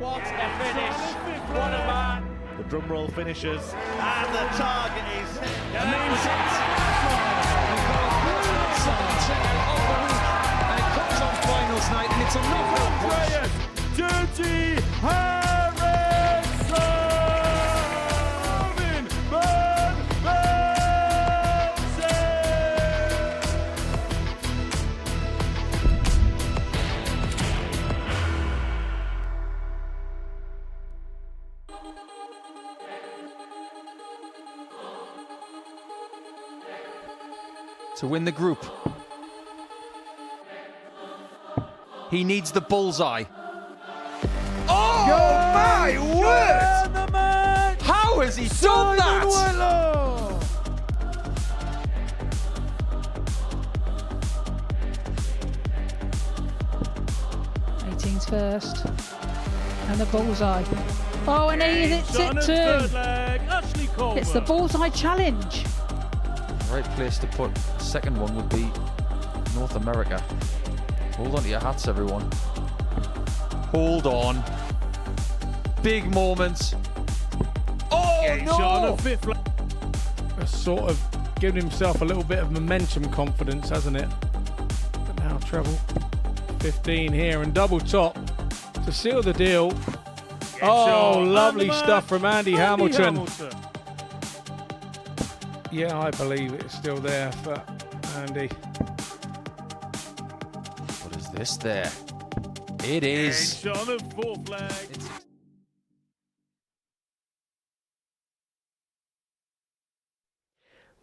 What a finish! What a man! The drum roll finishes, and the target is and it comes on finals night, and it's a knockout push. Dirty Harrison! Van Velzen! To win the group, he needs the bullseye. Oh my word! How has he done that? 18's first. And the bullseye. Oh, and he hits it too. It's the bullseye challenge. Right place to put the second one would be North America. Hold on to your hats, everyone. Hold on. Big moments. Oh, Yeah, no! shot on a fifth. Sort of giving himself a little bit of momentum confidence, hasn't it? But now treble 15 here and double top to seal the deal. Oh, lovely stuff from Andy Hamilton. Yeah, I believe it's still there for Andy. What is this there? It is. Shot on the fourth leg.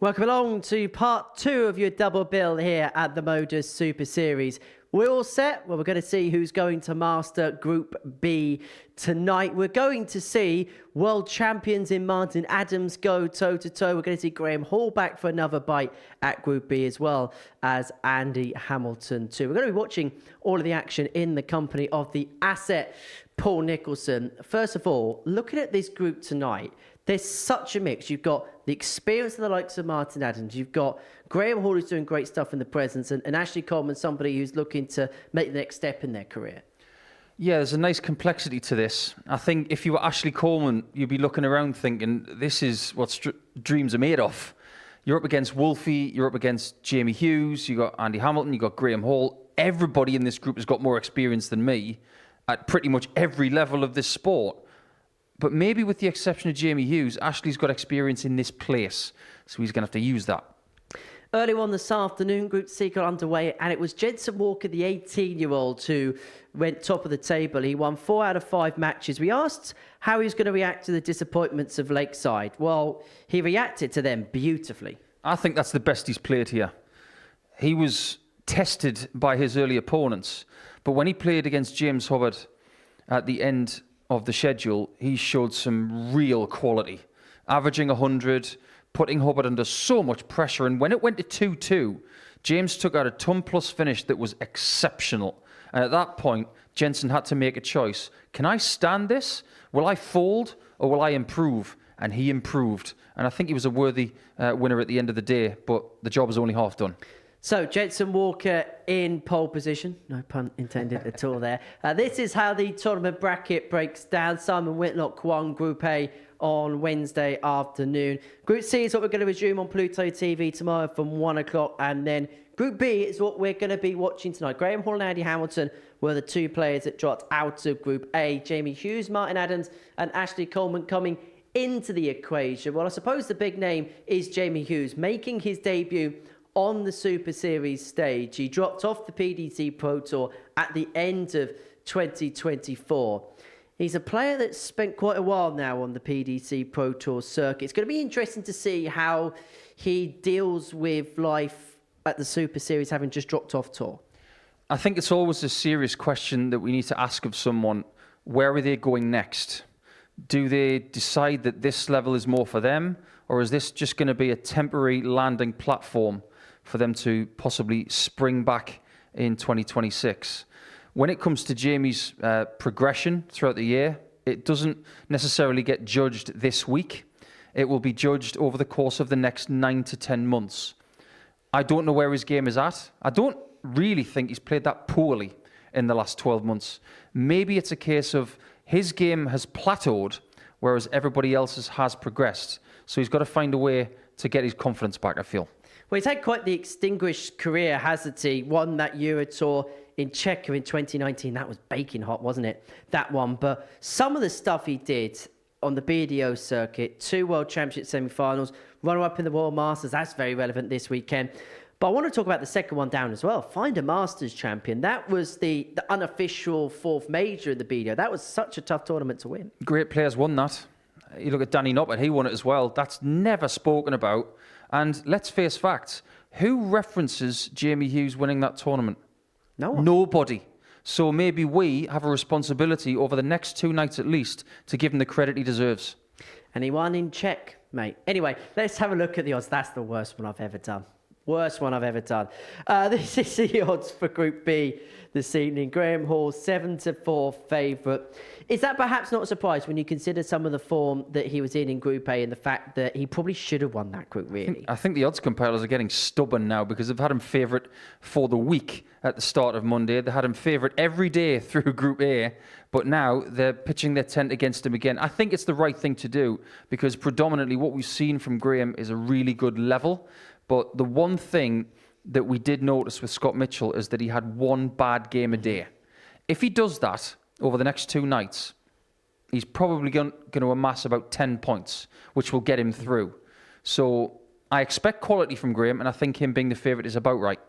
Welcome along to part 2 of your double bill here at the MODUS Super Series. We're all set. Well, we're going to see who's going to master Group B tonight. We're going to see world champions in Martin Adams go toe-to-toe. We're going to see Graham Hall back for another bite at Group B, as well as Andy Hamilton too. We're going to be watching all of the action in the company of the asset, Paul Nicholson. First of all, looking at this group tonight, there's such a mix. You've got the experience of the likes of Martin Adams. You've got Graham Hall, who's doing great stuff in the presence, and Ashley Coleman, somebody who's looking to make the next step in their career. Yeah, there's a nice complexity to this. I think if you were Ashley Coleman, you'd be looking around thinking, this is what dreams are made of. You're up against Wolfie, you're up against Jamie Hughes, you got Andy Hamilton, you got Graham Hall. Everybody in this group has got more experience than me at pretty much every level of this sport. But maybe with the exception of Jamie Hughes, Ashley's got experience in this place, so he's going to have to use that. Early on this afternoon, Group C got underway, and it was Jensen Walker, the 18-year-old, who went top of the table. He won 4 out of 5 matches. We asked how he was going to react to the disappointments of Lakeside. Well, he reacted to them beautifully. I think that's the best he's played here. He was tested by his early opponents, but when he played against James Hubbard at the end of the schedule, he showed some real quality, averaging 100, putting Hubbard under so much pressure. And when it went to 2-2, James took out a ton-plus finish that was exceptional. And at that point, Jensen had to make a choice. Can I stand this? Will I fold or will I improve? And he improved. And I think he was a worthy winner at the end of the day, but the job was only half done. So, Jensen Walker in pole position. No pun intended at all there. This is how the tournament bracket breaks down. Simon Whitlock won Group A on Wednesday afternoon. Group C is what we're going to resume on Pluto TV tomorrow from 1 o'clock. And then Group B is what we're going to be watching tonight. Graham Hall and Andy Hamilton were the 2 players that dropped out of Group A. Jamie Hughes, Martin Adams and Ashley Coleman coming into the equation. Well, I suppose the big name is Jamie Hughes, making his debut on the Super Series stage. He dropped off the PDC Pro Tour at the end of 2024. He's a player that's spent quite a while now on the PDC Pro Tour circuit. It's going to be interesting to see how he deals with life at the Super Series, having just dropped off tour. I think it's always a serious question that we need to ask of someone. Where are they going next? Do they decide that this level is more for them, or is this just going to be a temporary landing platform for them to possibly spring back in 2026? When it comes to Jamie's progression throughout the year, it doesn't necessarily get judged this week. It will be judged over the course of the next 9 to 10 months. I don't know where his game is at. I don't really think he's played that poorly in the last 12 months. Maybe it's a case of His game has plateaued, whereas everybody else's has progressed. So he's got to find a way to get his confidence back, I feel. Well, he's had quite the extinguished career, hasn't he? Won that Euro Tour in Czechia in 2019. That was baking hot, wasn't it? That one. But some of the stuff he did on the BDO circuit, 2 World Championship semi-finals, runner-up in the World Masters, that's very relevant this weekend. But I want to talk about the second one down as well. Find a Masters champion. That was the unofficial 4th major in the BDO. That was such a tough tournament to win. Great players won that. You look at Danny Noppert, he won it as well. That's never spoken about. And let's face facts. Who references Jamie Hughes winning that tournament? No one. Nobody. So maybe we have a responsibility over the next 2 nights at least to give him the credit he deserves. And he won in Czech, mate. Anyway, let's have a look at the odds. That's the worst one I've ever done. Worst one I've ever done. This is the odds for Group B this evening. Graham Hall, 7-4 favourite. Is that perhaps not a surprise when you consider some of the form that he was in Group A and the fact that he probably should have won that group, really? I think the odds compilers are getting stubborn now because they've had him favourite for the week at the start of Monday. They had him favourite every day through Group A, but now they're pitching their tent against him again. I think it's the right thing to do because predominantly what we've seen from Graham is a really good level. But the one thing that we did notice with Scott Mitchell is that he had 1 bad game a day. If he does that over the next 2 nights, he's probably going to amass about 10 points, which will get him through. So I expect quality from Graham, and I think him being the favourite is about right.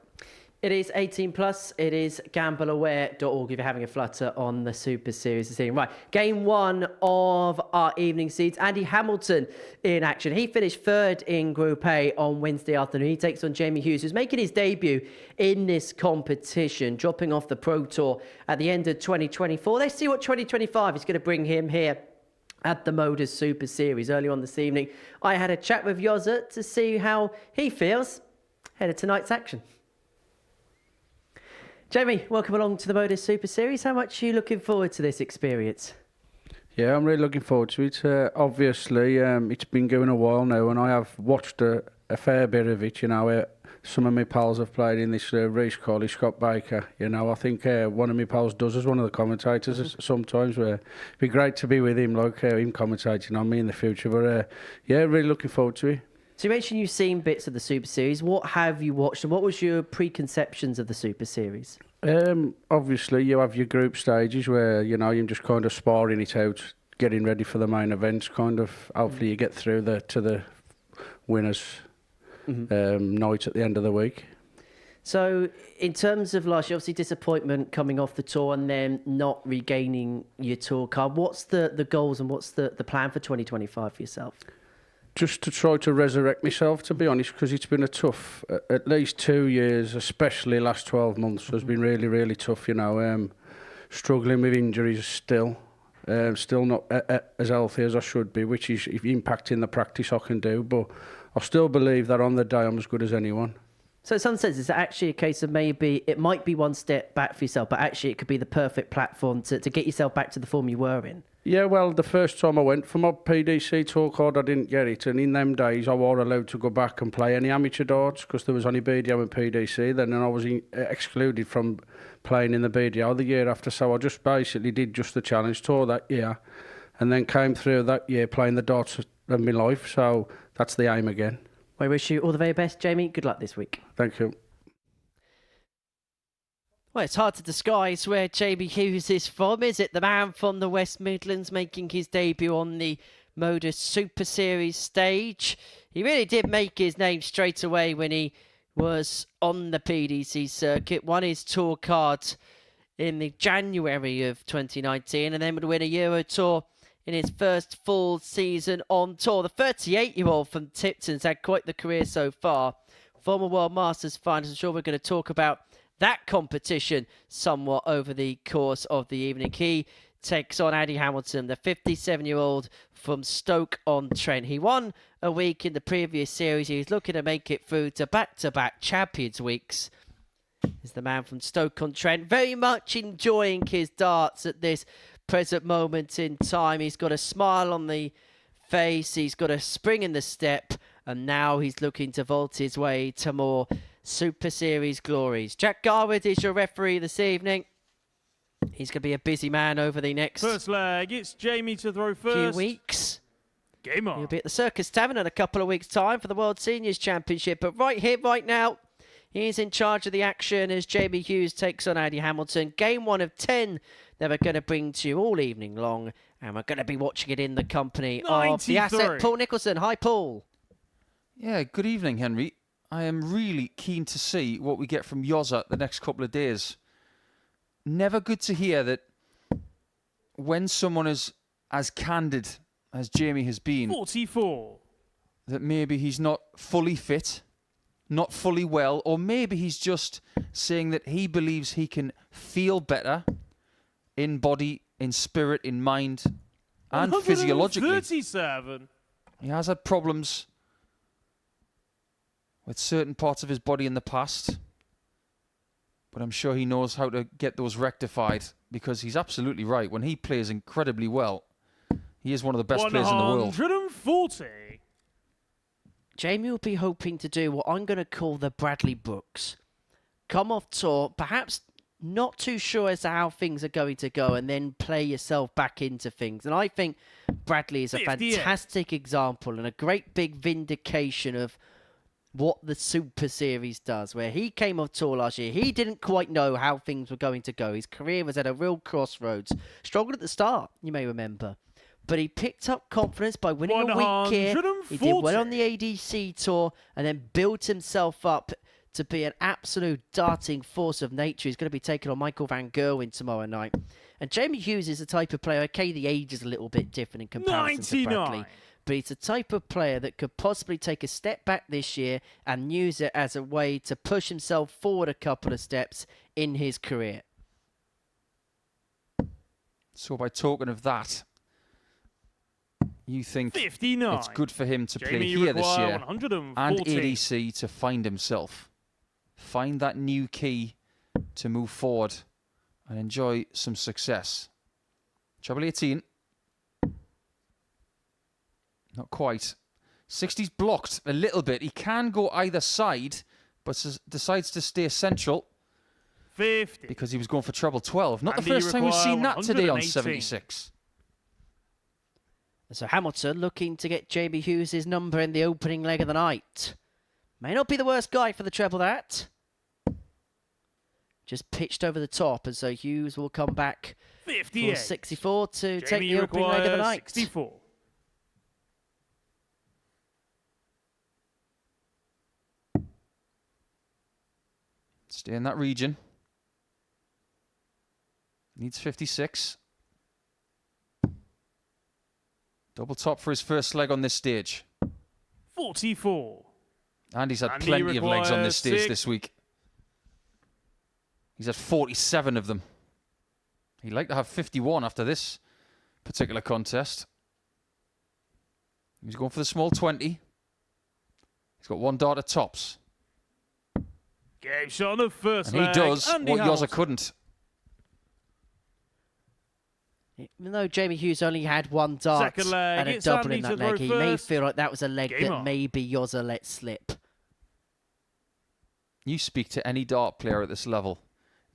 It is 18 plus. It is gambleaware.org if you're having a flutter on the Super Series this evening. Right, game 1 of our evening seeds. Andy Hamilton in action. He finished 3rd in Group A on Wednesday afternoon. He takes on Jamie Hughes, who's making his debut in this competition, dropping off the Pro Tour at the end of 2024. Let's see what 2025 is going to bring him here at the MODUS Super Series. Early on this evening, I had a chat with Yozza to see how he feels ahead of tonight's action. Jamie, welcome along to the MODUS Super Series. How much are you looking forward to this experience? Yeah, I'm really looking forward to it. Obviously, it's been going a while now, and I have watched a fair bit of it. You know, some of my pals have played in this race called Scott Baker. You know, I think one of my pals does as one of the commentators sometimes. Where it'd be great to be with him, like him commentating on me in the future. But yeah, really looking forward to it. So you mentioned you've seen bits of the Super Series. What have you watched and what was your preconceptions of the Super Series? Obviously, you have your group stages where, you know, you're just kind of sparring it out, getting ready for the main events, kind of. Hopefully you get through to the winners' night at the end of the week. So in terms of last year, obviously disappointment coming off the tour and then not regaining your tour card. What's the goals and what's the plan for 2025 for yourself? Just to try to resurrect myself, to be honest, because it's been a tough, at least 2 years, especially last 12 months, has been really, really tough, you know. Struggling with injuries still not as healthy as I should be, which is impacting the practice I can do, but I still believe that on the day I'm as good as anyone. So in some sense, it's actually a case of maybe it might be one step back for yourself, but actually it could be the perfect platform to get yourself back to the form you were in. Yeah, well, the first time I went for my PDC tour card, I didn't get it. And in them days, I was allowed to go back and play any amateur darts because there was only BDO and PDC then, and I was excluded from playing in the BDO the year after. So I just basically did just the challenge tour that year and then came through that year playing the darts of my life. So that's the aim again. I wish you all the very best, Jamie. Good luck this week. Thank you. Well, it's hard to disguise where Jamie Hughes is from, is it? The man from the West Midlands making his debut on the MODUS Super Series stage. He really did make his name straight away when he was on the PDC circuit. Won his tour card in the January of 2019 and then would win a Euro Tour in his first full season on tour. The 38-year-old from Tipton's had quite the career so far. Former World Masters finals. I'm sure we're going to talk about that competition somewhat over the course of the evening. He takes on Andy Hamilton, the 57-year-old from Stoke-on-Trent. He won a week in the previous series. He's looking to make it through to back-to-back Champions Weeks. Is the man from Stoke-on-Trent very much enjoying his darts at this present moment in time. He's got a smile on the face. He's got a spring in the step. And now he's looking to vault his way to more Super Series glories. Jack Garwood is your referee this evening. He's going to be a busy man over the next First leg, it's Jamie to throw few first. weeks. Game on. He'll be at the Circus Tavern in a couple of weeks' time for the World Seniors Championship. But right here, right now, he's in charge of the action as Jamie Hughes takes on Andy Hamilton. Game 1 of 10 that we're going to bring to you all evening long. And we're going to be watching it in the company of the asset, Paul Nicholson. Hi, Paul. Yeah, good evening, Henry. I am really keen to see what we get from Yozza the next couple of days. Never good to hear that when someone is as candid as Jamie has been, 44. that maybe he's not fully fit, not fully well, or maybe he's just saying that he believes he can feel better in body, in spirit, in mind, and physiologically. 37. He has had problems with certain parts of his body in the past, but I'm sure he knows how to get those rectified, because he's absolutely right. When he plays incredibly well, he is one of the best players in the world. 140. Jamie will be hoping to do what I'm going to call the Bradley Brooks. Come off tour, perhaps not too sure as to how things are going to go, and then play yourself back into things. And I think Bradley is a 58. fantastic example and a great big vindication of what the Super Series does, where he came off tour last year. He didn't quite know how things were going to go. His career was at a real crossroads. Struggled at the start, you may remember. But he picked up confidence by winning a week here. He did well on the ADC tour and then built himself up to be an absolute darting force of nature. He's going to be taking on Michael van Gerwen tomorrow night. And Jamie Hughes is the type of player, okay, the age is a little bit different in comparison to Bradley. But he's the type of player that could possibly take a step back this year and use it as a way to push himself forward a couple of steps in his career. So by token of that, you think 59. it's good for him to play Jamie, here this year 114. and ADC to find himself, find that new key to move forward and enjoy some success. Treble 18. Not quite. 60's blocked a little bit. He can go either side, but decides to stay central 50. because he was going for treble 12. Not And the first time we've seen that today on 118. 76. So Hamilton looking to get Jamie Hughes' number in the opening leg of the night. May not be the worst guy for the treble that. Just pitched over the top, and so Hughes will come back 58. for 64 to take Jamie the opening leg of the night. 64. Stay in that region. Needs 56. Double top for his first leg on this stage. 44. And he's had And he plenty of legs on this stage 6. this week. He's had 47 of them. He'd like to have 51 after this particular contest. He's going for the small 20. He's got one dart at tops. Game shot on the first And he leg. does Andy what Yozza Hamilton. couldn't. Even though Jamie Hughes only had one dart Second leg, and a it's double Andy in that to throw leg, he may first. feel like that was a leg Game that on. maybe Yozza let slip. You speak to any dart player at this level.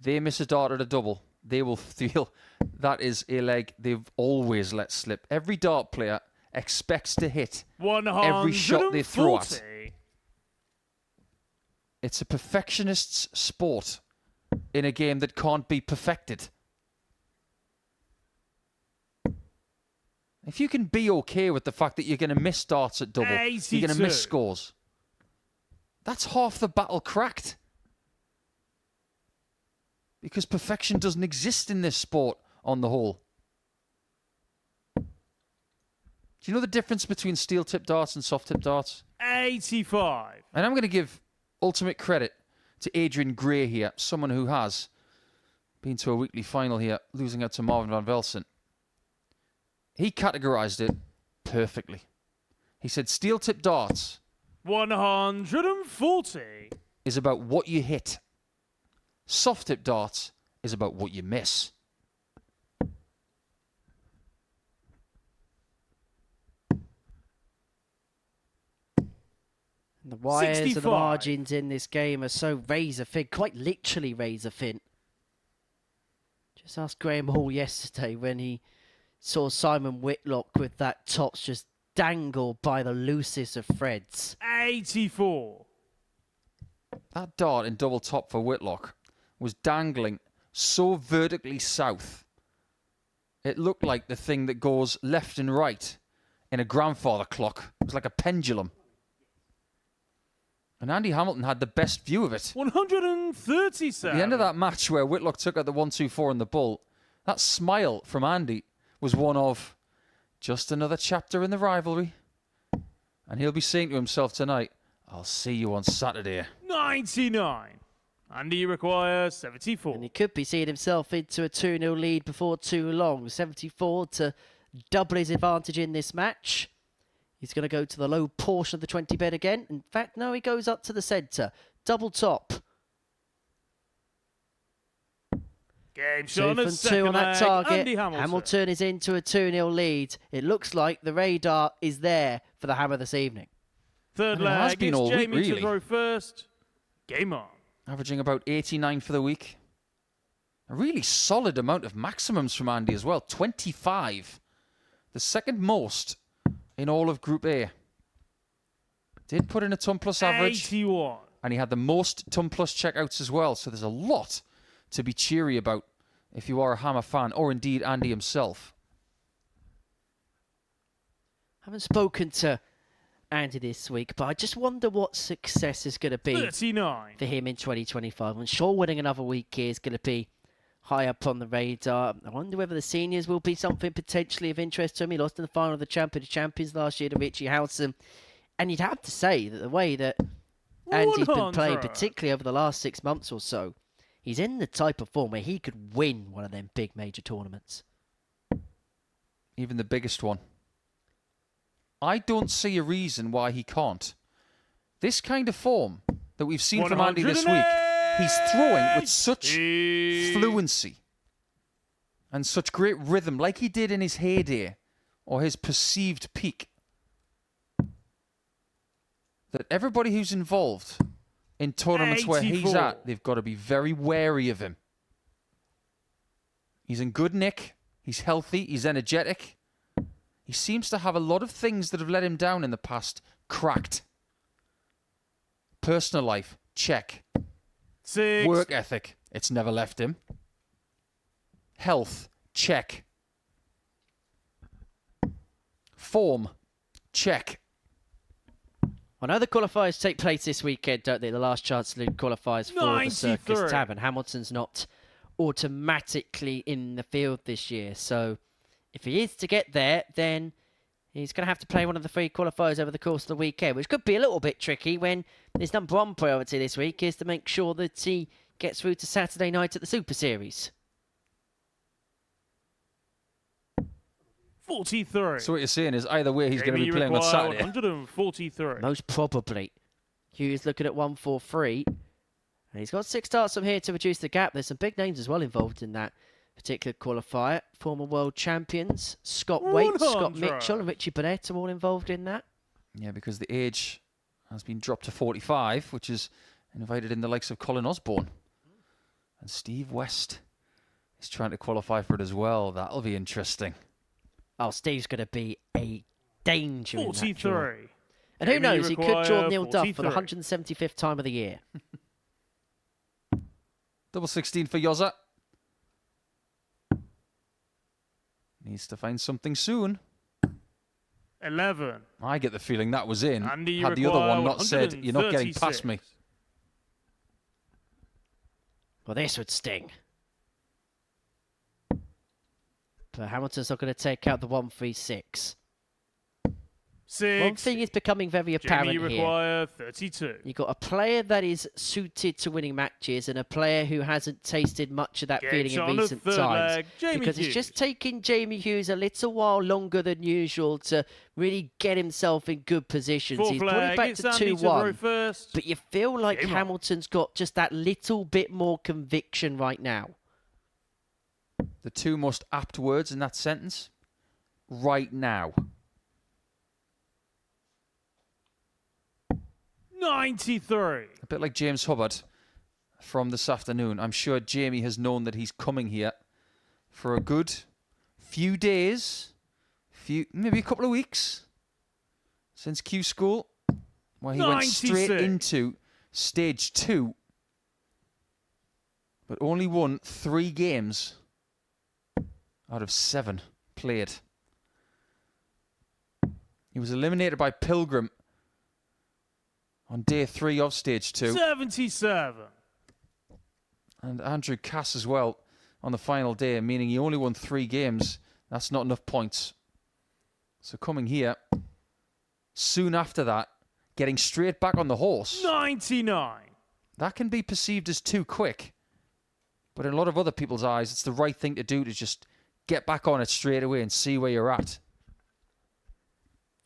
They miss a dart at a double. They will feel that is a leg they've always let slip. Every dart player expects to hit every shot they throw at. 140. It's a perfectionist's sport in a game that can't be perfected. If you can be okay with the fact that you're going to miss darts at double, you're going to 82. miss scores, that's half the battle cracked. Because perfection doesn't exist in this sport on the whole. Do you know the difference between steel tip darts and soft tip darts? 85. And I'm going to give ultimate credit to Adrian Gray here, someone who has been to a weekly final here, losing out to Marvin van Velsen. He categorized it perfectly. He said steel tip darts 140. is about what you hit. Soft tip darts is about what you miss. The wires and the 65. margins in this game are so razor thin, quite literally razor thin. Just asked Graham Hall yesterday when he saw Simon Whitlock with that tops just dangled by the loosest of threads. 84. That dart in double top for Whitlock was dangling so vertically south. It looked like the thing that goes left and right in a grandfather clock. It was like a pendulum. And Andy Hamilton had the best view of it. 137. At the end of that match where Whitlock took out the 1-2-4 in the bull, that smile from Andy was one of just another chapter in the rivalry. And he'll be saying to himself tonight, I'll see you on Saturday. 99. Andy requires 74. And he could be seeing himself into a 2-0 lead before too long. 74 to double his advantage in this match. He's going to go to the low portion of the 20 bet again. In fact, no, he goes up to the centre. Double top. Game 2 shot from on 2 on that target. Andy Hamilton. Hamilton is into a 2-0 lead. It looks like the radar is there for the hammer this evening. Third And it has leg, been it's all week, Jamie to really. throw first. Game on. Averaging about 89 for the week. A really solid amount of maximums from Andy as well. 25. The second most in all of Group A. Did put in a ton plus average. 81. And he had the most ton plus checkouts as well. So there's a lot to be cheery about if you are a Hammer fan, or indeed Andy himself. I haven't spoken to Andy this week, but I just wonder what success is going to be 39. for him in 2025. I'm sure winning another week here is going to be high up on the radar. I wonder whether the seniors will be something potentially of interest to him. He lost in the final of the Champion of Champions last year to Richie Howson. And you'd have to say that the way that Andy's been playing, 100. particularly over the last 6 months or so, he's in the type of form where he could win one of them big major tournaments. Even the biggest one. I don't see a reason why he can't. This kind of form that we've seen from Andy this week, he's throwing with such fluency and such great rhythm, like he did in his heyday or his perceived peak, that everybody who's involved in tournaments where he's 84. at, they've got to be very wary of him. He's in good nick. He's healthy. He's energetic. He seems to have a lot of things that have let him down in the past cracked. Personal life, check. 6. Work ethic, it's never left him. Health, check. Form, check. I know the qualifiers take place this weekend, don't they? The last chance to qualifiers for the 93. Circus Tavern. Hamilton's not automatically in the field this year, so if he is to get there, then he's going to have to play one of the 3 qualifiers over the course of the weekend, which could be a little bit tricky when his number one priority this week is to make sure that he gets through to Saturday night at the Super Series. 43. So what you're saying is either way he's going to be Jamie playing on require Saturday. 143. Most probably. Hughes looking at 143. And he's got 6 starts from here to reduce the gap. There's some big names as well involved in that particular qualifier. Former world champions, Scott Waite, Scott 100. Mitchell and Richie Burnett are all involved in that. Yeah, because the age has been dropped to 45, which has invited in the likes of Colin Osborne. And Steve West is trying to qualify for it as well. That'll be interesting. Oh, Steve's going to be a danger in that draw. 43. And who Jamie knows, he could draw require Neil Duff for the 43. 175th time of the year. Double 16 for Yoza. Needs to find something soon. 11. I get the feeling that was in. Andy Had the other require one not said, you're not getting past 136. me. Well, this would sting. But Hamilton's not going to take out the 136. 6. One thing is becoming very apparent Jamie here. require 32. You've got a player that is suited to winning matches and a player who hasn't tasted much of that Game feeling shot in on the recent third times. leg, Jamie because it's Hughes. just taking Jamie Hughes a little while longer than usual to really get himself in good positions. Fourth He's brought it leg, back it's to Andy to throw 2-1. first. But you feel like Game on. Hamilton's got just that little bit more conviction right now. The 2 most apt words in that sentence. Right now. 93. A bit like James Hubbard from this afternoon. I'm sure Jamie has known that he's coming here for a good few days, maybe a couple of weeks since Q School, where he went straight 96. into stage 2, but only won 3 games out of 7 played. He was eliminated by Pilgrim on day 3 of stage 2. 77. And Andrew Cass as well on the final day, meaning he only won 3 games. That's not enough points. So coming here, soon after that, getting straight back on the horse. 99. That can be perceived as too quick. But in a lot of other people's eyes, it's the right thing to do to just get back on it straight away and see where you're at.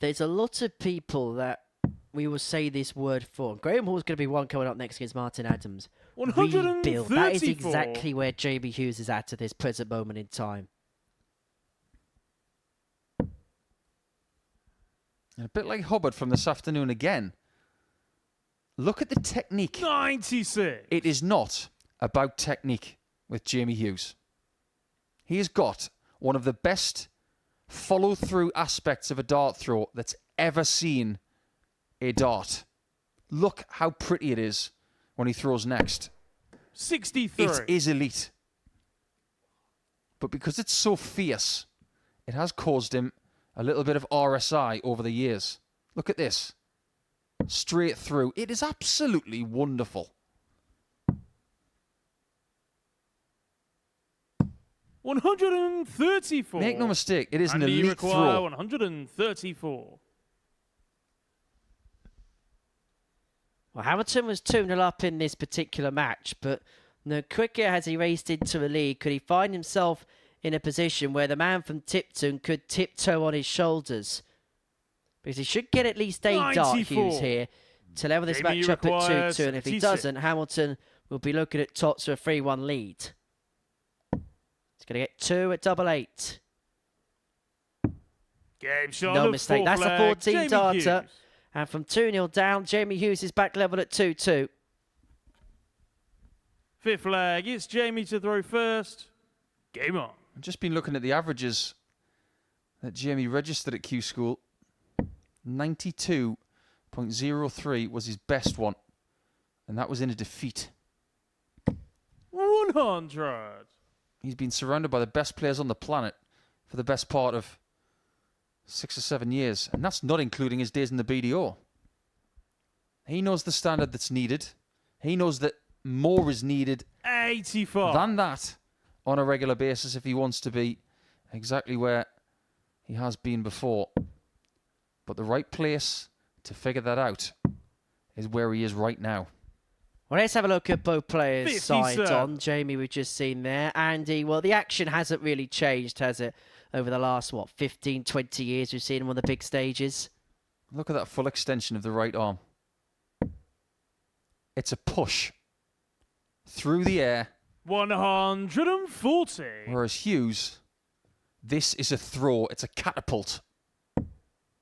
There's a lot of people that we will say this word for. Graham Hall's going to be one coming up next against Martin Adams. 134. Rebuild. That is exactly where Jamie Hughes is at this present moment in time. And a bit like Hubbard from this afternoon again. Look at the technique. 96. It is not about technique with Jamie Hughes. He has got one of the best follow-through aspects of a dart throw that's ever seen a dart. Look how pretty it is when he throws next. 63. It is elite. But because it's so fierce, it has caused him a little bit of RSI over the years. Look at this. Straight through. It is absolutely wonderful. 134. Make no mistake, it is an and you elite require throw. 134. Well, Hamilton was 2-0 up in this particular match, but no quicker as he raced into a lead could he find himself in a position where the man from Tipton could tiptoe on his shoulders. Because he should get at least a dart, 94. Hughes, here to level this Jamie match up at requires 2-2. And if he 76. doesn't, Hamilton will be looking at Tots for a 3-1 lead. He's going to get 2 at double 8. Game shot. No of mistake. fourth That's a leg. 14 Jamie darter. Hughes. And from 2-0 down, Jamie Hughes is back level at 2-2. Fifth leg. It's Jamie to throw first. Game on. I've just been looking at the averages that Jamie registered at Q School. 92.03 was his best one. And that was in a defeat. 100. He's been surrounded by the best players on the planet for the best part of 6 or 7 years. And that's not including his days in the BDO. He knows the standard that's needed. He knows that more is needed 85. than that on a regular basis if he wants to be exactly where he has been before. But the right place to figure that out is where he is right now. Well, let's have a look at both players' 57. sides on. Jamie, we've just seen there. Andy, well, the action hasn't really changed, has it? Over the last, 15, 20 years, we've seen him on the big stages. Look at that full extension of the right arm. It's a push through the air. 140. Whereas Hughes, this is a throw. It's a catapult.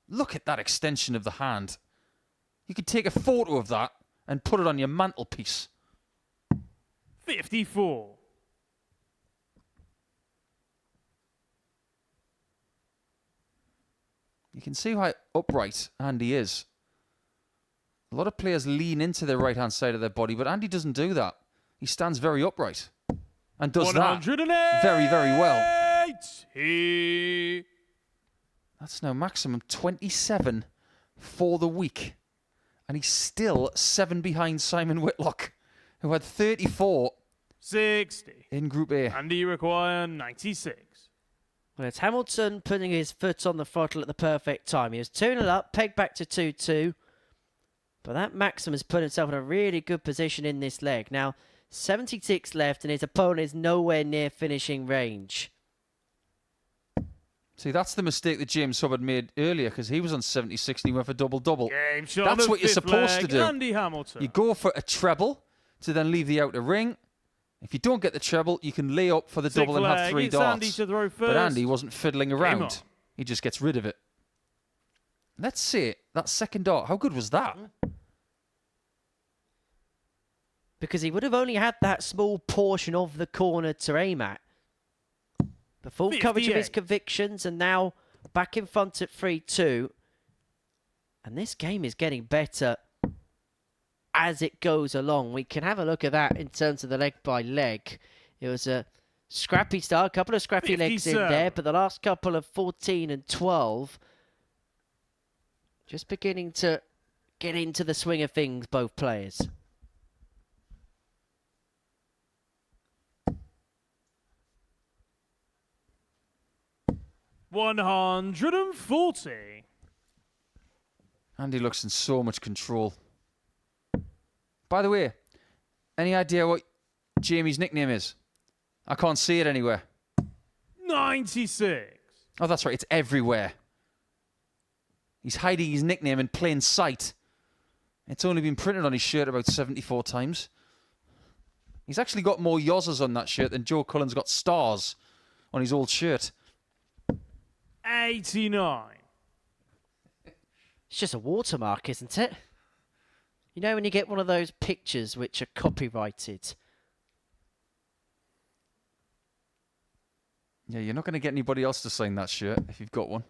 Look at that extension of the hand. You could take a photo of that and put it on your mantelpiece. 54. You can see how upright Andy is. A lot of players lean into their right-hand side of their body, but Andy doesn't do that. He stands very upright and does that 108. very, very well. He That's now maximum 27 for the week. And he's still 7 behind Simon Whitlock, who had 34 60. in Group A. And you require 96. Well, it's Hamilton putting his foot on the throttle at the perfect time. He was 2-0 up, pegged back to 2-2. But that Maxim has put himself in a really good position in this leg. Now, 76 left, and his opponent is nowhere near finishing range. See, that's the mistake that James Hubbard made earlier, because he was on 76 and he went for double-double. Game shot. That's of what you're fifth supposed leg. to do. Andy Hamilton. You go for a treble to then leave the outer ring. If you don't get the treble, you can lay up for the Sixth double and have leg. 3 It's Andy darts. to throw But first. Andy wasn't fiddling on. around. He just gets rid of it. Let's see it. That second dart. How good was that? Because he would have only had that small portion of the corner to aim at. the full coverage of his 58. convictions, and now back in front at 3-2. And this game is getting better as it goes along. We can have a look at that in terms of the leg by leg. It was a scrappy start, a couple of scrappy legs in 57. there, but the last couple of 14 and 12 just beginning to get into the swing of things, both players. $140. Andy looks in so much control. By the way, any idea what Jamie's nickname is? I can't see it anywhere. 96. Oh, that's right. It's everywhere. He's hiding his nickname in plain sight. It's only been printed on his shirt about 74 times. He's actually got more yozzers on that shirt than Joe Cullen's got stars on his old shirt. 89. It's just a watermark, isn't it? You know when you get one of those pictures which are copyrighted? Yeah, you're not going to get anybody else to sign that shirt if you've got one.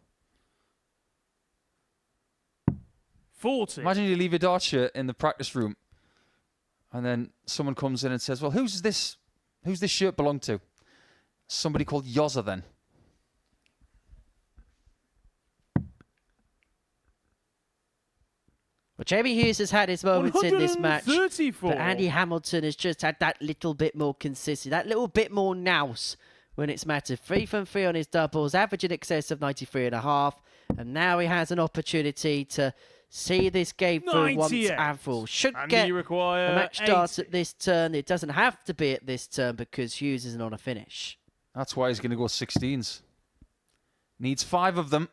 40. Imagine you leave your dart shirt in the practice room and then someone comes in and says, well, who's this shirt belong to? Somebody called Yozza then. Well, Jamie Hughes has had his moments in this match, 134. but Andy Hamilton has just had that little bit more consistency, that little bit more nous when it's mattered. 3 from 3 on his doubles, average in excess of 93.5, and now he has an opportunity to see this game through once 98. and for all. Should And get you require a match start 80. at this turn. It doesn't have to be at this turn because Hughes isn't on a finish. That's why he's going to go 16s. Needs 5 of them.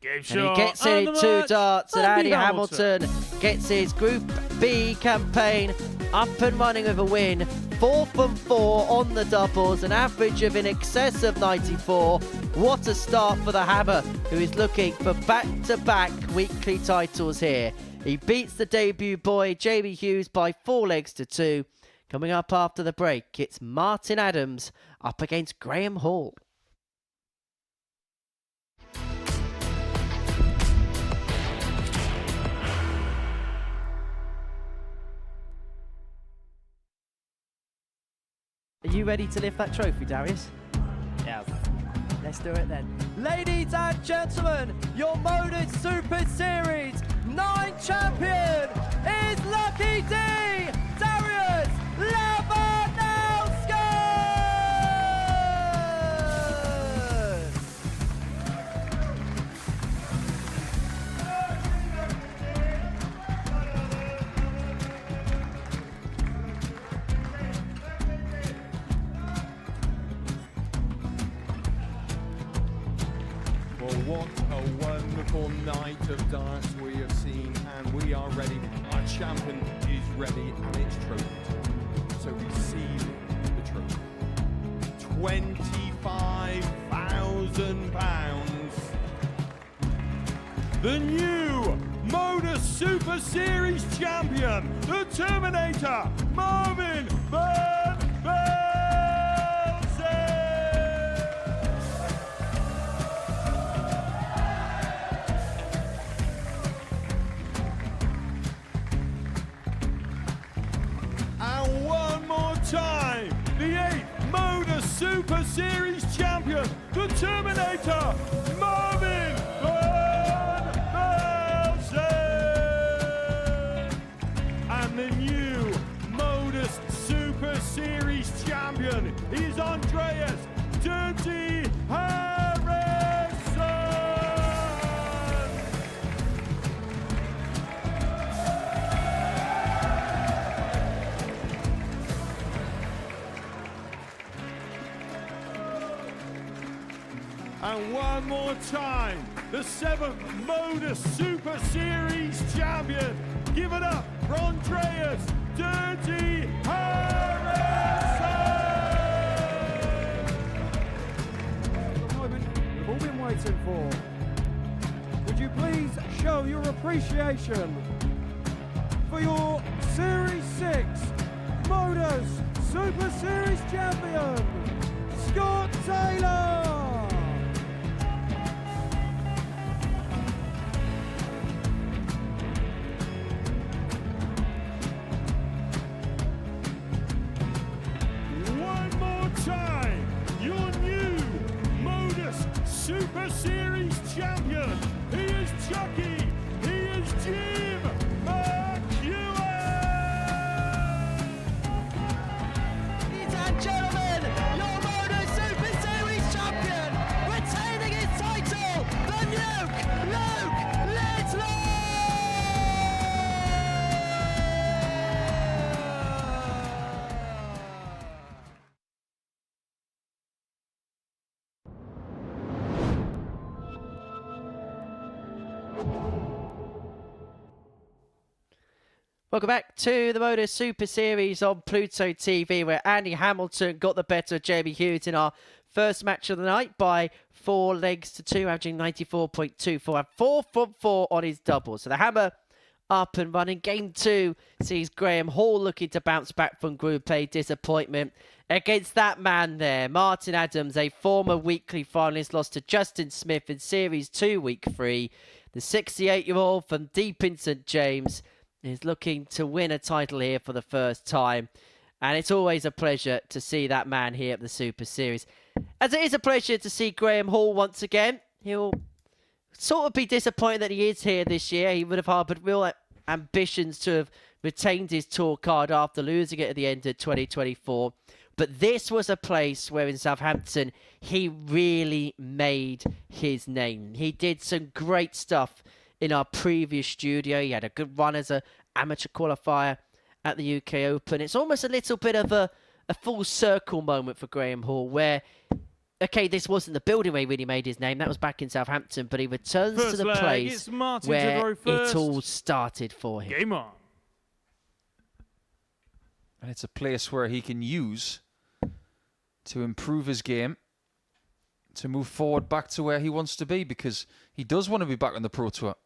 Game And shot. he gets And in the 2 match, darts, and Andy Hamilton gets his Group B campaign up and running with a win. 4 from 4 on the doubles, an average of in excess of 94. What a start for the Hammer, who is looking for back-to-back weekly titles here. He beats the debut boy, Jamie Hughes, by 4 legs to 2. Coming up after the break, it's Martin Adams up against Graham Hall. Are you ready to lift that trophy, Darius? Yes. Let's do it then. Ladies and gentlemen, your MODUS Super Series 9 champion is Lucky D, Darius Labanowski! Well, what a wonderful night of darts we have seen, and we are ready. Our champion is ready, and it's trophy time. So receive the trophy. £25,000. The new MODUS Super Series champion, the Terminator, Marvin Van Velzen. And one more time, the 8th MODUS Super Series champion, the Terminator, Marvin Van Velzen. And the new MODUS Super Series champion is Andreas Dirty Harrison. And one more time, the 7th MODUS Super Series champion. Give it up for Andreas Dirty Harrison! The moment we've all been waiting for. Would you please show your appreciation for your Series 6 MODUS Super Series champion, Scott Taylor. One more time, your new MODUS Super Series champion. He is Chucky. He is Jim McEwen. Ladies and gentlemen, your MODUS Super Series champion, retaining his title, the Nuke, Luke Littler! Welcome back to the MODUS Super Series on Pluto TV, where Andy Hamilton got the better of Jamie Hughes in our first match of the night by 4 legs to 2, averaging 94.24 and 4 from 4 on his double. So the hammer up and running. Game 2 sees Graham Hall looking to bounce back from Group A disappointment against that man there, Martin Adams, a former weekly finalist, lost to Justin Smith in Series 2, Week 3. The 68-year-old from deep in St James is looking to win a title here for the first time. And it's always a pleasure to see that man here at the Super Series. As it is a pleasure to see Graham Hall once again. He'll sort of be disappointed that he is here this year. He would have harbored real ambitions to have retained his tour card after losing it at the end of 2024. But this was a place where in Southampton, he really made his name. He did some great stuff in our previous studio. He had a good run as an amateur qualifier at the UK Open. It's almost a little bit of a full circle moment for Graham Hall, where, okay, this wasn't the building where he really made his name. That was back in Southampton, but he returns to the place where it all started for him. Game on. And it's a place where he can use to improve his game, to move forward back to where he wants to be, because he does want to be back on the Pro Tour.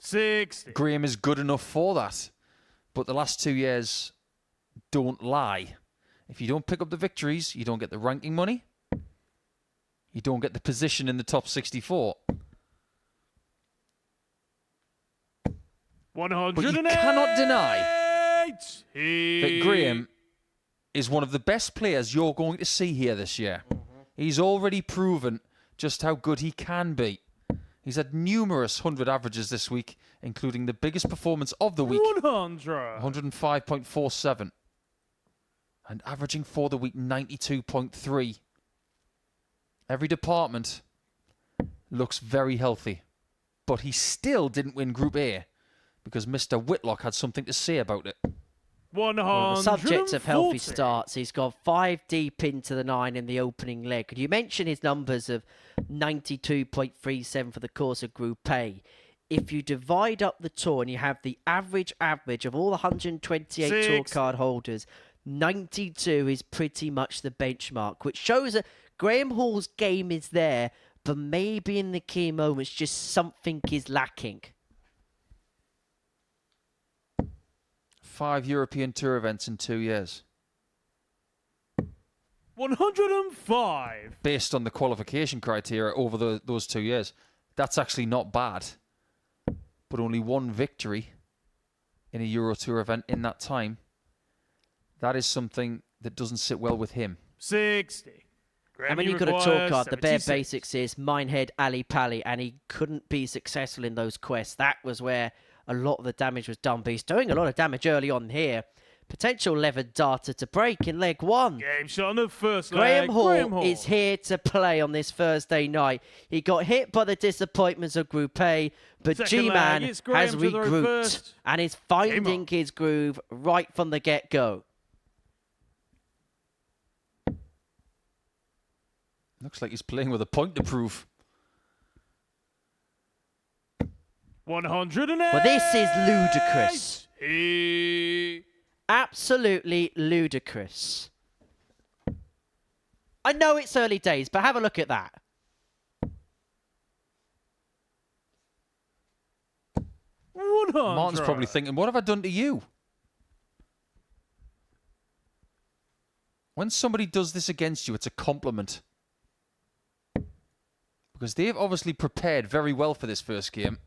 60. Graham is good enough for that, but the last 2 years don't lie. If you don't pick up the victories, you don't get the ranking money, you don't get the position in the top 64. 108. But you cannot deny that Graham is one of the best players you're going to see here this year. He's already proven just how good he can be. He's had numerous 100 averages this week, including the biggest performance of the week, 105.47. And averaging for the week, 92.3. Every department looks very healthy. But he still didn't win Group A because Mr. Whitlock had something to say about it. Well, the subject of healthy starts, he's gone 5 deep into the 9 in the opening leg. Could you mention his numbers of 92.37 for the course of Group A? If you divide up the tour and you have the average of all the 128 tour card holders, 92 is pretty much the benchmark, which shows that Graham Hall's game is there, but maybe in the key moments, just something is lacking. 5 European Tour events in 2 years. 105. Based on the qualification criteria over those 2 years, that's actually not bad. But only 1 victory in a Euro Tour event in that time. That is something that doesn't sit well with him. 60. And when you've got a tour card, the bare basics is Minehead, Ali Pali, and he couldn't be successful in those quests. That was where a lot of the damage was done, but he's doing a lot of damage early on here. Potential levered data to break in leg 1. Game shot on the first Graham leg. Hall is here to play on this Thursday night. He got hit by the disappointments of Group A, but G-Man has regrouped and is finding his groove right from the get-go. Looks like he's playing with a point to prove. 108. Well, this is ludicrous. Absolutely ludicrous. I know it's early days, but have a look at that. Martin's probably thinking, what have I done to you? When somebody does this against you, it's a compliment. Because they've obviously prepared very well for this first game.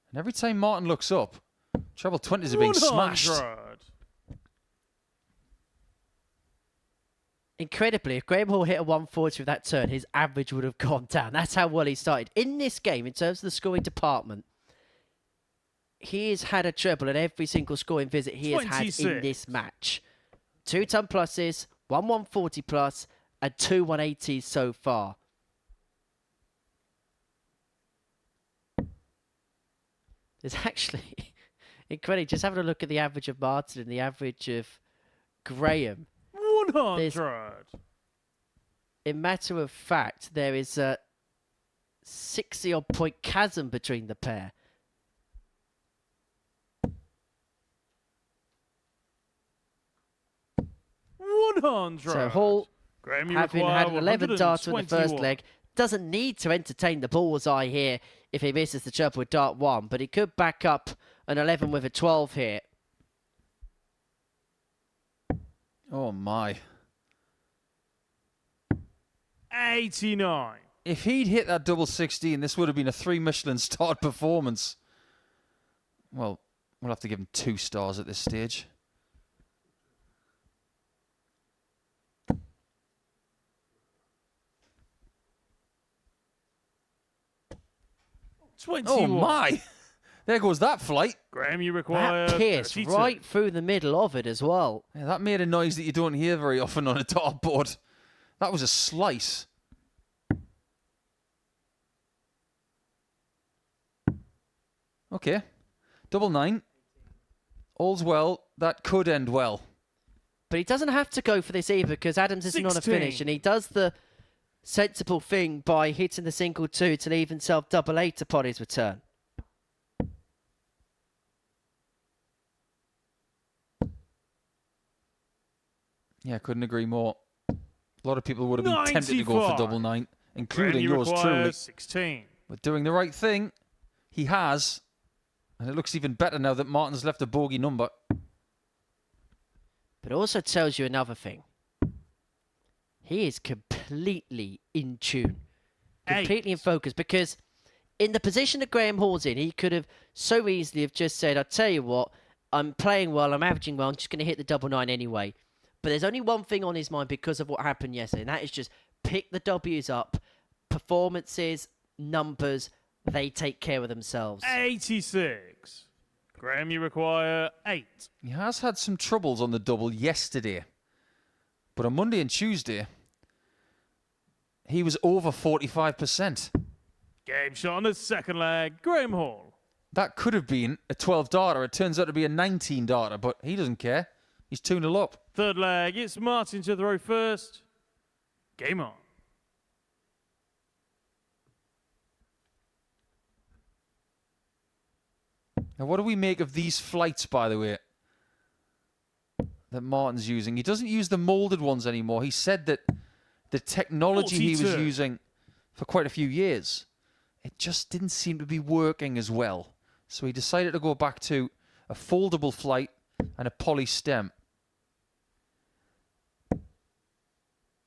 And every time Martin looks up, treble 20s are being smashed. 100. Incredibly, if Graham Hall hit a 140 with that turn, his average would have gone down. That's how well he started. In this game, in terms of the scoring department, he has had a treble at every single scoring visit he has had in this match. 2 ton pluses, 1 140 plus, and 2 180s so far. There's actually, incredible, just having a look at the average of Martin and the average of Graham. 100. In matter of fact, there is a 60-odd point chasm between the pair. So Hall, Graham, having had an 11 darter in the first leg, doesn't need to entertain the bullseye here if he misses the treble with dart 1, but he could back up an 11 with a 12 here. Oh my. 89. If he'd hit that double 16, this would have been a 3 Michelin starred performance. Well, we'll have to give him 2 stars at this stage. Oh my! There goes that flight. Graham, you require That pierced 32. right through the middle of it as well. Yeah, that made a noise that you don't hear very often on a dartboard. That was a slice. Okay. Double 9. All's well. That could end well. But he doesn't have to go for this either because Adams isn't on a 16. finish, and he does the sensible thing by hitting the single 2 to leave himself double 8 upon his return. Yeah, I couldn't agree more. A lot of people would have been tempted to go for 95. double 9, including Graham, you yours require truly. 16. But doing the right thing, he has. And it looks even better now that Martin's left a bogey number. But it also tells you another thing. He is completely in tune. Completely in focus. Because in the position that Graham Hall's in, he could have so easily have just said, I'll tell you what, I'm playing well, I'm averaging well, I'm just going to hit the double 9 anyway. But there's only one thing on his mind because of what happened yesterday, and that is just pick the W's up. Performances, numbers, they take care of themselves. 86. Graham, you require 8. He has had some troubles on the double yesterday. But on Monday and Tuesday, he was over 45%. Game shot on the second leg. Graham Hall. That could have been a 12 darter. It turns out to be a 19 darter, but he doesn't care. He's 2-0 up. Third leg. It's Martin to throw first. Game on. Now, what do we make of these flights, by the way, that Martin's using? He doesn't use the molded ones anymore. He said that the technology he was 42. using for quite a few years, it just didn't seem to be working as well. So he decided to go back to a foldable flight and a poly stem.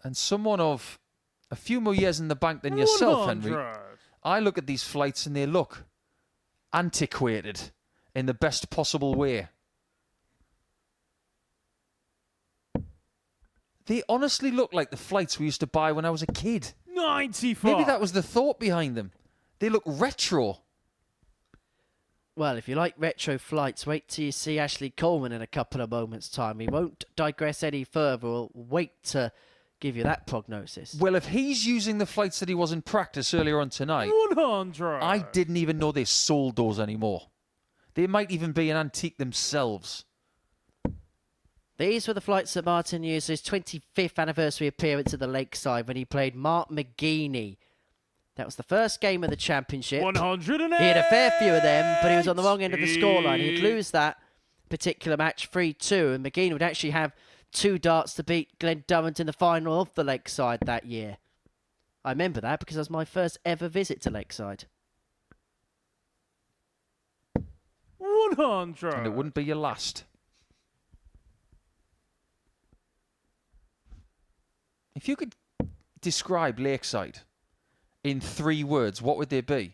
And someone of a few more years in the bank than yourself, 100. Henry, I look at these flights and they look antiquated in the best possible way. They honestly look like the flights we used to buy when I was a kid. 95. Maybe that was the thought behind them. They look retro. Well, if you like retro flights, wait till you see Ashley Coleman in a couple of moments' time. We won't digress any further. We'll wait to give you that prognosis. Well, if he's using the flights that he was in practice earlier on tonight, 100. I didn't even know they sold those anymore. They might even be an antique themselves. These were the flights that Martin used his 25th anniversary appearance at the Lakeside when he played Mark McGeaney. That was the first game of the championship. 108. He had a fair few of them, but he was on the wrong end of the scoreline. He'd lose that particular match 3-2, and McGeaney would actually have 2 darts to beat Glenn Durrant in the final of the Lakeside that year. I remember that because that was my first ever visit to Lakeside. 100. And it wouldn't be your last. If you could describe Lakeside in 3 words, what would they be?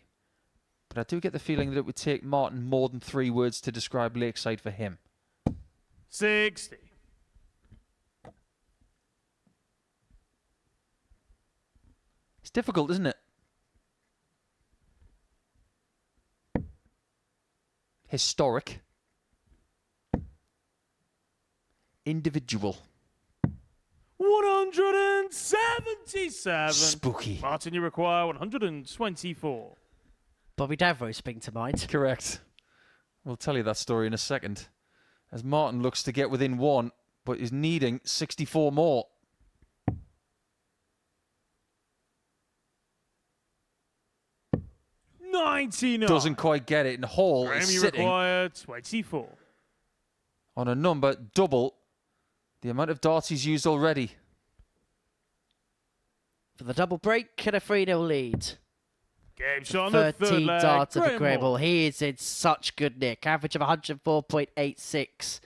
But I do get the feeling that it would take Martin more than 3 words to describe Lakeside for him. 60. It's difficult, isn't it? Historic. Individual. 177. Spooky. Martin, you require 124. Bobby Davro spring to mind. Correct. We'll tell you that story in a second. As Martin looks to get within 1, but is needing 64 more. $99. Doesn't quite get it, and Hall Graham, is you sitting require 24. on a number double the amount of darts he's used already. For the double break and a 3-0 lead. Game shot on the third 13 leg. darts for Graham Graham Hall. Hall. He is in such good nick. Average of 104.86.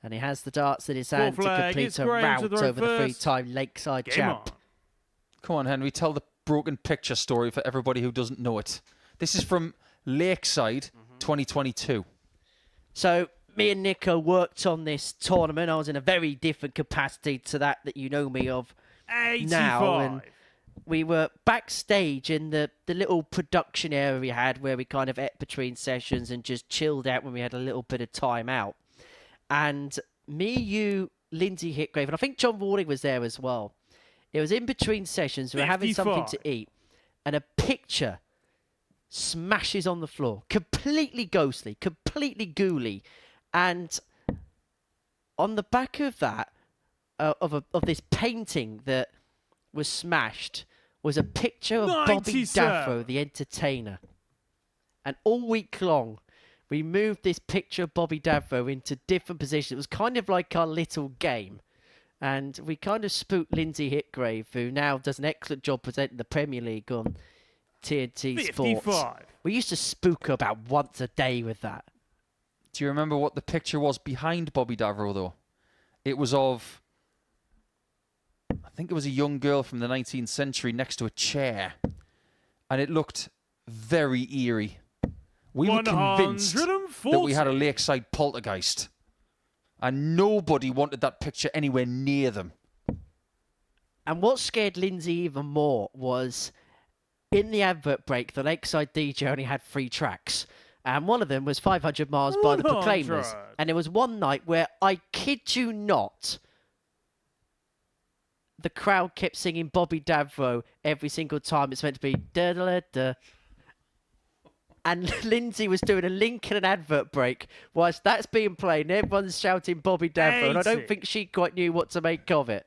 And he has the darts in his hand to flag complete is a Graham to rout throw over the first. 3-time Lakeside Game champ. on. Come on, Henry, tell the broken picture story for everybody who doesn't know it. This is from Lakeside 2022. So me and Nico worked on this tournament. I was in a very different capacity to that you know me of 85. now. And we were backstage in the little production area we had where we kind of ate between sessions and just chilled out when we had a little bit of time out. And me, you, Lindsay Hitgrave, and I think John Warding was there as well. It was in between sessions. We were having something to 55. eat. And a picture smashes on the floor. Completely ghostly. Completely ghouly. And on the back of that, of this painting that was smashed, was a picture of Bobby 97. Davro, the entertainer. And all week long, we moved this picture of Bobby Davro into different positions. It was kind of like our little game. And we kind of spooked Lindsay Hitgrave, who now does an excellent job presenting the Premier League on TNT 55. Sports. We used to spook her about once a day with that. Do you remember what the picture was behind Bobby Davro, though? It was of, I think it was a young girl from the 19th century next to a chair. And it looked very eerie. We were convinced that we had a Lakeside poltergeist. And nobody wanted that picture anywhere near them. And what scared Lindsay even more was, in the advert break, the Lakeside DJ only had 3 tracks. And one of them was 500 Miles by the Proclaimers. 100. And there was one night where, I kid you not, the crowd kept singing Bobby Davro every single time. It's meant to be da-da-da-da. And Lindsay was doing a link and an advert break whilst that's being played and everyone's shouting Bobby Davro. And I don't 80. think she quite knew what to make of it.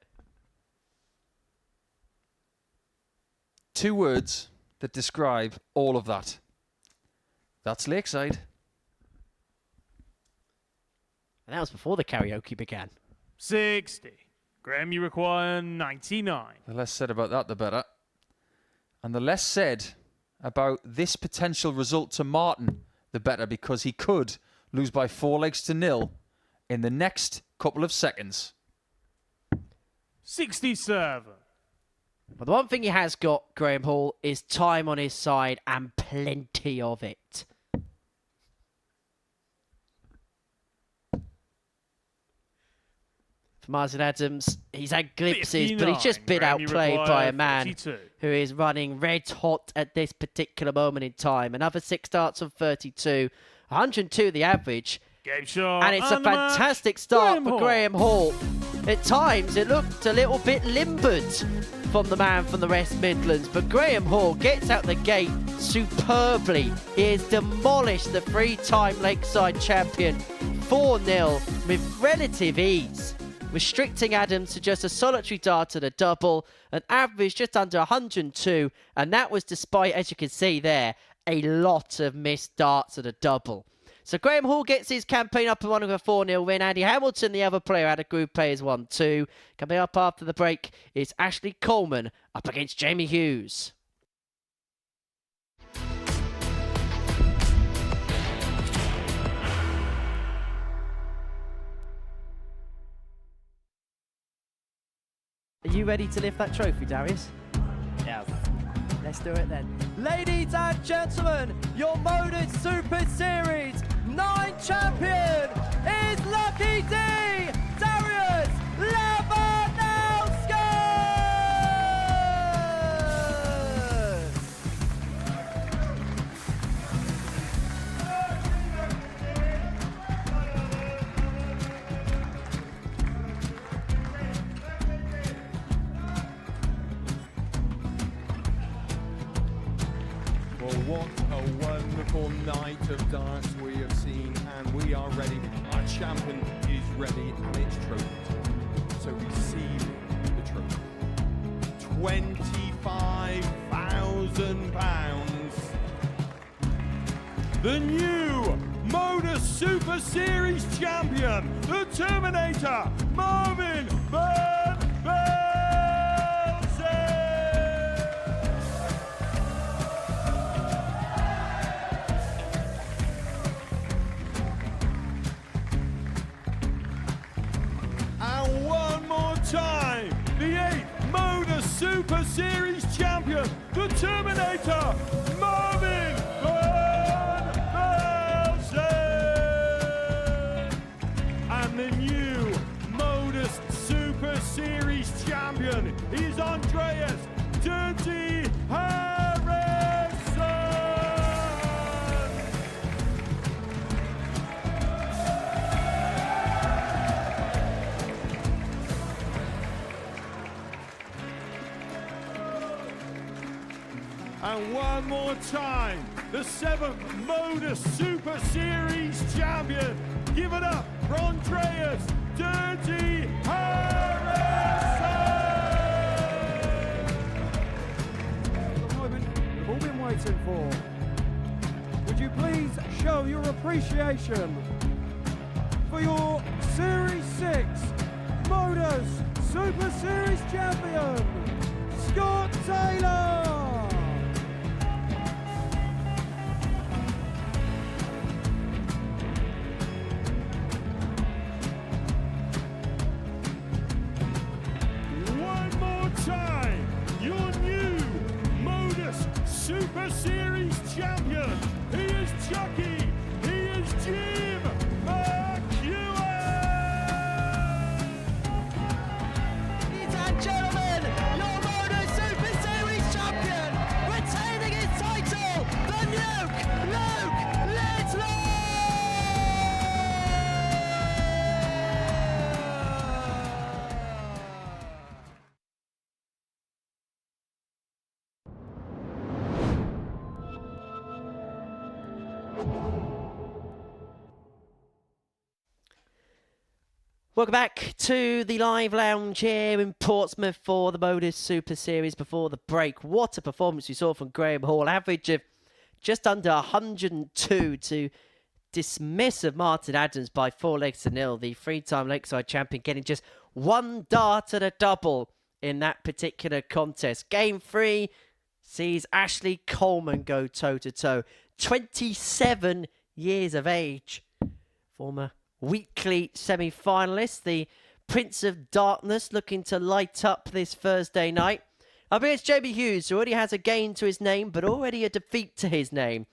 2 words that describe all of that. That's Lakeside. And that was before the karaoke began. 60. Graham, you require 99. The less said about that, the better. And the less said about this potential result to Martin, the better, because he could lose by 4-0 in the next couple of seconds. 67. But the one thing he has got, Graham Hall, is time on his side and plenty of it. For Martin Adams, he's had glimpses, but he's just 59. been Graham, you outplayed by require a man 42. who is running red hot at this particular moment in time. Another 6 starts on 32, 102 the average. Game shot. And it's a the match. fantastic start Graham for Hall. Graham Hall. At times, it looked a little bit limbered from the man from the West Midlands, but Graham Hall gets out the gate superbly. He has demolished the 3-time Lakeside champion 4-0 with relative ease, restricting Adams to just a solitary dart and a double, an average just under 102, and that was despite, as you can see there, a lot of missed darts and a double. So Graham Hall gets his campaign up and running with a 4-0 win. Andy Hamilton, the other player out of Group A, is 1-2. Coming up after the break is Ashley Coleman up against Jamie Hughes. you ready to lift that trophy, Darius? Yes. Let's do it then. Ladies and gentlemen, your MODUS Super Series 9 champion is Lucky D, Darius Lewandowski! Well, what a wonderful night of darts we have seen, and we are ready. Our champion is ready, and it's trophy time. So receive the trophy. £25,000. The new MODUS Super Series champion, the Terminator, Marvin Van Velzen. And one more time, the 8th MODUS Super Series champion, the Terminator, Marvin Van Velzen. And the new MODUS Super Series champion is Andreas Dirty Harrison. And one more time, the 7th MODUS Super Series champion. Give it up for Andreas Dirty Harrison. The moment we've all been waiting for. Would you please show your appreciation for your Series 6 MODUS Super Series champion, Scott Taylor? One more time, your new MODUS Super Series champion. He is Chucky. He is Jim McEwen. Ladies and gentlemen, your MODUS Super Series champion, retaining his title, the Nuke, Luke Lidlow! Welcome back to the live lounge here in Portsmouth for the MODUS Super Series before the break. What a performance we saw from Graham Hall. Average of just under 102 to dismiss of Martin Adams by 4 legs to 0. The 3-time Lakeside champion getting just one dart and a double in that particular contest. Game 3 sees Ashley Coleman go toe-to-toe. 27 years of age. Former weekly semi-finalist, the Prince of Darkness, looking to light up this Thursday night. Up against Jamie Hughes, who already has a gain to his name, but already a defeat to his name.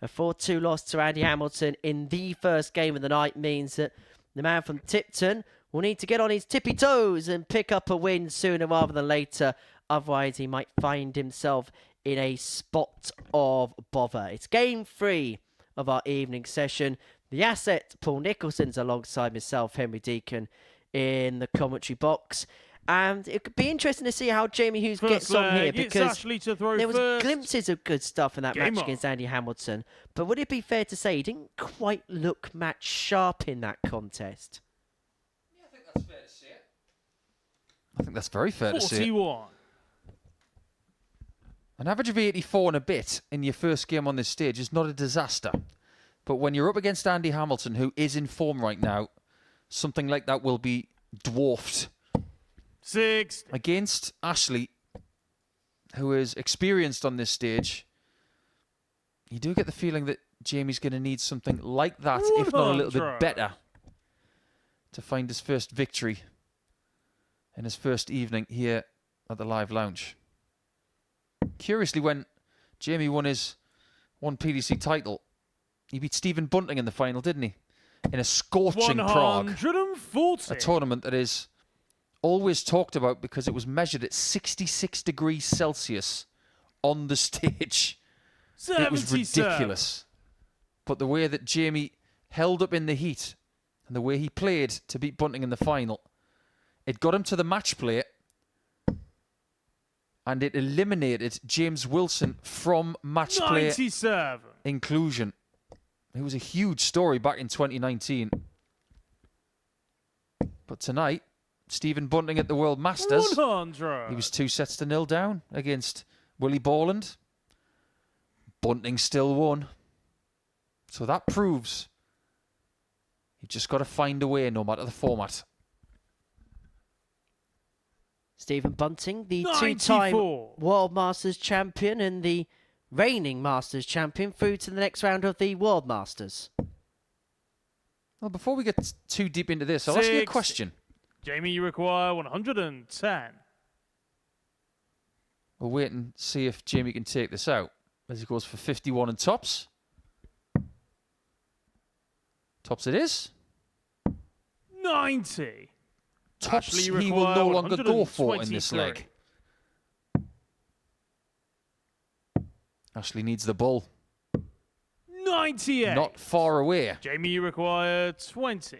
A 4-2 loss to Andy Hamilton in the first game of the night means that the man from Tipton will need to get on his tippy toes and pick up a win sooner rather than later. Otherwise, he might find himself in a spot of bother. It's game 3 of our evening session. The asset, Paul Nicholson's alongside myself, Henry Deacon, in the commentary box. And it could be interesting to see how Jamie Hughes gets on here, because there was glimpses of good stuff in that match against Andy Hamilton. But would it be fair to say he didn't quite look match sharp in that contest? Yeah, I think that's fair to say it. I think that's very fair to say. 41. An average of 84 and a bit in your first game on this stage is not a disaster. But when you're up against Andy Hamilton, who is in form right now, something like that will be dwarfed. 6. Against Ashley, who is experienced on this stage, you do get the feeling that Jamie's going to need something like that, if not a little bit better, to find his first victory in his first evening here at the Live Lounge. Curiously, when Jamie won his one PDC title, he beat Stephen Bunting in the final, didn't he? In a scorching Prague. 140. A tournament that is always talked about because it was measured at 66 degrees Celsius on the stage. It was ridiculous. But the way that Jamie held up in the heat and the way he played to beat Bunting in the final, it got him to the match play and it eliminated James Wilson from match play 97. inclusion. It was a huge story back in 2019. But tonight, Stephen Bunting at the World Masters, 100. he was 2-0 down against Willie Borland. Bunting still won. So that proves you just got to find a way no matter the format. Stephen Bunting, the 94. two-time World Masters champion and the reigning Masters champion, through to the next round of the World Masters. Well, before we get too deep into this, I'll ask you a 6. question. Jamie, you require 110. We'll wait and see if Jamie can take this out as he goes for 51 and tops. Tops it is. 90. Tops Ashley, you he will require no longer go for in 123. this leg. Ashley needs the bull. 98. Not far away. Jamie, you require 20.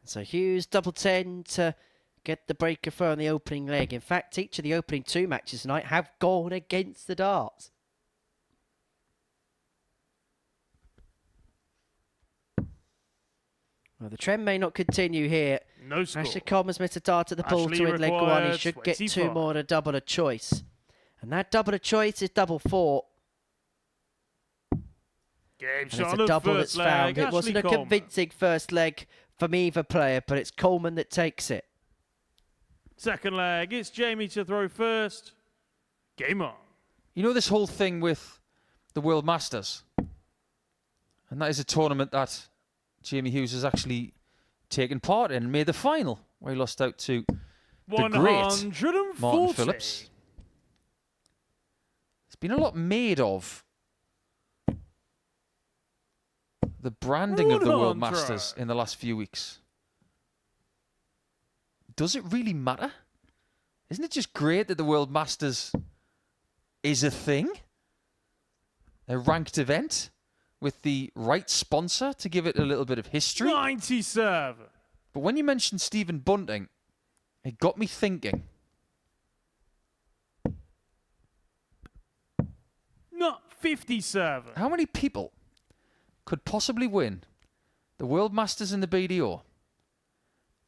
So Hughes, double 10 to get the breaker throw on the opening leg. In fact, each of the opening 2 matches tonight have gone against the darts. Well, the trend may not continue here. No score. Ashley Coleman's missed a dart at the ball Ashley to win leg 1. He requires should get 2 25. more to double a choice. And that double a choice is double 4. Game And it's shot a of double first that's leg. found. It Ashley wasn't a Coleman. convincing first leg from either player, but it's Coleman that takes it. Second leg, it's Jamie to throw first. Game on. You know this whole thing with the World Masters? And that is a tournament that Jamie Hughes has actually taken part in and made the final, where he lost out to the great 140. Martin Phillips. There's been a lot made of the branding of the World 100. Masters in the last few weeks. Does it really matter? Isn't it just great that the World Masters is a thing? A ranked event with the right sponsor to give it a little bit of history. 97. But when you mentioned Stephen Bunting, it got me thinking. Not 57. How many people could possibly win the World Masters in the BDO,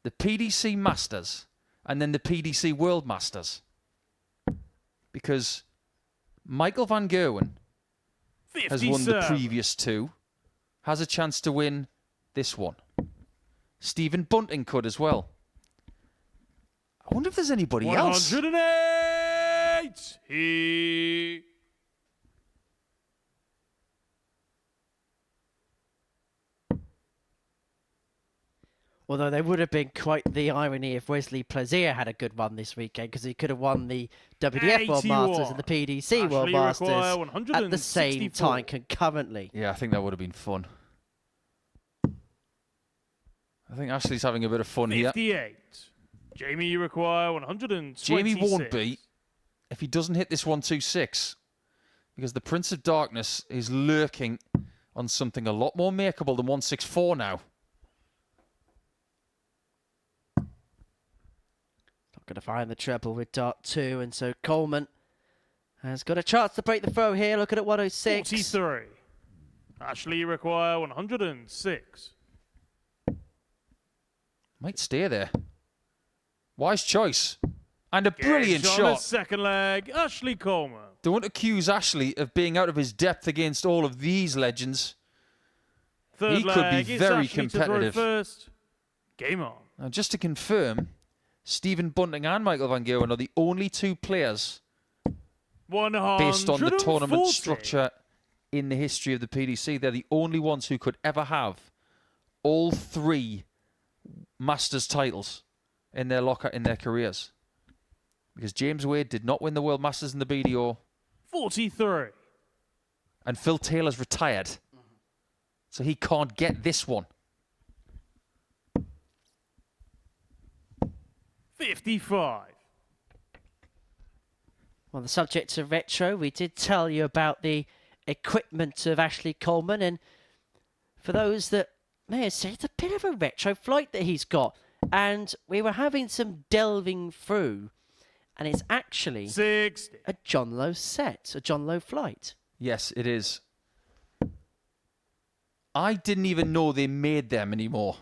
the PDC Masters, and then the PDC World Masters? Because Michael van Gerwen 57. has won the previous 2, has a chance to win this one. Stephen Bunting could as well. I wonder if there's anybody else. 108. He. Although there would have been quite the irony if Wesley Plaisir had a good one this weekend, because he could have won the WDF World 81. Masters and the PDC World Ashley Masters require at the same 164. time concurrently. Yeah, I think that would have been fun. I think Ashley's having a bit of fun here. 58. Jamie, you require 126. Jamie won't be if he doesn't hit this 126, because the Prince of Darkness is lurking on something a lot more makeable than 164 now. Not going to find the treble with dart 2, and so Coleman has got a chance to break the throw here. Looking at 106. 43. Ashley, you require 106. Might stay there. Wise choice. And a Game brilliant on shot. the second leg, Ashley Coleman. Don't accuse Ashley of being out of his depth against all of these legends. Third He leg, could be it's very Ashley to throw competitive. first. Game on. Now, just to confirm, Stephen Bunting and Michael van Gerwen are the only 2 players 140. based on the tournament structure in the history of the PDC. They're the only ones who could ever have all 3 Masters titles in their locker in their careers. Because James Wade did not win the World Masters in the BDO. 43. And Phil Taylor's retired. So he can't get this one. 55. On the subject of retro, we did tell you about the equipment of Ashley Coleman, and for those that may have said, it's a bit of a retro flight that he's got, and we were having some delving through, and it's actually 60. a John Lowe set, a John Lowe flight. Yes, it is. I didn't even know they made them anymore.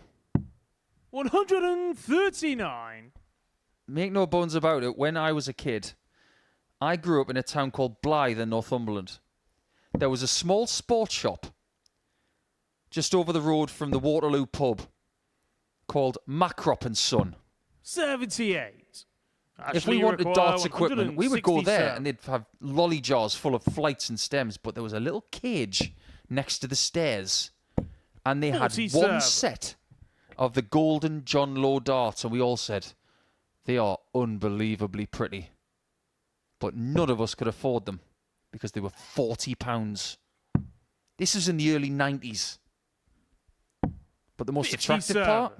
139. Make no bones about it, when I was a kid, I grew up in a town called Blythe in Northumberland. There was a small sports shop just over the road from the Waterloo pub called Macrop and Son. 78. If we wanted darts equipment, we would go there and they'd have lolly jars full of flights and stems, but there was a little cage next to the stairs and they had 47. one set of the golden John Lowe darts, and we all said, they are unbelievably pretty. But none of us could afford them because they were £40. This was in the early 90s. But the most attractive 57. part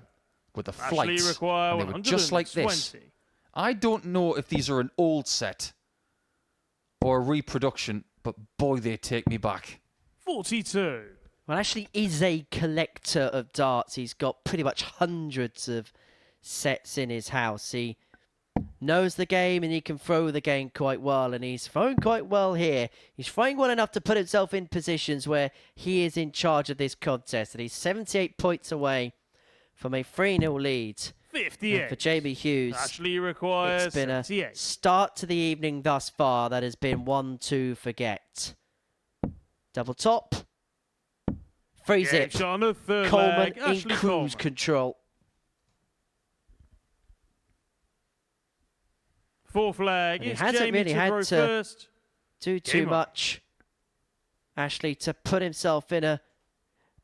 were the Actually flights. require And they were just like this. 120. I don't know if these are an old set or a reproduction, but boy, they take me back. 42. Well, Ashley is a collector of darts. He's got pretty much hundreds of sets in his house. He knows the game and he can throw the game quite well, and he's thrown quite well here. He's throwing well enough to put himself in positions where he is in charge of this contest, and he's 78 points away from a 3-0 lead. 58. And for Jamie Hughes, Actually requires it's been 78. a start to the evening thus far that has been one to forget. Double top. Free zip. Gage on the third Coleman leg. in Ashley cruise Coleman. control. Fourth leg. And he It's hasn't Jamie really to had throw to first. Do too Game on. much. Ashley to put himself in a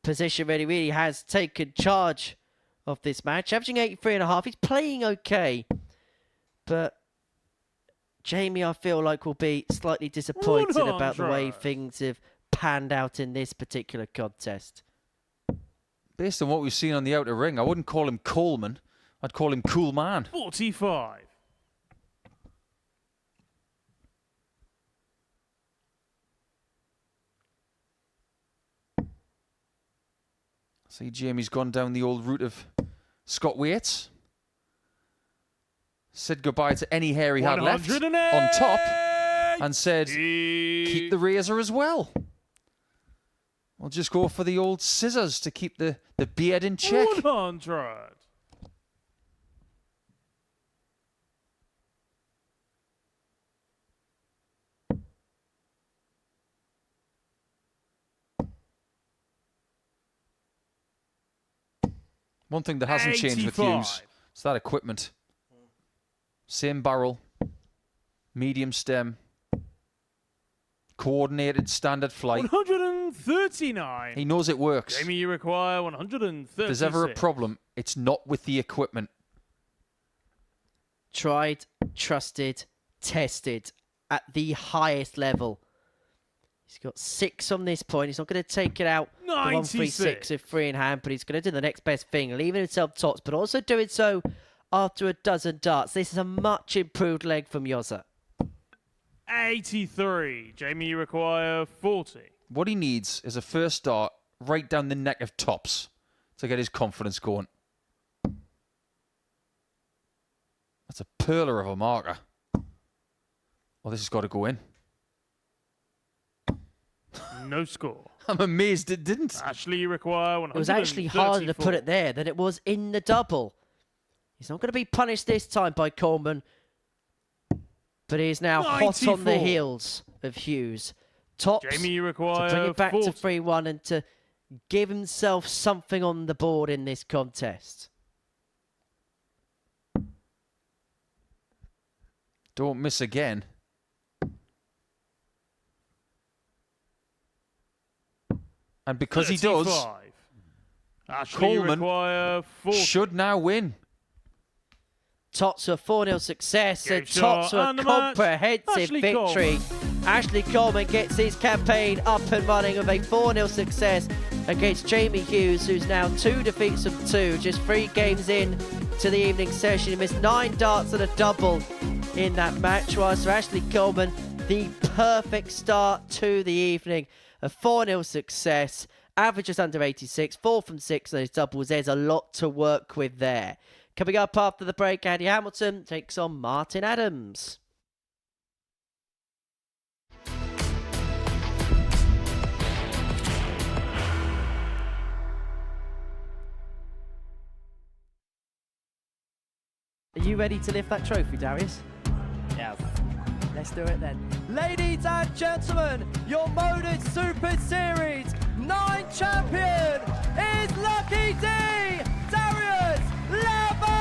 position where he really has taken charge of this match. Averaging 83.5. He's playing okay. But Jamie, I feel like, will be slightly disappointed about the way 100. things have panned out in this particular contest. Based on what we've seen on the outer ring, I wouldn't call him Coleman. I'd call him Cool Man. 45. See, Jamie's gone down the old route of Scott Waits. Said goodbye to any hair he had left 108. on top and said, keep the razor as well. We'll just go for the old scissors to keep the beard in check. 100. One thing that hasn't changed with Hughes 85. is that equipment. Same barrel, medium stem, coordinated standard flight. 139. He knows it works. Jamie, you require 136. If there's ever a problem, it's not with the equipment. Tried, trusted, tested at the highest level. He's got 6 on this point. He's not going to take it out. The 136 with 3 in hand, but he's going to do the next best thing, leaving himself tops, but also doing so after a dozen darts. This is a much improved leg from Yoza. 83. Jamie, you require 40. What he needs is a first dart right down the neck of tops to get his confidence going. That's a perler of a marker. Well, this has got to go in. No score. I'm amazed it didn't. Ashley, you require 134. It was actually harder to put it there than it was in the double. He's not going to be punished this time by Coleman, but he is now hot on the 94. heels of Hughes. Tops Jamie, you to require bring it back 40. to 3-1 and to give himself something on the board in this contest. Don't miss again. And because he does, 35. Ashley, Coleman you require 40. should now win. Tots a 4-0 success and shot Tots a and the match, comprehensive Ashley victory. Ashley Coleman gets his campaign up and running with a 4-0 success against Jamie Hughes, who's now 2 defeats from 2, just 3 games in to the evening session. He missed 9 darts and a double in that match, whilst for Ashley Coleman, the perfect start to the evening. A 4-0 success, averages under 86, 4 from 6 on his doubles. There's a lot to work with there. Coming up after the break, Andy Hamilton takes on Martin Adams. Are you ready to lift that trophy, Darius? Yes. Let's do it then. Ladies and gentlemen, your MODUS Super Series 9 champion is Lucky D, Darius Labanowski!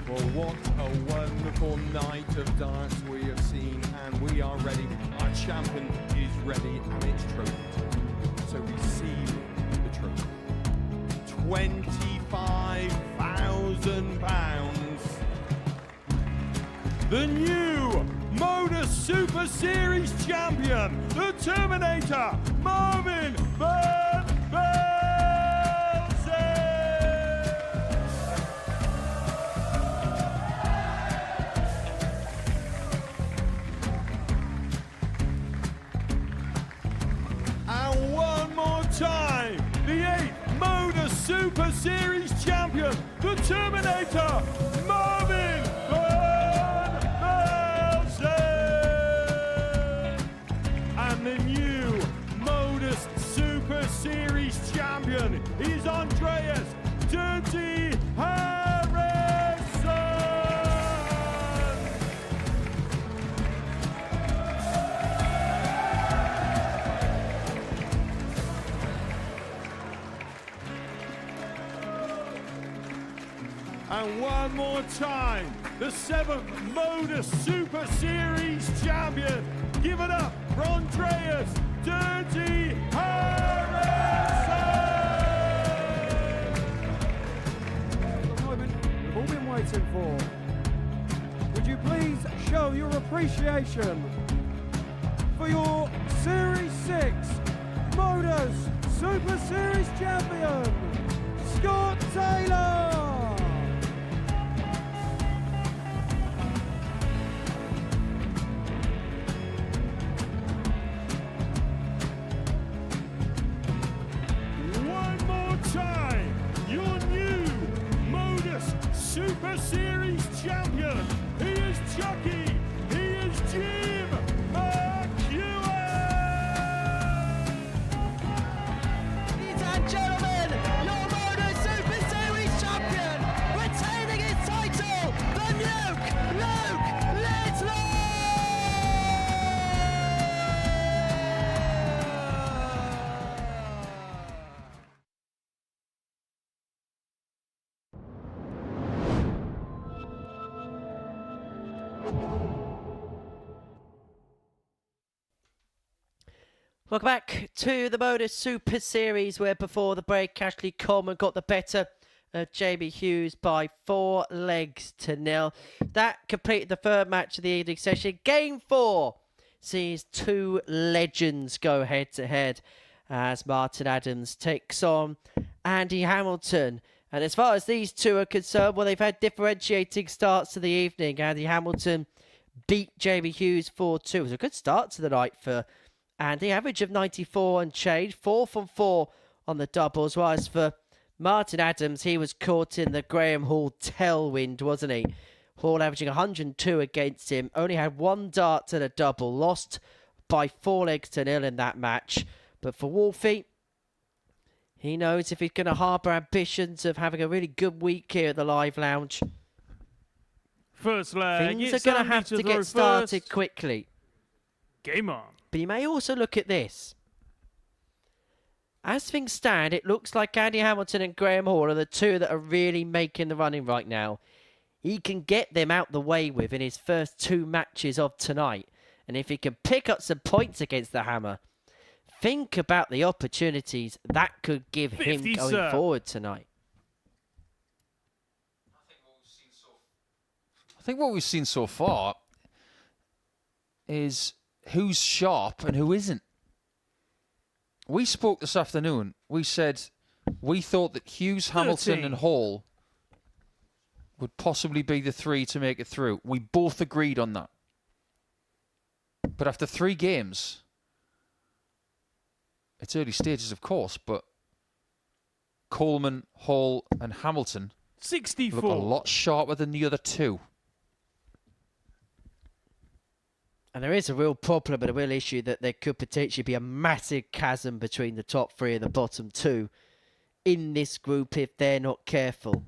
Well, what a wonderful night of darts we have seen, and we are ready. Our champion is ready, and it's trophy time. So receive the trophy. £25,000. The new MODUS Super Series champion, the Terminator, Marvin Van Velzen. And one more time, the 8th MODUS Super Series champion, the Terminator, Marvin Van Velzen. And the new MODUS Super Series champion is Andreas Dirty Harrison. And one more time, the 7th MODUS Super Series champion. Give it up for Andreas Dirty Harrison. The moment we've all been waiting for. Would you please show your appreciation for your Series 6 MODUS Super Series champion, Scott Taylor? One more time, your new MODUS Super Series champion. He is Chucky. He is Jim McEwen. Ladies and gentlemen, your MODUS Super Series champion, retaining his title, the Nuke, Luke Littler! Welcome back to the MODUS Super Series, where before the break, Ashley Coleman got the better of Jamie Hughes by 4 legs to 0. That completed the third match of the evening session. Game 4 sees 2 legends go head to head as Martin Adams takes on Andy Hamilton. And as far as these two are concerned, well, they've had differentiating starts to the evening. Andy Hamilton beat Jamie Hughes 4-2. It was a good start to the night for Andy. Average of 94 and change, 4 from 4 on the doubles. Whereas for Martin Adams, he was caught in the Graham Hall tailwind, wasn't he? Hall averaging 102 against him. Only had 1 dart and a double. Lost by 4 legs to 0 in that match. But for Wolfie, he knows if he's going to harbour ambitions of having a really good week here at the Live Lounge, First leg. things are going to have to get started quickly. Game on. But you may also look at this. As things stand, it looks like Andy Hamilton and Graham Hall are the two that are really making the running right now. He can get them out the way with in his first 2 matches of tonight. And if he can pick up some points against the Hammer, think about the opportunities that could give him going forward tonight. I think what we've seen so far is who's sharp and who isn't. We spoke this afternoon. We said we thought that Hughes, Hamilton and Hall would possibly be the 3 to make it through. We both agreed on that. But after 3 games, it's early stages, of course, but Coleman, Hall and Hamilton 64. look a lot sharper than the other 2. And there is a real problem and a real issue that there could potentially be a massive chasm between the top 3 and the bottom 2 in this group if they're not careful.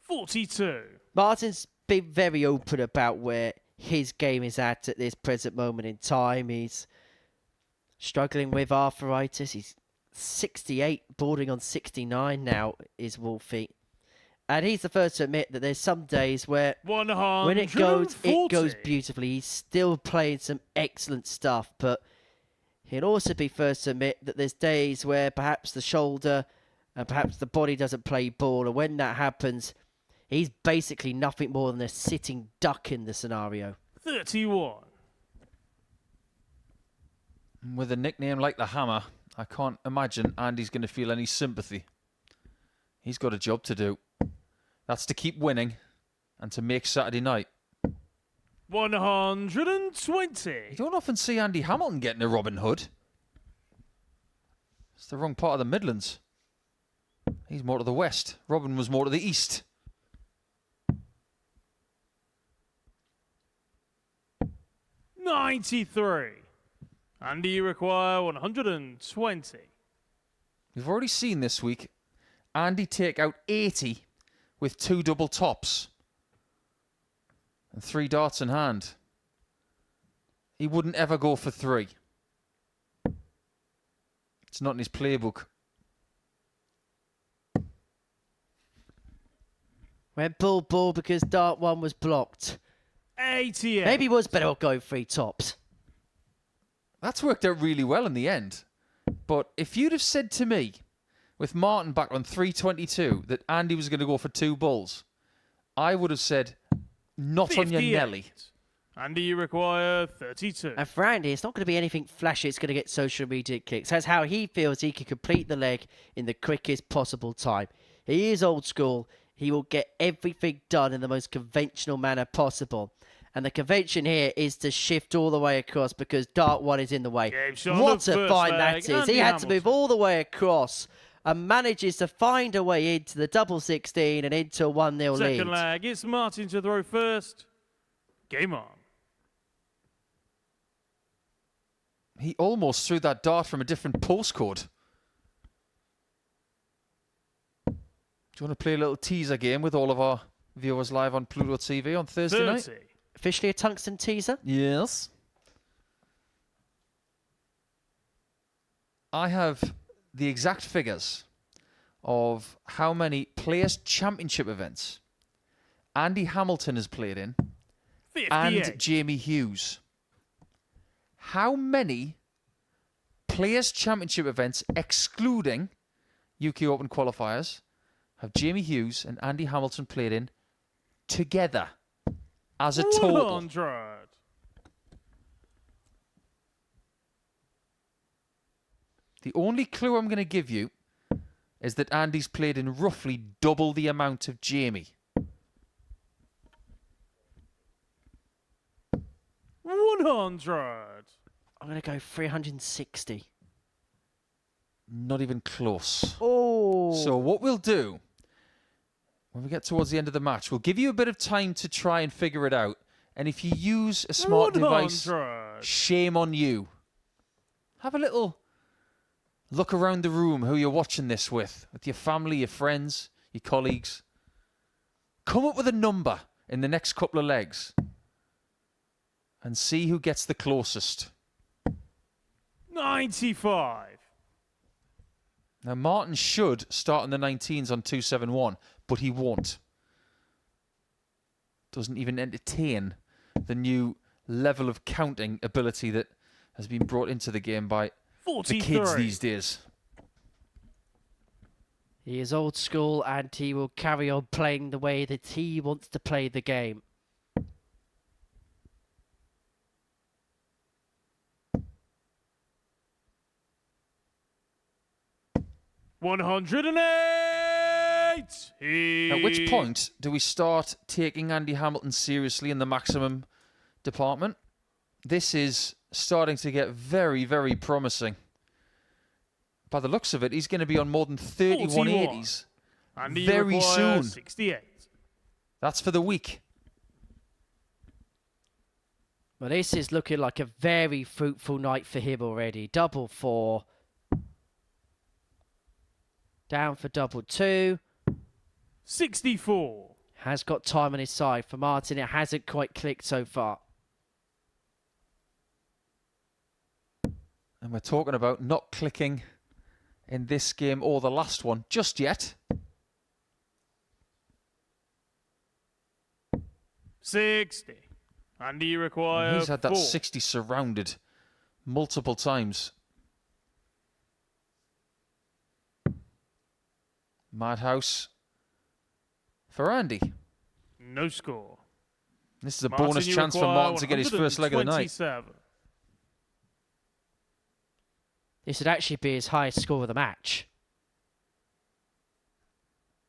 42. Martin's been very open about where his game is at this present moment in time. He's struggling with arthritis. He's 68, bordering on 69 now, is Wolfie. And he's the first to admit that there's some days where when it goes beautifully. He's still playing some excellent stuff, but he'll also be first to admit that there's days where perhaps the shoulder and perhaps the body doesn't play ball, and when that happens, he's basically nothing more than a sitting duck in the scenario. 31. With a nickname like the Hammer, I can't imagine Andy's going to feel any sympathy. He's got a job to do. That's to keep winning and to make Saturday night. 120. You don't often see Andy Hamilton getting a Robin Hood. It's the wrong part of the Midlands. He's more to the west. Robin was more to the east. $93. Andy, you require 120. We've already seen this week Andy take out 80 with 2 double tops and 3 darts in hand. He wouldn't ever go for 3. It's not in his playbook. Went bull because dart 1 was blocked. 88. Maybe it was better off going 3 tops. That's worked out really well in the end. But if you'd have said to me, with Martin back on 322, that Andy was going to go for 2 bulls, I would have said, not 58. on your Nelly. Andy, you require 32. And for Andy, it's not going to be anything flashy. It's going to get social media clicks. That's how he feels he can complete the leg in the quickest possible time. He is old school. He will get everything done in the most conventional manner possible. And the convention here is to shift all the way across because dart 1 is in the way. What a find that is. He had to move all the way across and manages to find a way into the double 16 and into a 1-0 lead. Second leg, it's Martin to throw first. Game on. He almost threw that dart from a different postcode. Do you want to play a little teaser game with all of our viewers live on Pluto TV on Thursday night? Officially a tungsten teaser? Yes. I have the exact figures of how many Players' Championship events Andy Hamilton has played in 58. and Jamie Hughes. How many Players' Championship events, excluding UK Open qualifiers, have Jamie Hughes and Andy Hamilton played in together as a total? 100. The only clue I'm going to give you is that Andy's played in roughly double the amount of Jamie. 100. I'm going to go 360. Not even close. Oh. So what we'll do, when we get towards the end of the match, we'll give you a bit of time to try and figure it out. And if you use a smart 100. device, shame on you. Have a little look around the room who you're watching this with your family, your friends, your colleagues. Come up with a number in the next couple of legs and see who gets the closest. 95. Now, Martin should start in the 19s on 271, but he won't. Doesn't even entertain the new level of counting ability that has been brought into the game by 43. the kids these days. He is old school and he will carry on playing the way that he wants to play the game. $108. At which point do we start taking Andy Hamilton seriously in the maximum department? This is starting to get very, very promising. By the looks of it, he's going to be on more than 3180s very soon. 68. That's for the week. Well, this is looking like a very fruitful night for him already. Double 4. Down for double 2. 64. Has got time on his side. For Martin, it hasn't quite clicked so far. And we're talking about not clicking in this game or the last one just yet. 60. And you require He's had that 4. 60 surrounded multiple times. Madhouse for Andy. No score. This is a Martin, bonus you chance for require Martin to get his first leg of the night. 127. This would actually be his highest score of the match.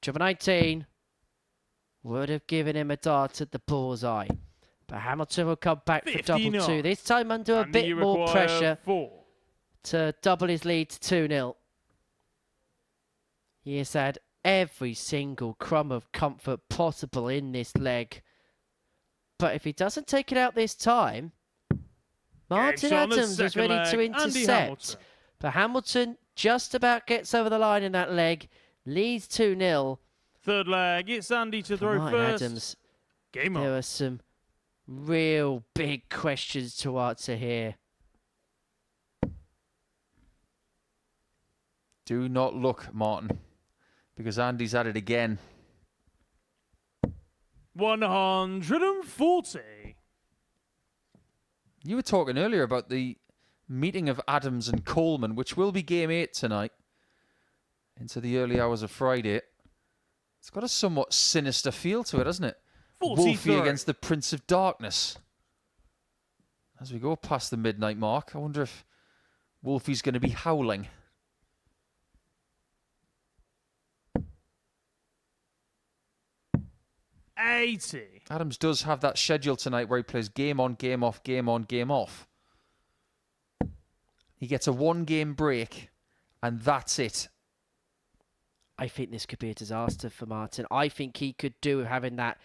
Trouble 19 would have given him a dart at the bullseye. But Hamilton will come back for double 59. 2. This time under a And bit you more require pressure 4. to double his lead to 2-0. He has had every single crumb of comfort possible in this leg. But if he doesn't take it out this time, Martin shot on the Adams is second ready leg, to Andy intercept. Hamilton. But Hamilton just about gets over the line in that leg, leads 2-0. Third leg, it's Andy to throw Martin first. Adams, Game there on. are some real big questions to answer here. Do not look, Martin, because Andy's at it again. 140. You were talking earlier about the meeting of Adams and Coleman, which will be game 8 tonight, into the early hours of Friday. It's got a somewhat sinister feel to it, hasn't it? 43. Wolfie against the Prince of Darkness. As we go past the midnight mark, I wonder if Wolfie's going to be howling. $80. Adams does have that schedule tonight where he plays game on, game off, game on, game off. He gets a 1-game break, and that's it. I think this could be a disaster for Martin. I think he could do with having that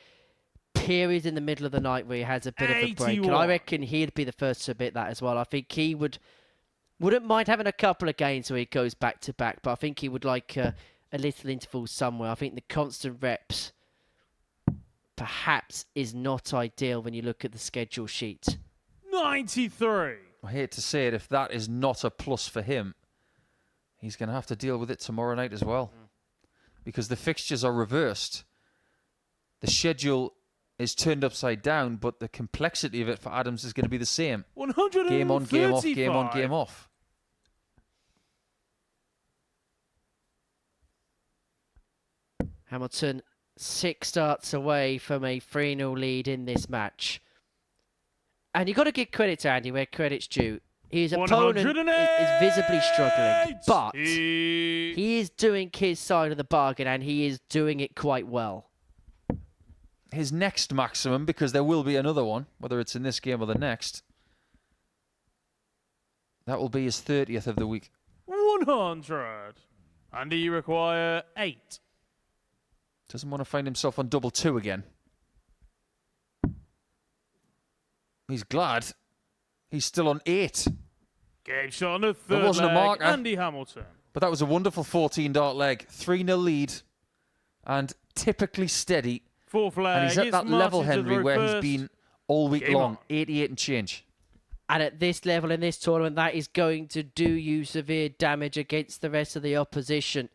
period in the middle of the night where he has a bit of a break. And I 81. reckon he'd be the first to admit that as well. I think he wouldn't mind having a couple of games where he goes back to back, but I think he would like a little interval somewhere. I think the constant reps perhaps is not ideal when you look at the schedule sheet. 93. I hate to say it, if that is not a plus for him, he's going to have to deal with it tomorrow night as well. Because the fixtures are reversed. The schedule is turned upside down, but the complexity of it for Adams is going to be the same. 135. Game on, game off, game on, game off. Hamilton 6 starts away from a 3-0 lead in this match. And you've got to give credit to Andy where credit's due. His opponent is visibly struggling, but he is doing his side of the bargain and he is doing it quite well. His next maximum, because there will be another one, whether it's in this game or the next, that will be his 30th of the week. 100. And you require 8. Doesn't want to find himself on double 2 again. He's glad he's still on 8. Game shot on the third There wasn't leg, a marker. Andy Hamilton. But that was a wonderful 14-dart leg. 3-0 lead. And typically steady. Fourth leg, And he's at it's that level, Martin to Henry, throw where first. he's been all week Game long. on. 88 and change. And at this level in this tournament, that is going to do you severe damage against the rest of the opposition.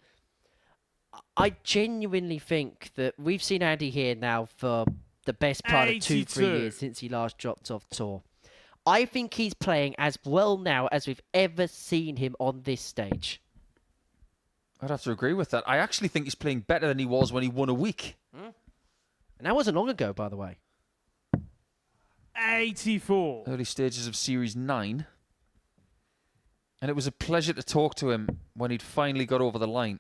I genuinely think that we've seen Andy here now for the best part of 2-3 years since he last dropped off tour. I think he's playing as well now as we've ever seen him on this stage. I'd have to agree with that. I actually think he's playing better than he was when he won a week. And that wasn't long ago, by the way. 84. Early stages of Series 9. And it was a pleasure to talk to him when he'd finally got over the line.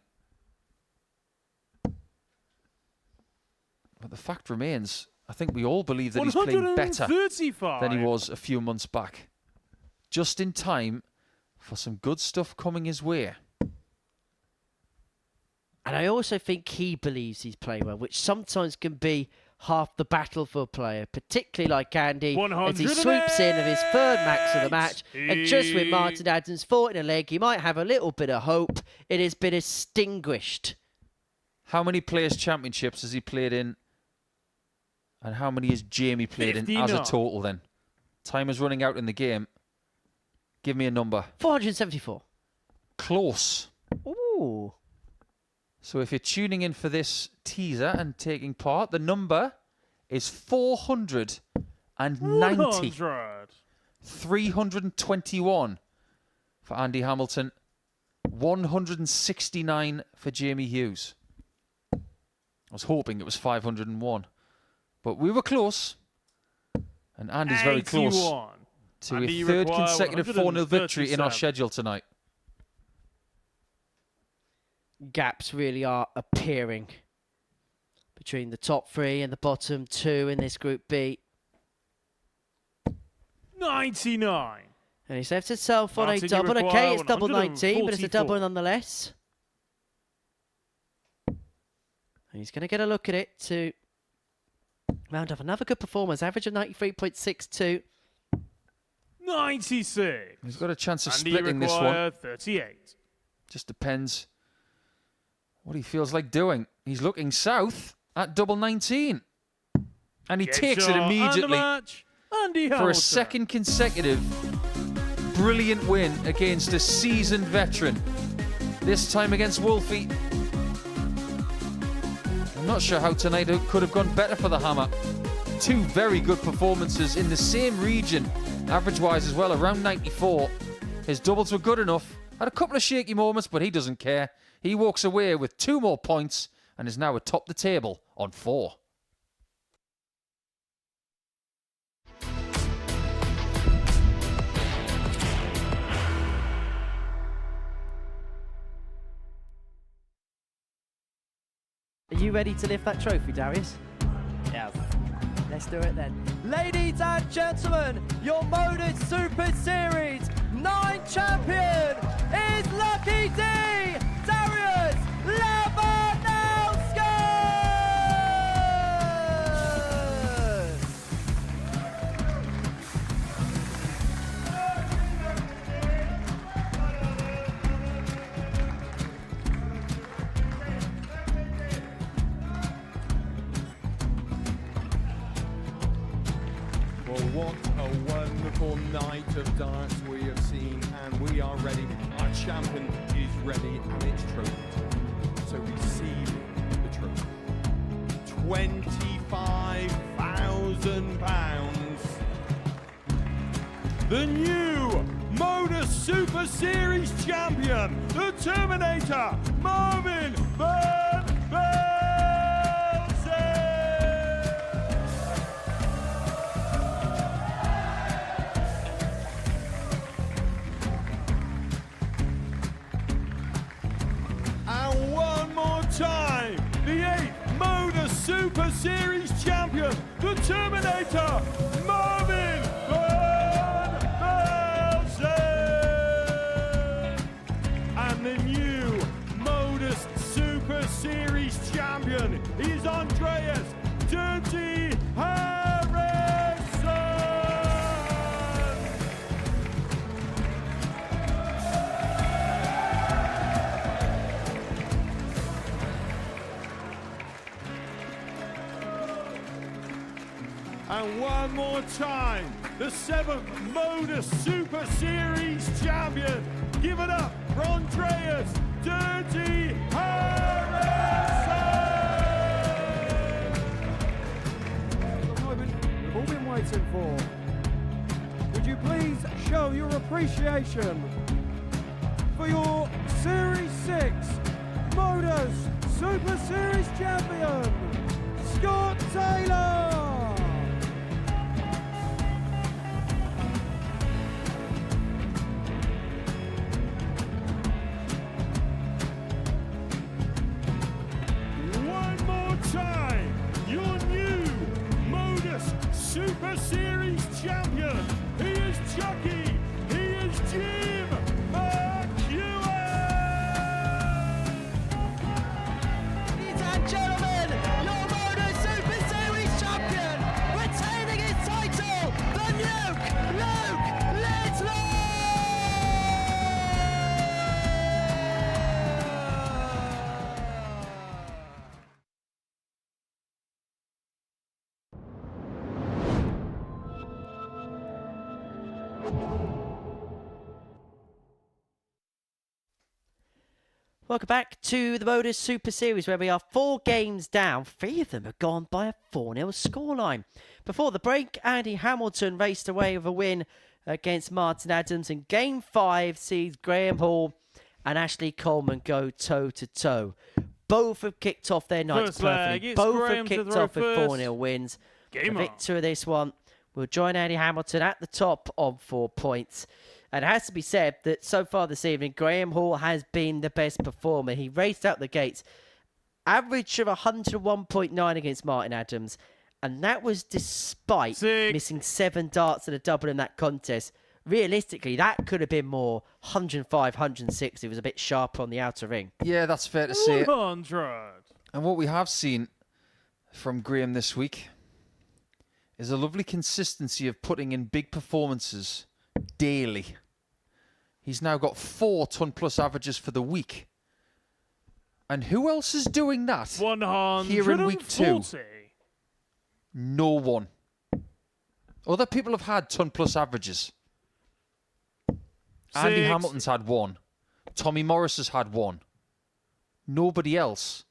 But the fact remains, I think we all believe that he's playing better than he was a few months back. Just in time for some good stuff coming his way. And I also think he believes he's playing well, which sometimes can be half the battle for a player, particularly like Andy, as he swoops in of his third max of the match. And just with Martin Adams' foot in a leg, he might have a little bit of hope. It has been extinguished. How many Players' Championships has he played in? And how many has Jamie played in as a total then? Time is running out in the game. Give me a number. 474. Close. Ooh. So if you're tuning in for this teaser and taking part, the number is 490. 321 for Andy Hamilton. 169 for Jamie Hughes. I was hoping it was 501. But we were close. And Andy's very close to a third consecutive 4-0 victory in our schedule tonight. Gaps really are appearing between the top 3 and the bottom 2 in this Group B. 99. And he's left himself on a double. Okay, it's double 19, but it's a double nonetheless. And he's going to get a look at it to round up another good performance. Average of 93.62. 96. He's got a chance of Andy splitting this one. 38. Just depends what he feels like doing. He's looking south at double 19. And he takes it immediately for a second consecutive brilliant win against a seasoned veteran. This time against Wolfie. I'm not sure how tonight could have gone better for the Hammer. 2 very good performances in the same region, average-wise as well, around 94. His doubles were good enough. Had a couple of shaky moments, but he doesn't care. He walks away with 2 more points and is now atop the table on 4. Are you ready to lift that trophy, Darius? Yes. Let's do it then. Ladies and gentlemen, your MODUS Super Series 9 champion is Lucky D, Darius Lewandowski! Well, what a wonderful night of darts we have seen, and we are ready. Our champion is ready, and it's trophy time. So receive the trophy. £25,000. The new MODUS Super Series champion, the Terminator, Marvin Van Velzen. And one more time, the 8th MODUS Super Series champion, the Terminator, Marvin Van Velzen. And the new MODUS Super Series champion is Andreas Dirty Harrison. And one more time, the 7th MODUS Super Series champion. Give it up for Andreas Dirty Harrison! The moment we've all been waiting for. Would you please show your appreciation for your Series 6 MODUS Super Series champion, Scott Taylor! One more time, your new MODUS Super Series champion. He is Chucky. He is Jim McEwen. Ladies and gentlemen, your MODUS Super Series champion, retaining his title, the Nuke, Luke Littler! Welcome back to the MODUS Super Series, where we are 4 games down. 3 of them have gone by a 4-0 scoreline. Before the break, Andy Hamilton raced away with a win against Martin Adams, and Game 5 sees Graham Hall and Ashley Coleman go toe-to-toe. Both have kicked off their nights First leg, perfectly. it's Both Graham have to kicked throw off with first. 4-0 wins. Game The on. victor of this one will join Andy Hamilton at the top on 4 points. And it has to be said that so far this evening, Graham Hall has been the best performer. He raced out the gates, average of 101.9 against Martin Adams, and that was despite missing 7 darts and a double in that contest. Realistically, that could have been more 105, 106. It was a bit sharper on the outer ring. Yeah, that's fair to say. 100. And what we have seen from Graham this week is a lovely consistency of putting in big performances daily. He's now got 4 ton-plus averages for the week. And who else is doing that 140. here in week 2? No one. Other people have had ton-plus averages. Andy Hamilton's had 1. Tommy Morris has had 1. Nobody else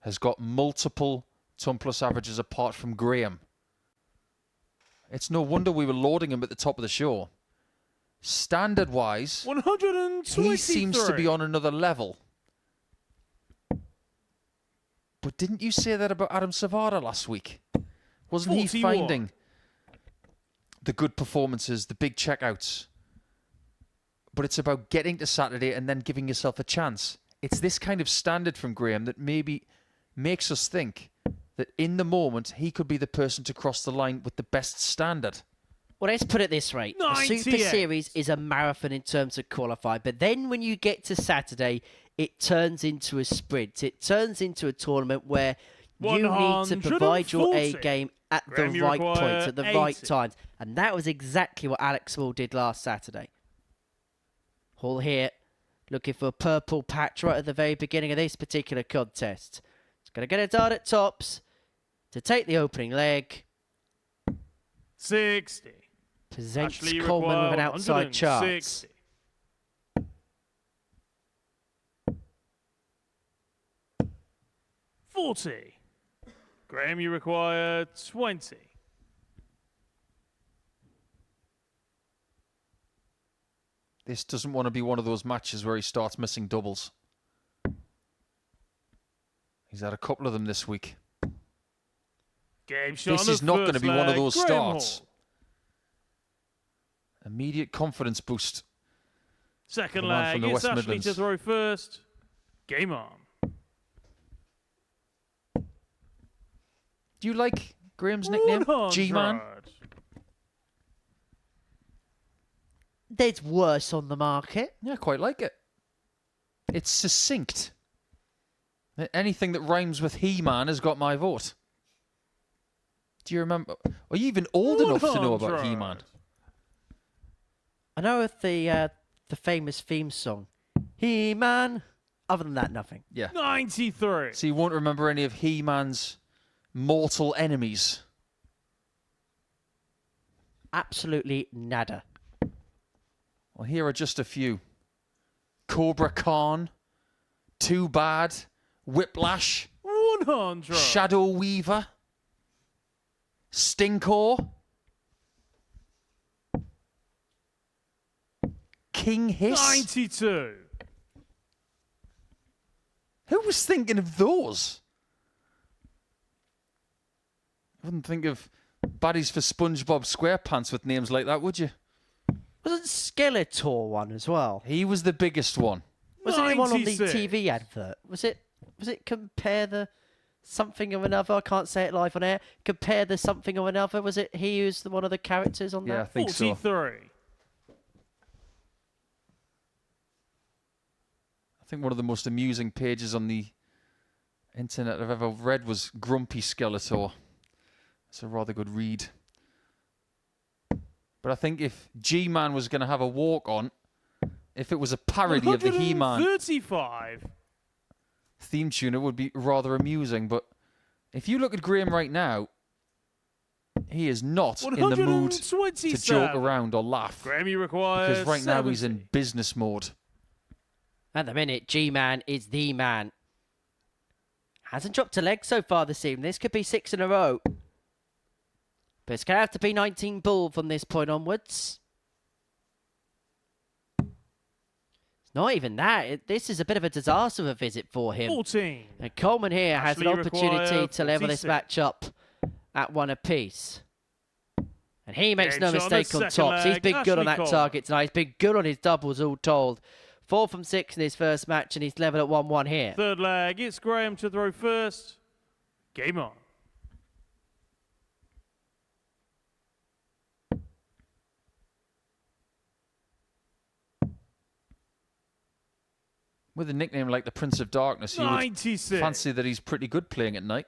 has got multiple ton-plus averages apart from Graham. It's no wonder we were lauding him at the top of the show. Standard-wise, 123. he seems to be on another level. But didn't you say that about Adam Savada last week? Wasn't he 41. finding the good performances, the big checkouts? But it's about getting to Saturday and then giving yourself a chance. It's this kind of standard from Graham that maybe makes us think that in the moment, he could be the person to cross the line with the best standard. Well, let's put it this way. The Super 98. Series is a marathon in terms of qualifying, but then when you get to Saturday, it turns into a sprint. It turns into a tournament where you need to provide your A 140. game at Graham, the you right require points, at the right 80. times. And that was exactly what Alex Small did last Saturday. Hall here, looking for a purple patch right at the very beginning of this particular contest. It's going to get a dart at tops to take the opening leg. 60. Presents Ashley, you Coleman with an require outside chance. 160. $40. Graham, you require 20. This doesn't want to be one of those matches where he starts missing doubles. He's had a couple of them this week. Game shot. This on is the not going to first be one of leg. those Graham starts. Hall. Immediate confidence boost. Second The man leg. from the It's West Ashley Midlands. to throw first. Game on. Do you like Graham's nickname? 100. G-Man? There's worse on the market. Yeah, I quite like it. It's succinct. Anything that rhymes with He-Man has got my vote. Do you remember? Are you even old enough to know about 100. He-Man? I know of the famous theme song, He-Man. Other than that, nothing. Yeah. 93. So you won't remember any of He-Man's mortal enemies. absolutely nada. Well, here are just a few. Cobra Khan, Too Bad, Whiplash, 100. Shadow Weaver, Stinkor, King Hiss. 92. Who was thinking of those? You wouldn't think of baddies for SpongeBob SquarePants with names like that, would you? Wasn't Skeletor one as well? He was the biggest one. Wasn't he one on the 96. TV advert? Was it compare the something of another? I can't say it live on air. Compare the something of another. Was it he who's one of the characters on Yeah, I that? think so. 43. I think one of the most amusing pages on the internet I've ever read was Grumpy Skeletor. It's a rather good read. But I think if G-Man was going to have a walk-on, if it was a parody of the He-Man 135. theme tune, it would be rather amusing. But if you look at Graham right now, he is not in the mood to 127. joke around or laugh. Grammy requires Because right now he's 70. in business mode. At the minute, G-Man is the man. Hasn't dropped a leg so far this evening. This could be 6 in a row. But it's going to have to be 19 bull from this point onwards. It's not even that. This is a bit of a disaster of a visit for him. 14. And Coleman here has an Ashley opportunity require to level this 46. match up at 1 apiece. And he makes no Game shot on the mistake on second tops. He's leg, been good on Ashley that Coleman. target tonight. He's been good on his doubles all told. 4 from 6 in his first match, and he's level at 1-1 here. Third leg. It's Graham to throw first. Game on. With a nickname like the Prince of Darkness, you would 96. fancy that he's pretty good playing at night.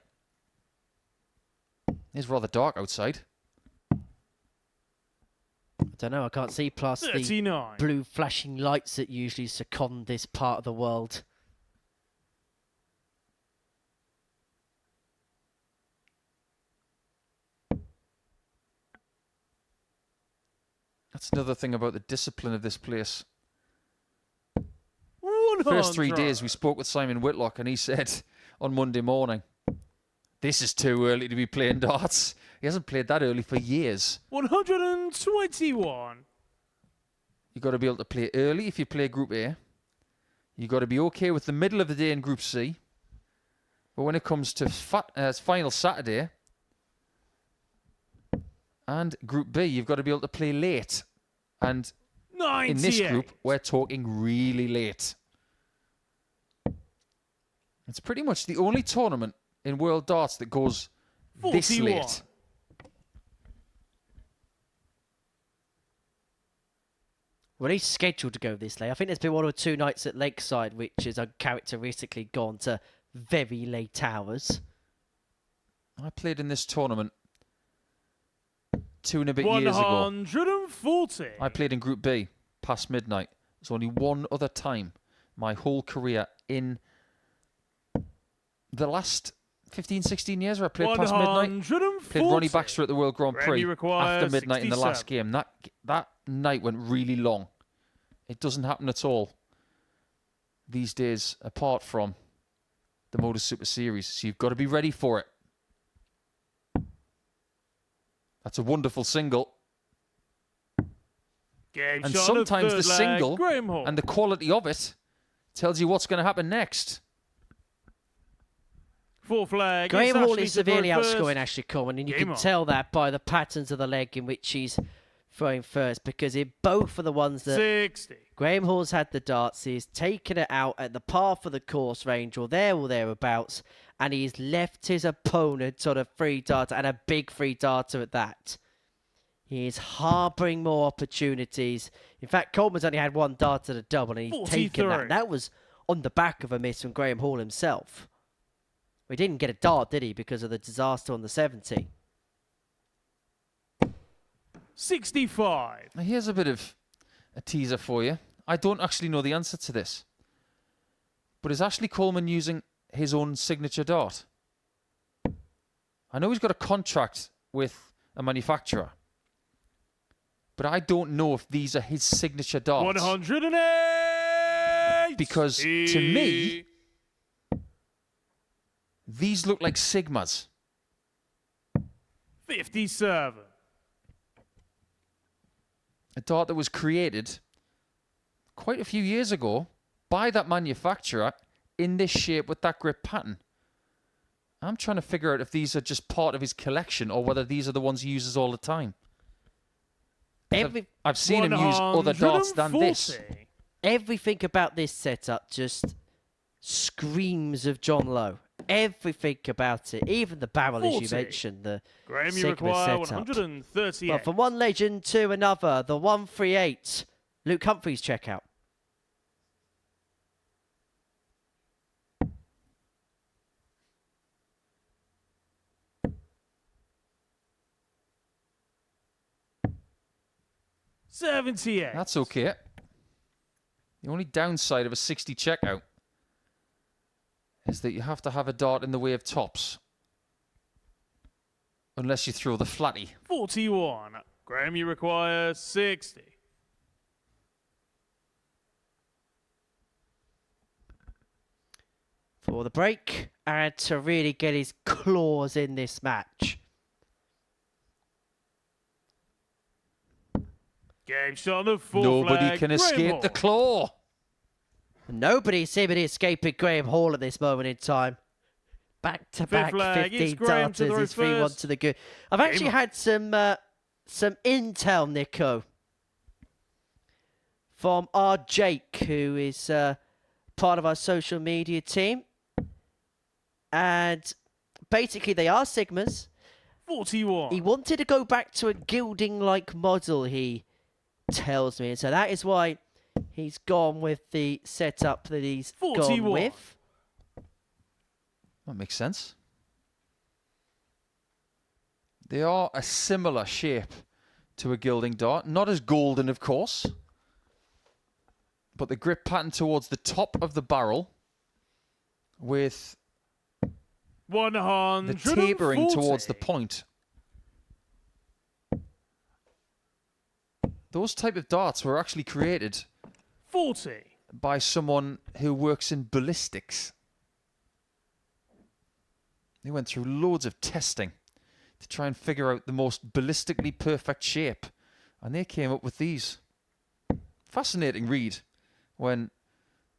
It's rather dark outside. I don't know, I can't see past the 39. blue flashing lights that usually second this part of the world. That's another thing about the discipline of this place. 100. First 3 days we spoke with Simon Whitlock and he said on Monday morning, this is too early to be playing darts. He hasn't played that early for years. 121. You've got to be able to play early if you play Group A. You've got to be okay with the middle of the day in Group C. But when it comes to final Saturday and Group B, you've got to be able to play late. And 98. in this group, we're talking really late. It's pretty much the only tournament in World Darts that goes this 41. late. Well, he's scheduled to go this late. I think there's been 1 or 2 nights at Lakeside which has uncharacteristically gone to very late hours. I played in this tournament 2 and a bit years ago. 140. I played in Group B past midnight. There's only one other time my whole career in the last 15, 16 years where I played past midnight. Played Ronnie Baxter at the World Grand Prix after midnight in the last game. That night went really long. It doesn't happen at all these days apart from the MODUS Super Series. So you've got to be ready for it. That's a wonderful single. Game And shot of sometimes the third leg, single Graham Hall. and the quality of it tells you what's going to happen next. Fourth leg. Graham it's Hall Ashley is to throw severely first. outscoring Ashley Coleman, and you Game can on. tell that by the patterns of the leg in which he's throwing first, because in both of the ones that 60. Graham Hall's had the darts, he's taken it out at the par for the course range or thereabouts, and he's left his opponent on a free darter, and a big free darter at that. He is harbouring more opportunities. In fact, Coleman's only had 1 dart at a double, and he's taken that. 43. That was on the back of a miss from Graham Hall himself. We didn't get a dart, did he, because of the disaster on the 70? 65. Now here's a bit of a teaser for you. I don't actually know the answer to this. But is Ashley Coleman using his own signature dart? I know he's got a contract with a manufacturer. but I don't know if these are his signature darts. 108. Because to me, these look like Sigmas. 57. A dart that was created quite a few years ago by that manufacturer in this shape with that grip pattern. I'm trying to figure out if these are just part of his collection or whether these are the ones he uses all the time. I've seen him use other darts than this. Everything about this setup just screams of John Lowe. Everything about it, even the barrel, 40. as you mentioned, the Graham, you Sigma require setup. 138. But from one legend to another, the 138, Luke Humphries checkout. $78. That's okay. The only downside of a 60 checkout is that you have to have a dart in the way of tops. Unless you throw the flatty. 41. Graham, you require 60. For the break, and to really get his claws in this match. Game shot on the full Nobody flag. can Graham escape Hall. the claw. Nobody seemingly escaping Graham Hall at this moment in time. Back-to-back flag, it's 15 Graham to the darters. It's 3-1 reverse. to the good. I've actually had some intel, Nico, from our Jake, who is part of our social media team. And basically, they are Sigmas. 41. He wanted to go back to a gilding-like model, he tells me. And so that is why he's gone with the setup that he's 41. gone with. That makes sense. They are a similar shape to a gilding dart. Not as golden, of course. But the grip pattern towards the top of the barrel with 140. the tapering towards the point. Those type of darts were actually created 40. by someone who works in ballistics. They went through loads of testing to try and figure out the most ballistically perfect shape. And they came up with these. Fascinating read when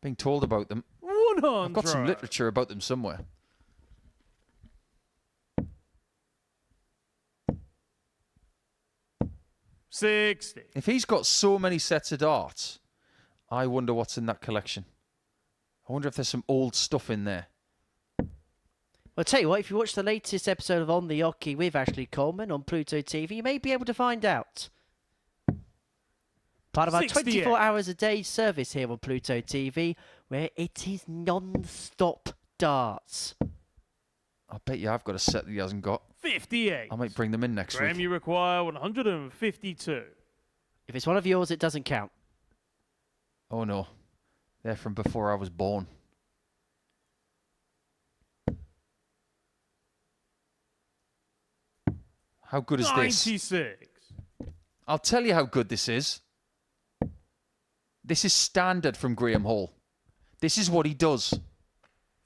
being told about them. 100. I've got some literature about them somewhere. $60. If he's got so many sets of darts, I wonder what's in that collection. I wonder if there's some old stuff in there. I'll tell you what, if you watch the latest episode of On the Hockey with Ashley Coleman on Pluto TV, you may be able to find out. Part of our 68. 24 hours a day service here on Pluto TV, where it is non-stop darts. I bet you I've got a set that he hasn't got. 58. I might bring them in next Graham, week. you require 152. If it's one of yours, it doesn't count. Oh no. They're from before I was born. How good is this? 96. I'll tell you how good this is. This is standard from Graham Hall. This is what he does.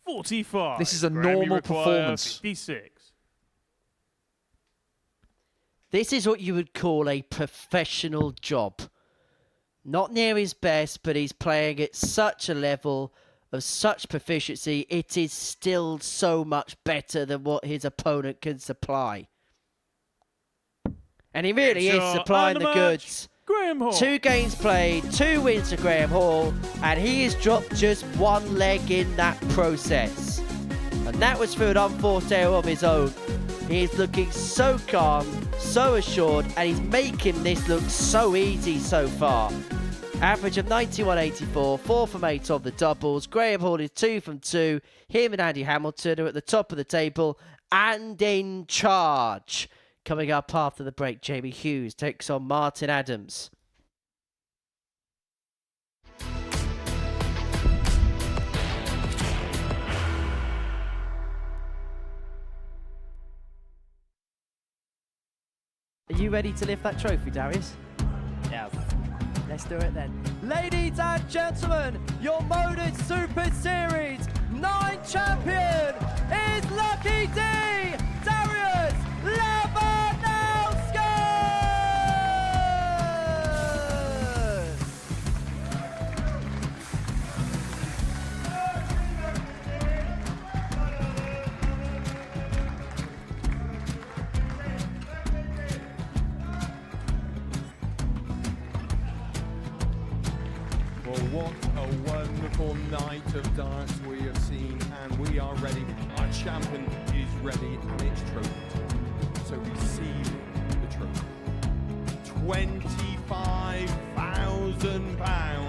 45. This is a Graham, you normal require performance. 56. This is what you would call a professional job. Not near his best, but he's playing at such a level of such proficiency, it is still so much better than what his opponent can supply. And he really is Shot supplying and the match. goods. Graham Hall. 2 games played, 2 wins to Graham Hall, and he has dropped just 1 leg in that process. And that was through an unforced error of his own. He is looking so calm, so assured, and he's making this look so easy so far. Average of 91.84, 4 from 8 on the doubles. Graham Hall is 2 from 2. Him and Andy Hamilton are at the top of the table and in charge. Coming up after the break, Jamie Hughes takes on Martin Adams. Are you ready to lift that trophy, Darius? Let's do it then. Ladies and gentlemen, your MODUS Super Series 9 champion is Lucky D, Darius Lewandowski! Well, what a wonderful night of darts we have seen, and we are ready. Our champion is ready, and it's trophy time. So receive the trophy. £25,000.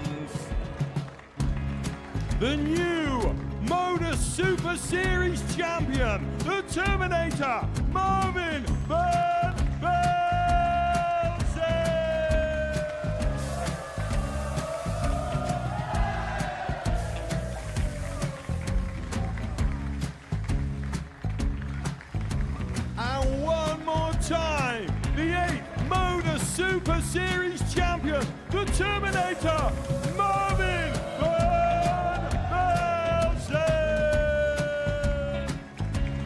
The new MODUS Super Series champion, the Terminator, Marvin Van Velzen. And one more time, the 8th MODUS Super Series champion, the Terminator, Marvin Van Velzen.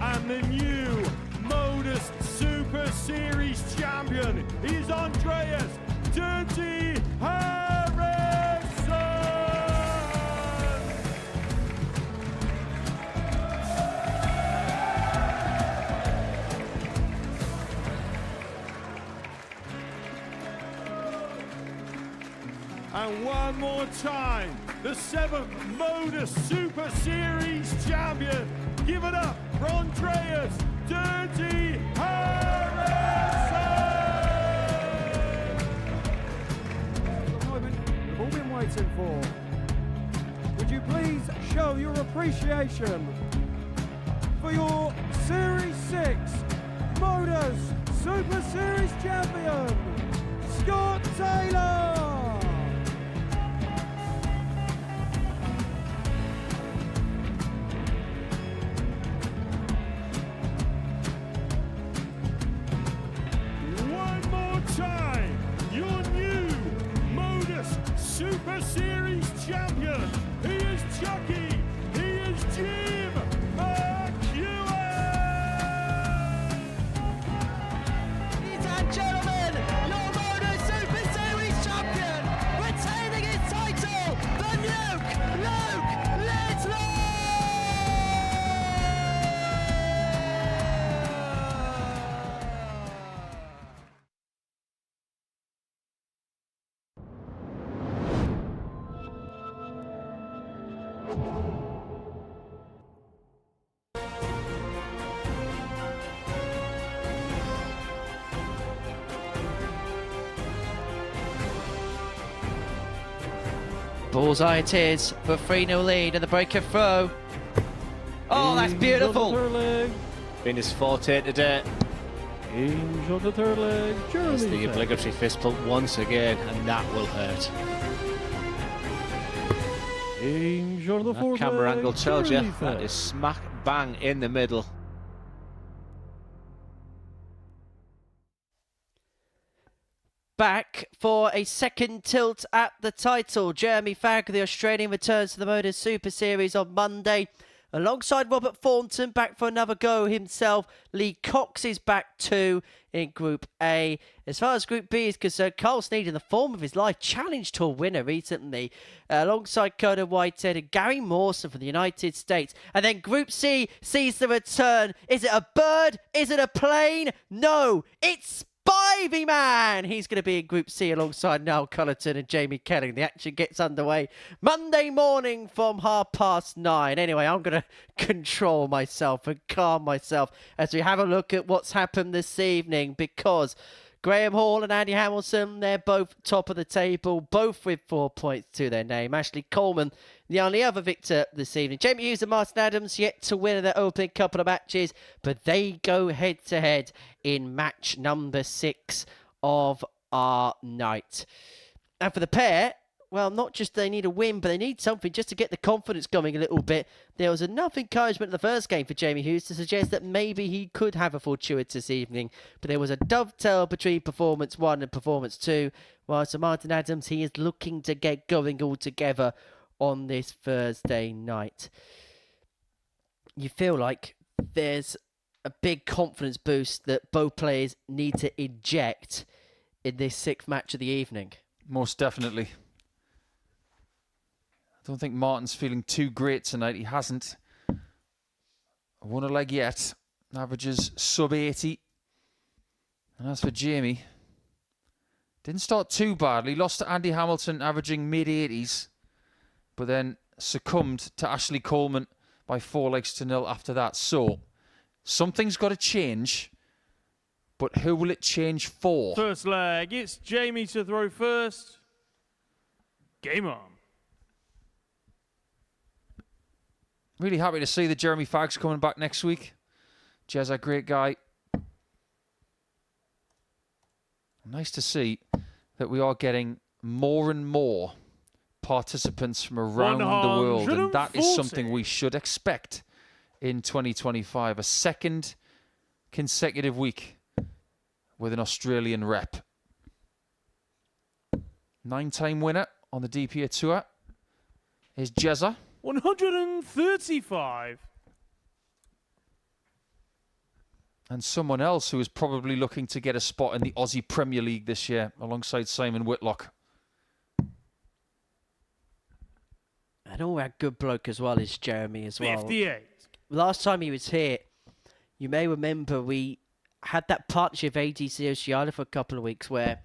And the new MODUS Super Series champion is Andreas Dirty Harrison. And one more time, the 7th MODUS Super Series champion. Give it up for Andreas Dirty Harrison. The moment we've all been waiting for. Would you please show your appreciation for your Series 6 MODUS Super Series champion, Scott Taylor? One more time, your new MODUS Super Series champion. He is Chucky. He is Jim McEwen. Ladies and gentlemen, your MODUS Super Series champion, retaining his title, the Nuke, Luke Littler! Bullseye it is for 3-0 lead and the breaker throw. Oh, that's beautiful. Been his forte today. Hinge on the third leg. It's the obligatory fist pump once again, and that will hurt. Hinge on the That fourth camera leg. angle tells you Charlie that Fair. is smack bang in the middle. Back for a second tilt at the title. Jeremy Fagg, the Australian, returns to the MODUS Super Series on Monday. Alongside Robert Thornton, back for another go himself. Lee Cox is back too in Group A. As far as Group B is concerned, Carl Sneed, in the form of his life, Challenge Tour winner recently, alongside Conan Whitehead and Gary Mawson from the United States. And then Group C sees the return. Is it a bird? Is it a plane? No, it's Spivey Man! He's going to be in Group C alongside Noel Cullerton and Jamie Kelling. The action gets underway Monday morning from 9:30. Anyway, I'm going to control myself and calm myself as we have a look at what's happened this evening, because Graham Hall and Andy Hamilton, they're both top of the table, both with 4 points to their name. Ashley Coleman, the only other victor this evening. Jamie Hughes and Martin Adams yet to win their opening couple of matches, but they go head-to-head in match number 6 of our night. And for the pair, well, not just they need a win, but they need something just to get the confidence going a little bit. There was enough encouragement in the first game for Jamie Hughes to suggest that maybe he could have a fortuitous evening, but there was a dovetail between performance 1 and performance 2, while Sir Martin Adams, he is looking to get going all together on this Thursday night. You feel like there's a big confidence boost that both players need to inject in this 6th match of the evening. Most definitely. I don't think Martin's feeling too great tonight. He hasn't won a leg yet. Averages sub 80. And as for Jamie, didn't start too badly. Lost to Andy Hamilton, averaging mid-80s. But then succumbed to Ashley Coleman by 4-0 after that. So, something's got to change. But who will it change for? First leg, it's Jamie to throw first. Game on. Really happy to see that Jeremy Fagg's coming back next week. Jez, a great guy. Nice to see that we are getting more and more participants from around the world, and that is something we should expect in 2025. A second consecutive week with an Australian rep. 9-time winner on the DPA Tour is Jezza. 135. And someone else who is probably looking to get a spot in the Aussie Premier League this year alongside Simon Whitlock. And all that good bloke as well is Jeremy as well. 58. Last time he was here, you may remember we had that partnership ADC Oceania for a couple of weeks where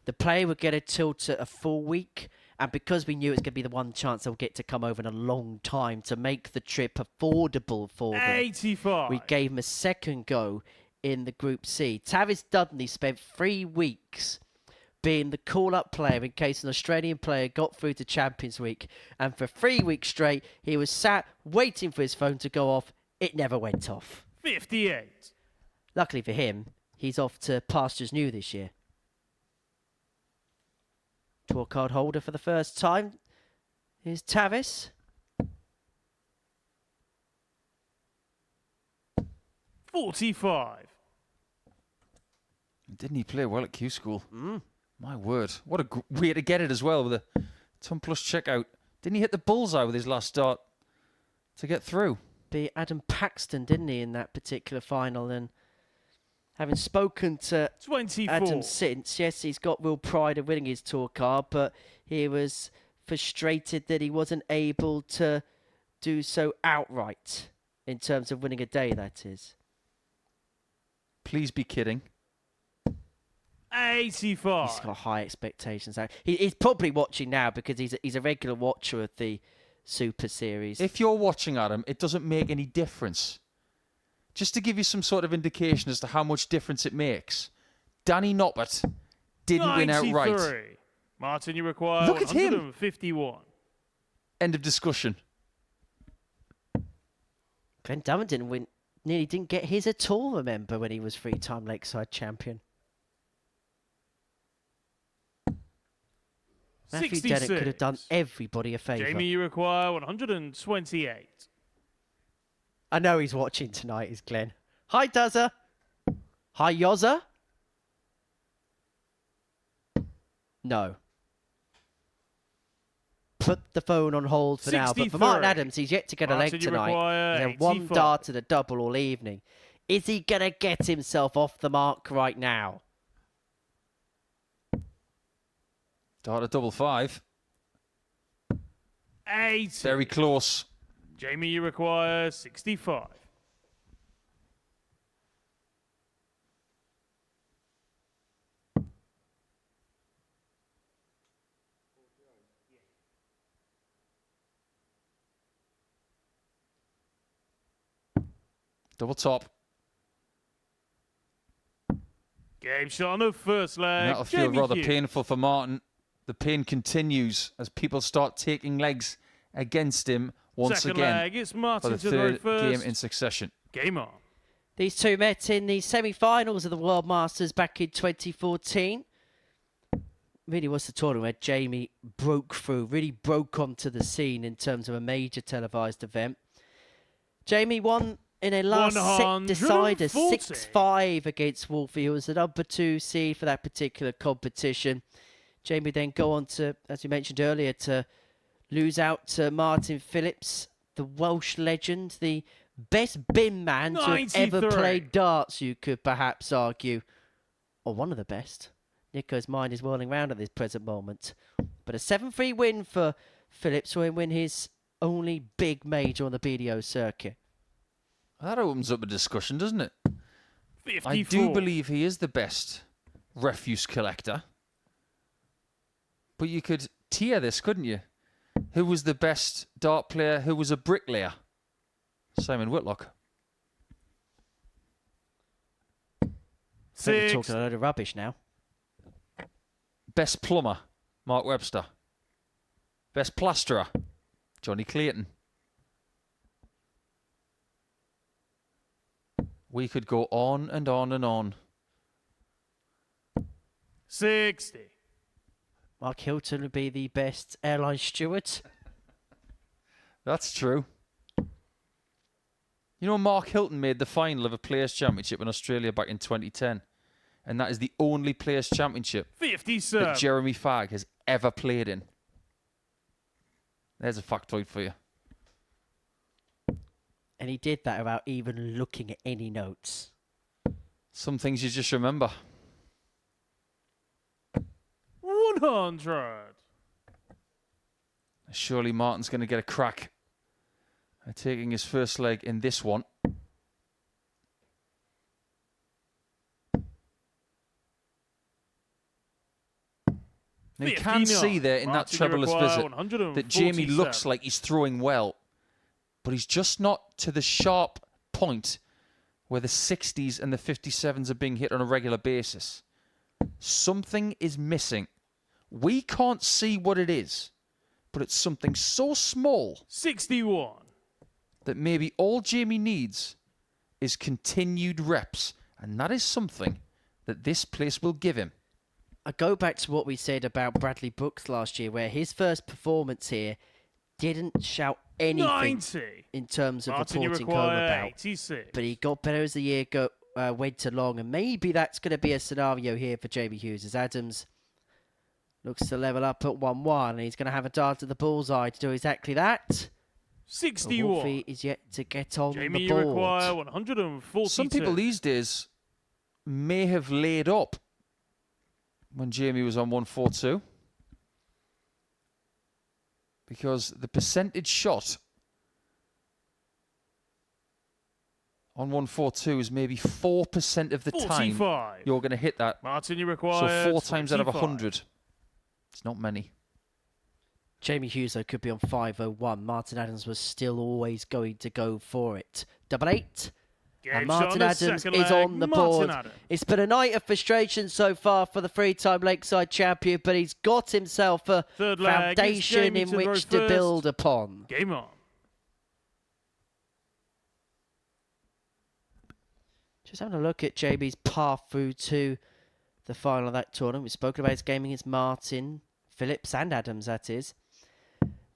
the player would get a tilt at a full week, and because we knew it was going to be the one chance they'll get to come over in a long time to make the trip affordable for them, 85. we gave him a second go in the Group C. Tavis Dudley spent 3 weeks being the call-up player in case an Australian player got through to Champions Week, and for 3 weeks straight he was sat waiting for his phone to go off. It never went off. 58. Luckily for him, he's off to pastures new this year. Tour card holder for the first time is Tavis. 45. Didn't he play well at Q School? My word. What a way to get it as well with a ton plus checkout. Didn't he hit the bullseye with his last start to get through? Beat Adam Paxton, didn't he, in that particular final? And having spoken to 24. Adam since, yes, he's got real pride of winning his tour card, but he was frustrated that he wasn't able to do so outright in terms of winning a day, that is. Please be kidding. 85. He's got high expectations. He's probably watching now because he's a regular watcher of the Super Series. If you're watching, Adam, it doesn't make any difference. Just to give you some sort of indication as to how much difference it makes, Danny Noppert didn't win outright. Martin, you require Look at him. 151. End of discussion. Glenn Dummond didn't win. Nearly didn't get his at all, remember, when he was 3-time Lakeside champion. Matthew 66. Dennett could have done everybody a favour. Jamie, you require 128. I know he's watching tonight, is Glenn. Hi, Duzza. Hi, Yozza. No. Put the phone on hold for now. But for Martin Adams, he's yet to get a leg tonight. He's had 1 dart and a double all evening. Is he going to get himself off the mark right now? Dart a double 5. 80. Very close. Jamie, you require 65. Double top. Game shot on the first leg. That'll feel rather painful for Martin. The pain continues as people start taking legs against him once Second again leg, it's Martin for the to third throw game first. in succession. Game on. These two met in the semi-finals of the World Masters back in 2014. really was the tournament where Jamie broke through, really broke onto the scene in terms of a major televised event. Jamie won in a last set decider 6-5 against Wolfie, who was the number 2 seed for that particular competition. Jamie then go on to, as you mentioned earlier, to lose out to Martin Phillips, the Welsh legend, the best bin man to have ever played darts, you could perhaps argue. Or one of the best. Nico's mind is whirling round at this present moment. But a 7-3 win for Phillips will win his only big major on the BDO circuit. That opens up a discussion, doesn't it? 54. I do believe he is the best refuse collector. But you could tier this, couldn't you? Who was the best dart player? Who was a bricklayer? Simon Whitlock. We're talking a load of rubbish now. Best plumber? Mark Webster. Best plasterer? Johnny Clayton. We could go on and on and on. 60. Mark Hilton would be the best airline steward. That's true. You know, Mark Hilton made the final of a Players' Championship in Australia back in 2010. And that is the only Players' Championship 57. that Jeremy Fagg has ever played in. There's a factoid for you. And he did that without even looking at any notes. Some things you just remember. 100. Surely Martin's going to get a crack at taking his first leg in this one. Now you can see there in that trebleless visit that Jamie looks like he's throwing well, but he's just not to the sharp point where the 60s and the 57s are being hit on a regular basis. Something is missing. We can't see what it is, but it's something so small 61. that maybe all Jamie needs is continued reps, and that is something that this place will give him. I go back to what we said about Bradley Brooks last year, where his first performance here didn't shout anything 90. in terms of Martin, you reporting home require about. 86. But he got better as the year went along, and maybe that's going to be a scenario here for Jamie Hughes, as Adams looks to level up at 1-1, and he's going to have a dart at the bullseye to do exactly that. 61. Wolfie is yet to get on Jamie, the board. you require 142. Some people these days may have laid up when Jamie was on 142, because the percentage shot on 142 is maybe 4% of the 45. time you're going to hit that. Martin, you require So 4 times out of 25. 100. It's not many. Jamie Hughes, though, could be on 501. Martin Adams was still always going to go for it. 88. And Martin Adams is on the board. It's been a night of frustration so far for the 3-time Lakeside champion, but he's got himself a foundation in which to build upon. Game on. Just having a look at JB's path through to the final of that tournament. We've spoken about his game against Martin, Phillips and Adams, that is.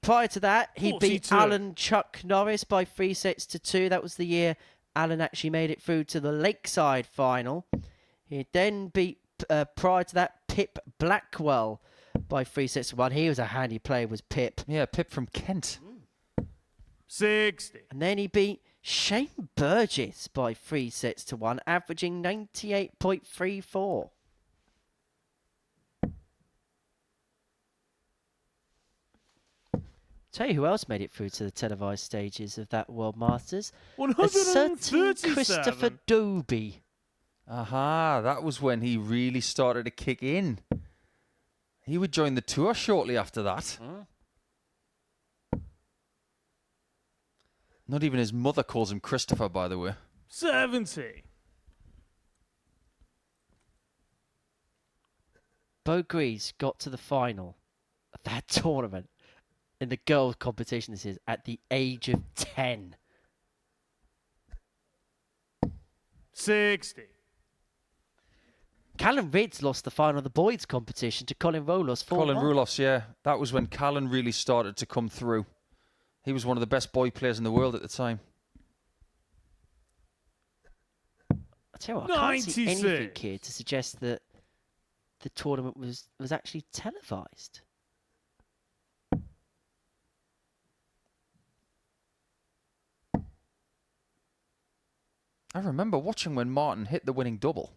Prior to that, he beat Alan Chuck Norris by 3-2. That was the year Alan actually made it through to the Lakeside final. He then beat, prior to that, Pip Blackwell by 3-1. He was a handy player, was Pip. Yeah, Pip from Kent. 60. And then he beat Shane Burgess by 3-1, averaging 98.34. Tell you who else made it through to the televised stages of that World Masters. A certain Christopher Doby. Aha, that was when he really started to kick in. He would join the tour shortly after that. Not even his mother calls him Christopher, by the way. 70. Bo Grease got to the final of that tournament in the girls' competition, this is, at the age of 10. 60. Callum Rid's lost the final of the boys competition to Colin Rolos. Colin Rolos, yeah. That was when Callan really started to come through. He was one of the best boy players in the world at the time. I tell you what, I can't see anything here to suggest that the tournament was actually televised. I remember watching when Martin hit the winning double.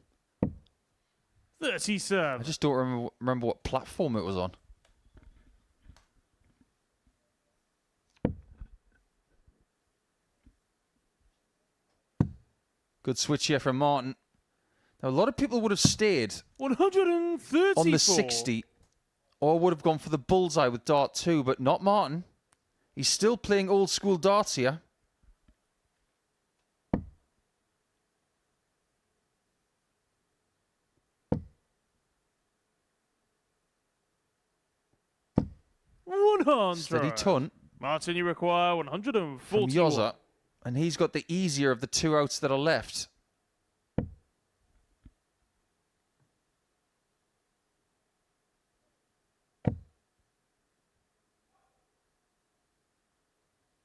37. I just don't remember what platform it was on. Good switch here from Martin. Now, a lot of people would have stayed 134. on the 60 or would have gone for the bullseye with dart 2, but not Martin. He's still playing old school darts here. Steady ton. Martin, you require 140. From Yoza, and he's got the easier of the 2 outs that are left.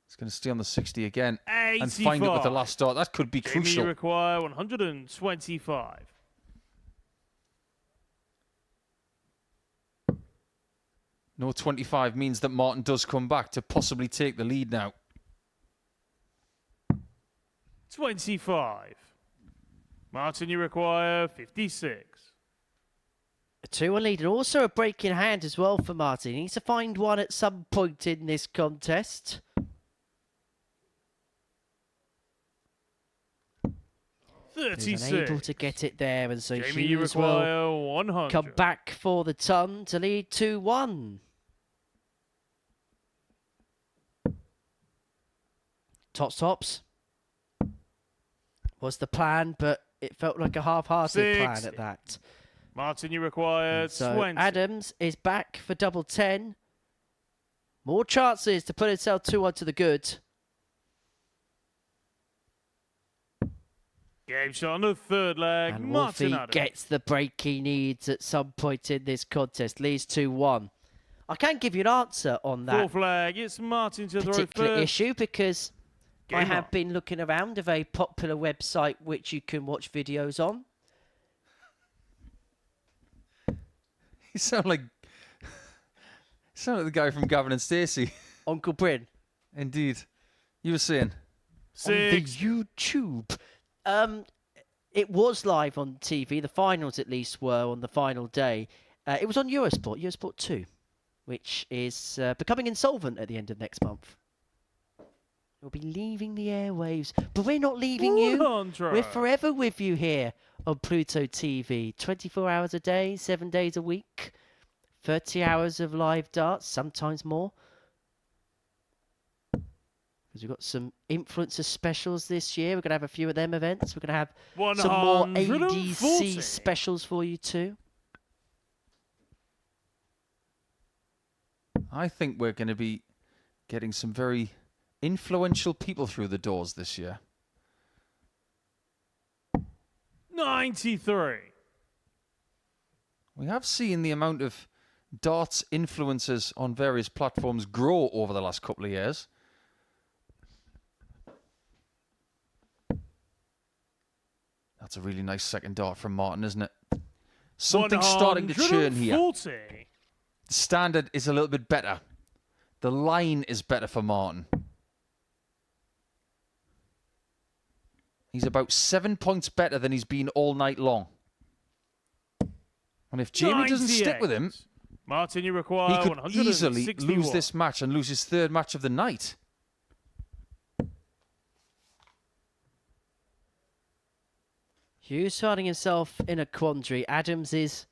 He's going to stay on the 60 again 85. and find it with the last dart. That could be Jamie, crucial. you require 125. No 25 means that Martin does come back to possibly take the lead now. 25. Martin, you require 56. A 2-1 lead and also a break in hand as well for Martin. He needs to find one at some point in this contest. He's unable to get it there, and so Jamie, you Hughes require will 100. come back for the ton to lead 2-1. Tops was the plan, but it felt like a half-hearted plan at that. Martin, you require So 20. Adams is back for double 10. More chances to put himself 2-1 to the good. Game shot on the third leg. And Martin Wolfie Adams. gets the break he needs at some point in this contest. Leads 2-1. I can't give you an answer on that Fourth leg. It's Martin to throw particular first. issue because I Game have on. been looking around a very popular website which you can watch videos on. You sound like the guy from Gavin and Stacey. Uncle Bryn. Indeed. You were saying? On the YouTube. It was live on TV. The finals, at least, were on the final day. It was on Eurosport 2, which is becoming insolvent at the end of next month. We'll be leaving the airwaves, but we're not leaving you. We're forever with you here on Pluto TV. 24 hours a day, 7 days a week, 30 hours of live darts, sometimes more. Because we've got some influencer specials this year. We're going to have a few of them events. We're going to have some more 140. ADC specials for you too. I think we're going to be getting some very influential people through the doors this year. 93. We have seen the amount of darts influencers on various platforms grow over the last couple of years. That's a really nice second dart from Martin, isn't it? Something's starting to churn here. 140. The standard is a little bit better. The line is better for Martin. He's about 7 points better than he's been all night long. And if Jamie doesn't stick with him, Martin, you require he could easily 161. lose this match and lose his third match of the night. Hughes finding himself in a quandary. Adams is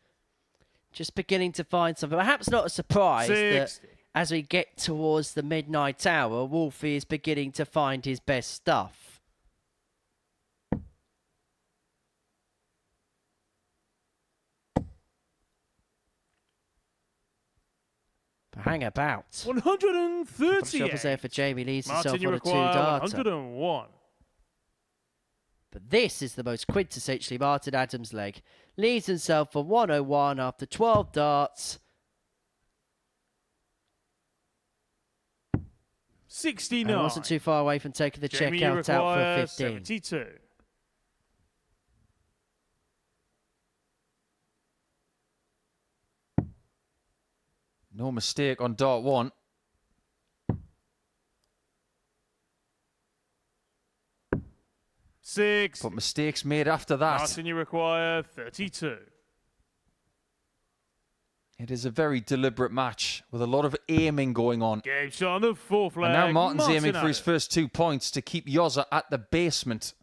just beginning to find something. Perhaps not a surprise that 60. as we get towards the midnight hour, Wolfie is beginning to find his best stuff. But hang about. 138. Troubles there for Jamie. Leads Martin, himself you on a require two-darter. 101. But this is the most quintessentially Martin Adams leg. Leaves himself for 101 after 12 darts. 69. And wasn't too far away from taking the Jamie checkout out for 15. 72. No mistake on dart 1. Six. But mistakes made after that. Martin, you require 32. It is a very deliberate match with a lot of aiming going on. Game shot on the fourth leg. And now Martin's Martin aiming for his Adams. first 2 points to keep Yoza at the basement.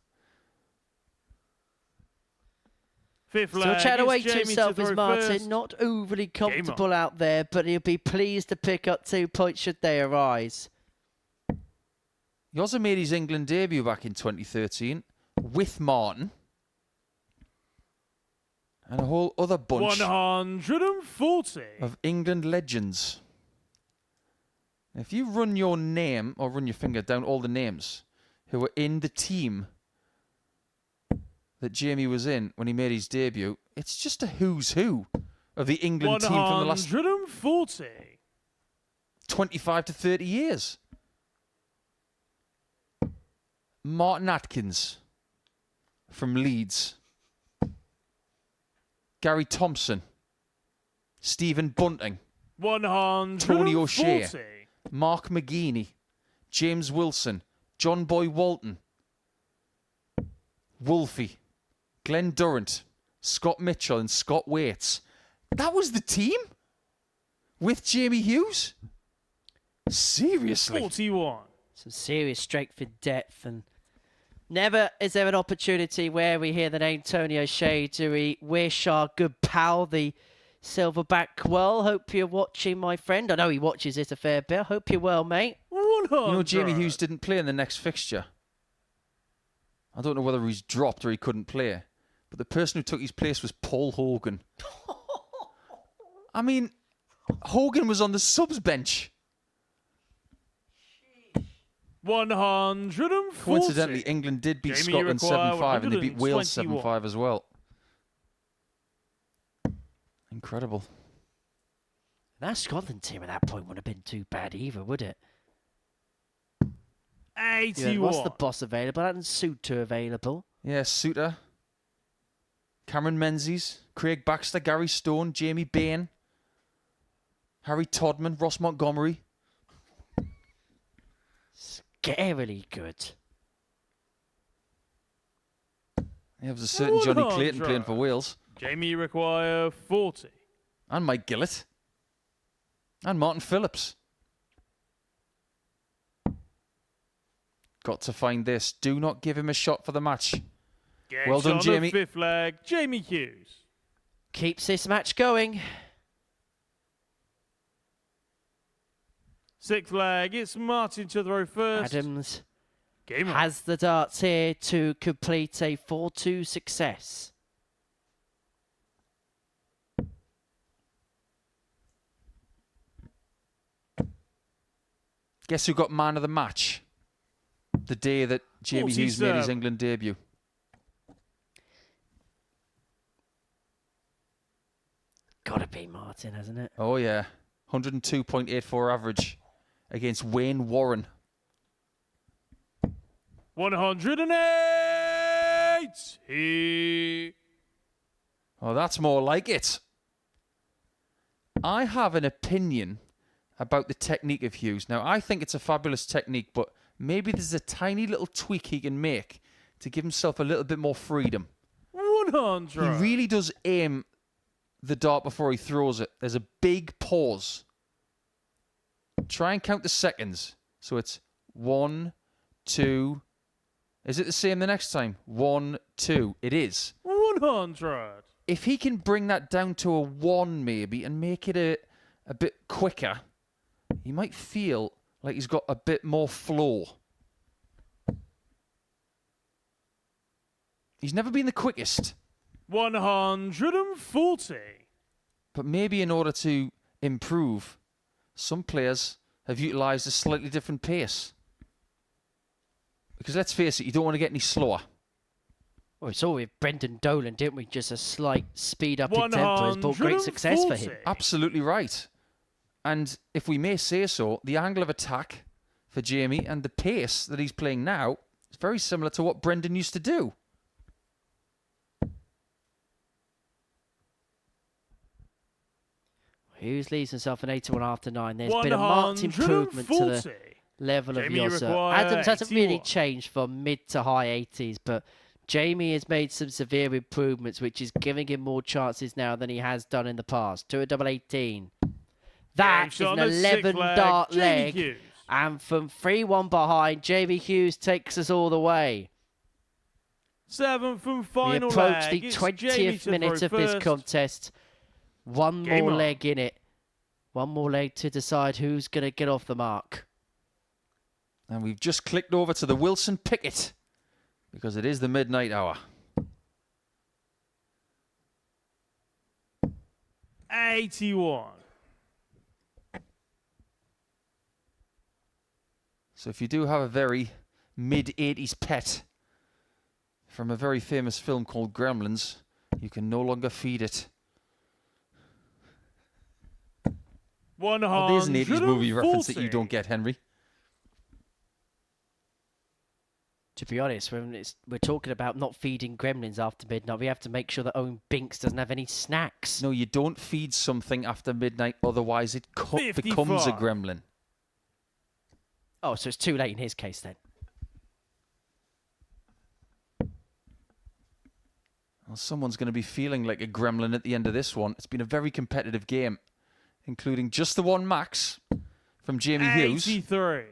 Fifth Still leg. chatting away It's to Jamie himself to as throw Martin. first. Not overly Game comfortable out there, but he'll be pleased to pick up 2 points should they arise. Yoza made his England debut back in 2013 with Martin. And a whole other bunch 140. of England legends. If you run your name, or run your finger down all the names who were in the team that Jamie was in when he made his debut, it's just a who's who of the England team from the last 140. 25 to 30 years. Martin Atkins from Leeds. Gary Thompson. Stephen Bunting. 140. Tony O'Shea. Mark McGeaney. James Wilson. John Boy Walton. Wolfie. Glenn Durrant. Scott Mitchell and Scott Waits. That was the team? With Jamie Hughes? Seriously? 41. Some serious strength in depth, and never is there an opportunity where we hear the name Tony O'Shea do we wish our good pal, the Silverback, well. Hope you're watching, my friend. I know he watches it a fair bit. Hope you're well, mate. 100. You know, Jamie Hughes didn't play in the next fixture. I don't know whether he's dropped or he couldn't play. But the person who took his place was Paul Hogan. I mean, Hogan was on the subs bench. 140. Coincidentally, England did beat Jamie, you Scotland require 7-5 and they beat Wales 121. 7-5 as well. Incredible. That Scotland team at that point wouldn't have been too bad either, would it? 81. What's the boss available? And Suter available. Yeah, Suter. Cameron Menzies. Craig Baxter. Gary Stone. Jamie Bain. Harry Todman. Ross Montgomery. Scarily good. There was a certain Johnny Clayton 100. playing for Wales. Jamie, you require 40. And Mike Gillett. And Martin Phillips. Got to find this. Do not give him a shot for the match. Game Well shot done, on Jamie. the fifth leg. Jamie Hughes. Keeps this match going. Sixth leg. It's Martin to throw first. Adams Game on. has the darts here to complete a 4-2 success. Guess who got man of the match? The day that Jamie Hughes made his 47. England debut. Gotta be Martin, hasn't it? Oh, yeah. 102.84 average against Wayne Warren. 108. Oh, that's more like it. I have an opinion about the technique of Hughes. Now, I think it's a fabulous technique, but maybe there's a tiny little tweak he can make to give himself a little bit more freedom. 100. He really does aim the dart before he throws it. There's a big pause. Try and count the seconds. So it's 1, 2. Is it the same the next time? 1, 2. It is. 100. If he can bring that down to a 1 maybe and make it a bit quicker, he might feel like he's got a bit more flow. He's never been the quickest. 140. But maybe in order to improve, some players have utilised a slightly different pace. Because let's face it, you don't want to get any slower. Well, we saw with Brendan Dolan, didn't we? Just a slight speed up in tempo has brought great success for him. Absolutely right. And if we may say so, the angle of attack for Jamie and the pace that he's playing now is very similar to what Brendan used to do. Hughes leaves himself an 81 after 9. There's been a marked improvement to the level of Yoza. Adams hasn't really changed from mid to high 80s, but Jamie has made some severe improvements, which is giving him more chances now than he has done in the past. 2 at double 18. That is an 11 dart leg. And from 3-1 behind, Jamie Hughes takes us all the way. 7 from final we approach leg. the 20th minute of this contest. One Game more on. leg in it. One more leg to decide who's going to get off the mark. And we've just clicked over to the Wilson Pickett because it is the midnight hour. 81. So if you do have a very mid-80s pet from a very famous film called Gremlins, you can no longer feed it. Oh, there's an 80s movie reference that you don't get, Henry. To be honest, when we're talking about not feeding gremlins after midnight, we have to make sure that Owen Binks doesn't have any snacks. No, you don't feed something after midnight, otherwise it becomes a gremlin. Oh, so it's too late in his case then. Well, someone's going to be feeling like a gremlin at the end of this one. It's been a very competitive game, including just the one max from Jamie Hughes. 83.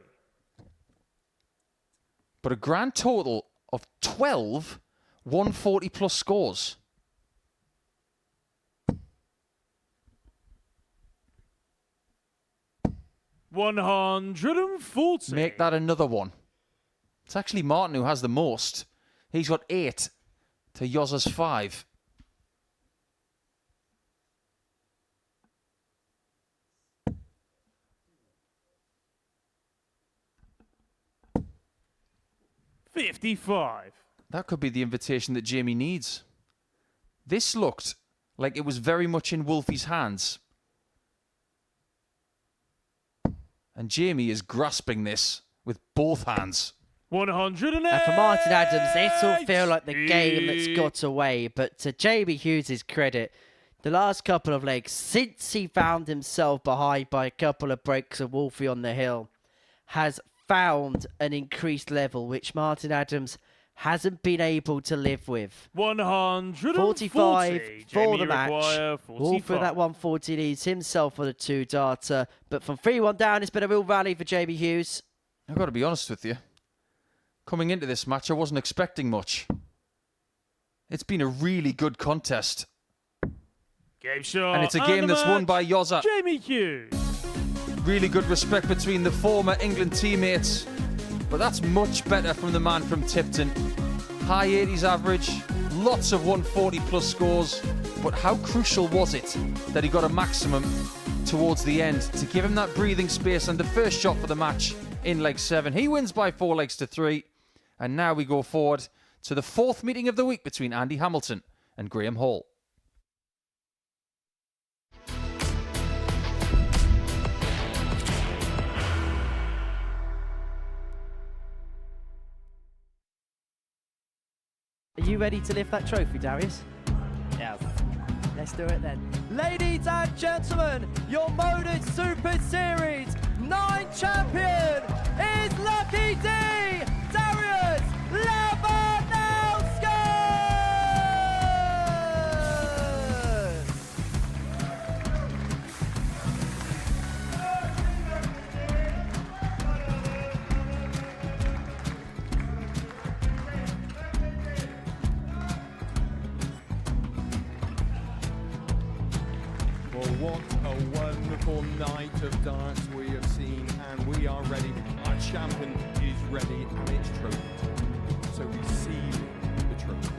But a grand total of 12 140 plus scores. $140. Make that another one. It's actually Martin who has the most. He's got 8 to Yoza's 5. $55. That could be the invitation that Jamie needs. This looked like it was very much in Wolfie's hands. And Jamie is grasping this with both hands. 108. And for Martin Adams, this will feel like the game that's got away. But to Jamie Hughes' credit, the last couple of legs, since he found himself behind by a couple of breaks of Wolfie on the hill, has found an increased level, which Martin Adams hasn't been able to live with. 145 for the match. Wolfie at that 140 leads himself for the 2-darter. But from 3-1 down, it's been a real rally for Jamie Hughes. I've got to be honest with you. Coming into this match, I wasn't expecting much. It's been a really good contest. Game shot. And it's a game that's won by Yoza. Jamie Hughes. Really good respect between the former England teammates. But that's much better from the man from Tipton. High 80s average, lots of 140 plus scores. But how crucial was it that he got a maximum towards the end to give him that breathing space and the first shot for the match in leg 7. He wins by 4 legs to 3. And now we go forward to the 4th meeting of the week between Andy Hamilton and Graham Hall. Are you ready to lift that trophy, Darius? Yes. Let's do it then. Ladies and gentlemen, your MODUS Super Series 9 champion is Lucky D, Darius Labanowski! Well, what a wonderful night of darts we have seen, and we are ready. Our champion is ready, and it's trophy time. So receive the trophy.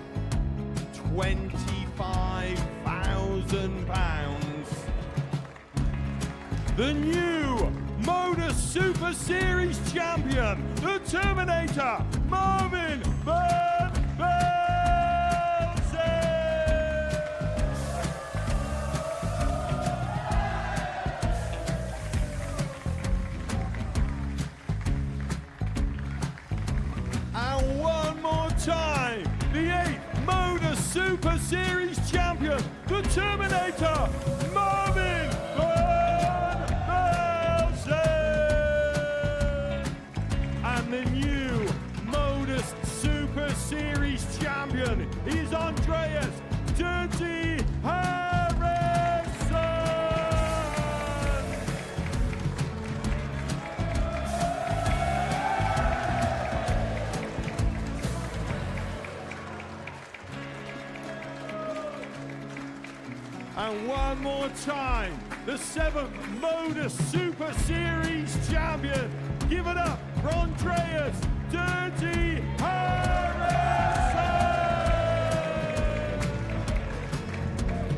£25,000. The new MODUS Super Series champion, the Terminator, Marvin Van Veen. Super Series champion, the Terminator, Marvin Van Velzen. And the new MODUS Super Series champion is Andreas Dirty Harrison. And one more time, the 7th MODUS Super Series champion. Give it up for Andreas Dirty Harrison.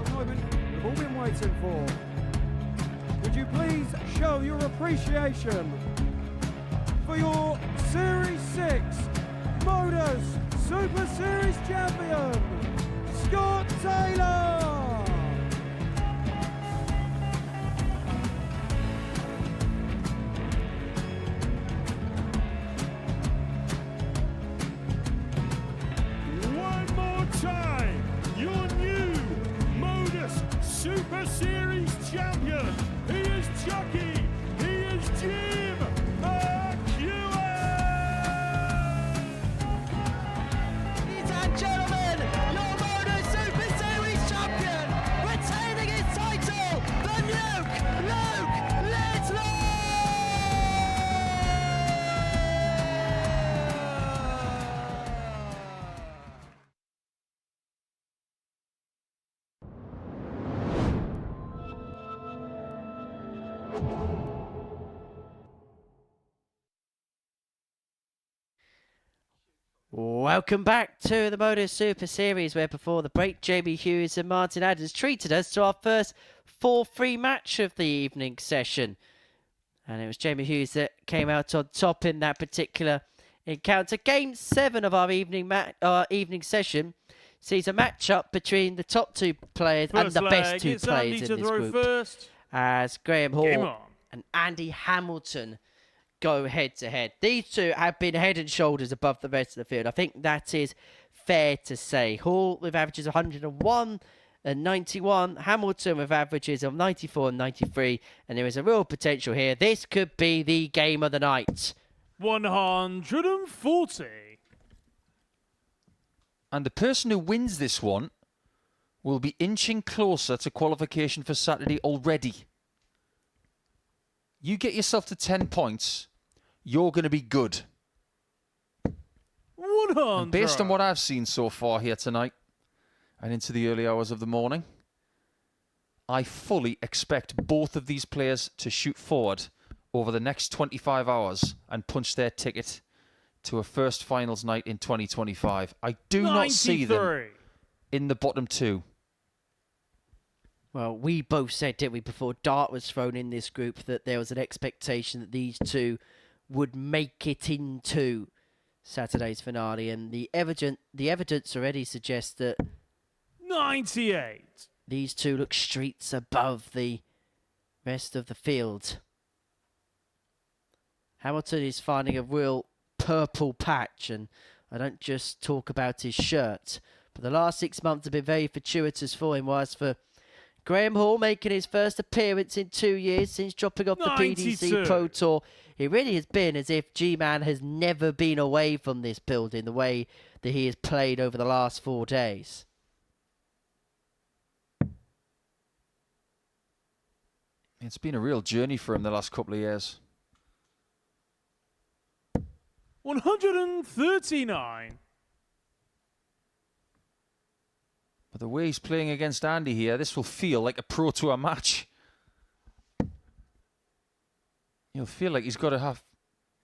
The moment we've all been waiting for. Would you please show your appreciation for your Series 6 MODUS Super Series champion, Scott Taylor? Your new MODUS Super Series champion. He is Chucky. He is Jim McEwen. Ladies and gentlemen, your MODUS Super Series champion, retaining his title, the Nuke, Luke Littler! Welcome back to the MODUS Super Series, where before the break, Jamie Hughes and Martin Adams treated us to our first 4-3 match of the evening session. And it was Jamie Hughes that came out on top in that particular encounter. Game 7 of our evening session sees a match-up between the top 2 players and the best 2 players in this group. As Graham Hall and Andy Hamilton go head-to-head. These two have been head and shoulders above the rest of the field. I think that is fair to say. Hall with averages of 101 and 91. Hamilton with averages of 94 and 93. And there is a real potential here. This could be the game of the night. 140. And the person who wins this one will be inching closer to qualification for Saturday already. You get yourself to 10 points, you're going to be good. 100. And based on what I've seen so far here tonight and into the early hours of the morning, I fully expect both of these players to shoot forward over the next 25 hours and punch their ticket to a first finals night in 2025. I do 93. not see them in the bottom 2. Well, we both said, didn't we, before Dart was thrown in this group, that there was an expectation that these two would make it into Saturday's finale, and the evidence already suggests that 98. These two look streets above the rest of the field. Hamilton is finding a real purple patch, and I don't just talk about his shirt, but the last 6 months have been very fortuitous for him, whilst for Graham Hall making his first appearance in 2 years since dropping off the 92. PDC Pro Tour. It really has been as if G-Man has never been away from this building the way that he has played over the last 4 days. It's been a real journey for him the last couple of years. 139. But the way he's playing against Andy here, this will feel like a Pro Tour match. He'll feel like he's got to have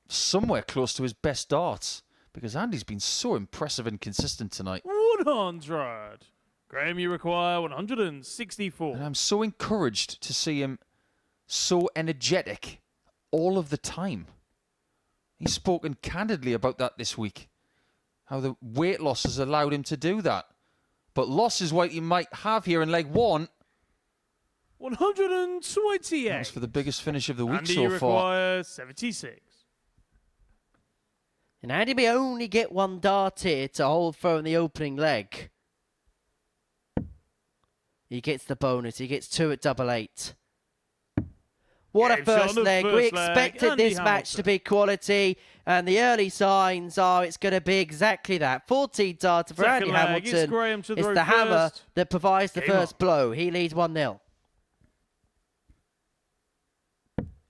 somewhere close to his best darts, because Andy's been so impressive and consistent tonight. 100. Graham, you require 164. And I'm so encouraged to see him so energetic all of the time. He's spoken candidly about that this week, how the weight loss has allowed him to do that. But loss is what he might have here in leg 1. 128. That's for the biggest finish of the week Andy, so you far. require 76. And Andy may only get one dart here to hold throw in the opening leg. he gets the bonus. He gets 2 at double 8. What a Game shot first on the leg. first We leg. expected Andy this match to be quality, and the early signs are it's going to be exactly that. 14 darter for Second Andy leg, it's Hamilton. Graham to It's throw the hammer first. that provides the Game first on. blow. He leads 1-0.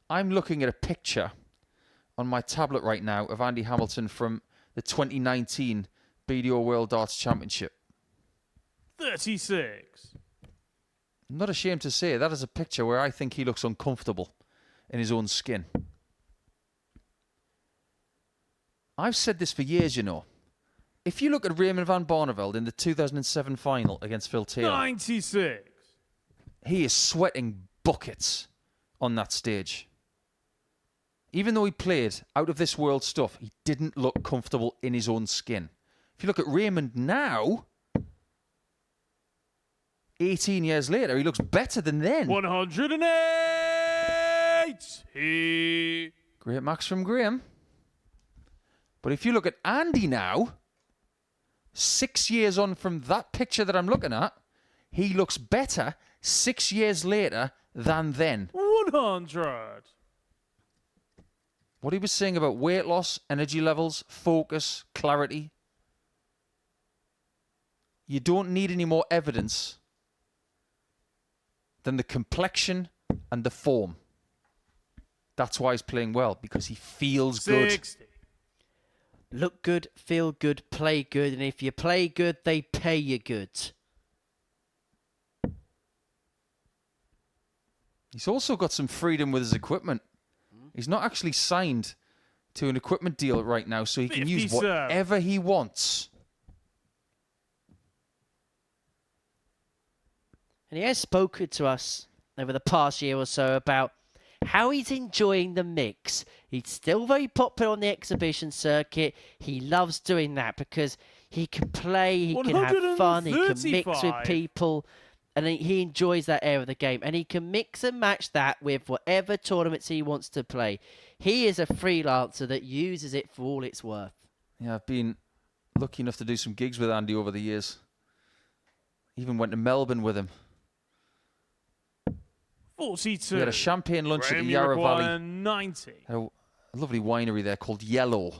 I'm looking at a picture on my tablet right now of Andy Hamilton from the 2019 BDO World Darts Championship. 36. I'm not ashamed to say that is a picture where I think he looks uncomfortable in his own skin. I've said this for years, you know. If you look at Raymond van Barneveld in the 2007 final against Phil Taylor, 96. he is sweating buckets on that stage. Even though he played out of this world stuff, he didn't look comfortable in his own skin. If you look at Raymond now, 18 years later, he looks better than then. 108. Great max from Graham. But if you look at Andy now, 6 years on from that picture that I'm looking at, he looks better 6 years later than then. 100. What he was saying about weight loss, energy levels, focus, clarity. You don't need any more evidence than the complexion and the form. That's why he's playing well, because he feels good. 60. Look good, feel good, play good, and if you play good, they pay you good. He's also got some freedom with his equipment. He's not actually signed to an equipment deal right now, so he can use 57. whatever he wants. And he has spoken to us over the past year or so about how he's enjoying the mix. He's still very popular on the exhibition circuit. He loves doing that because he can play, he can have fun, he can mix with 135. people, and he enjoys that area of the game. And he can mix and match that with whatever tournaments he wants to play. He is a freelancer that uses it for all it's worth. Yeah, I've been lucky enough to do some gigs with Andy over the years. Even went to Melbourne with him. 42. We had a champagne lunch at Graham, the you Yarra require Valley. 90. Had a lovely winery there called Yellow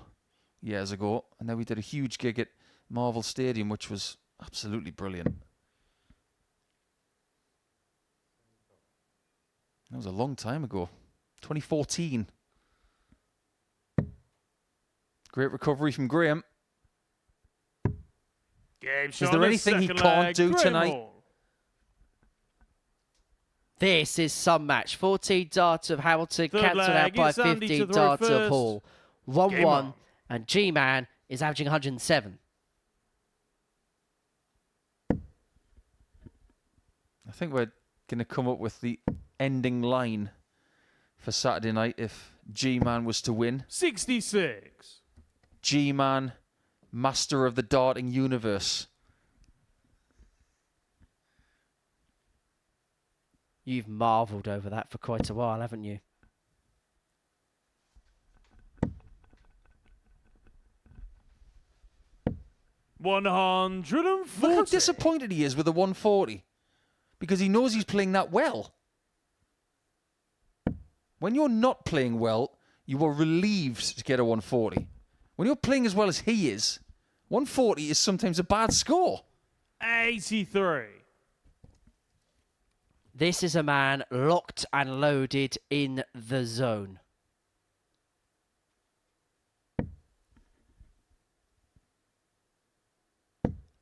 years ago. And then we did a huge gig at Marvel Stadium, which was absolutely brilliant. That was a long time ago. 2014. Great recovery from Graham. Game Is shot there on the anything he second can't leg. do Graham tonight? Hall. This is some match. 14 darts of Hamilton, Third cancelled out leg, by it's Andy to 15 throw darts of first. Hall. Game 1-1, on. and G-Man is averaging 107. I think we're going to come up with the ending line for Saturday night if G-Man was to win. 66. G-Man, master of the darting universe. You've marvelled over that for quite a while, haven't you? Look how 140. disappointed he is with the 140. Because he knows he's playing that well. When you're not playing well, you are relieved to get a 140. When you're playing as well as he is, 140 is sometimes a bad score. 83. This is a man locked and loaded in the zone.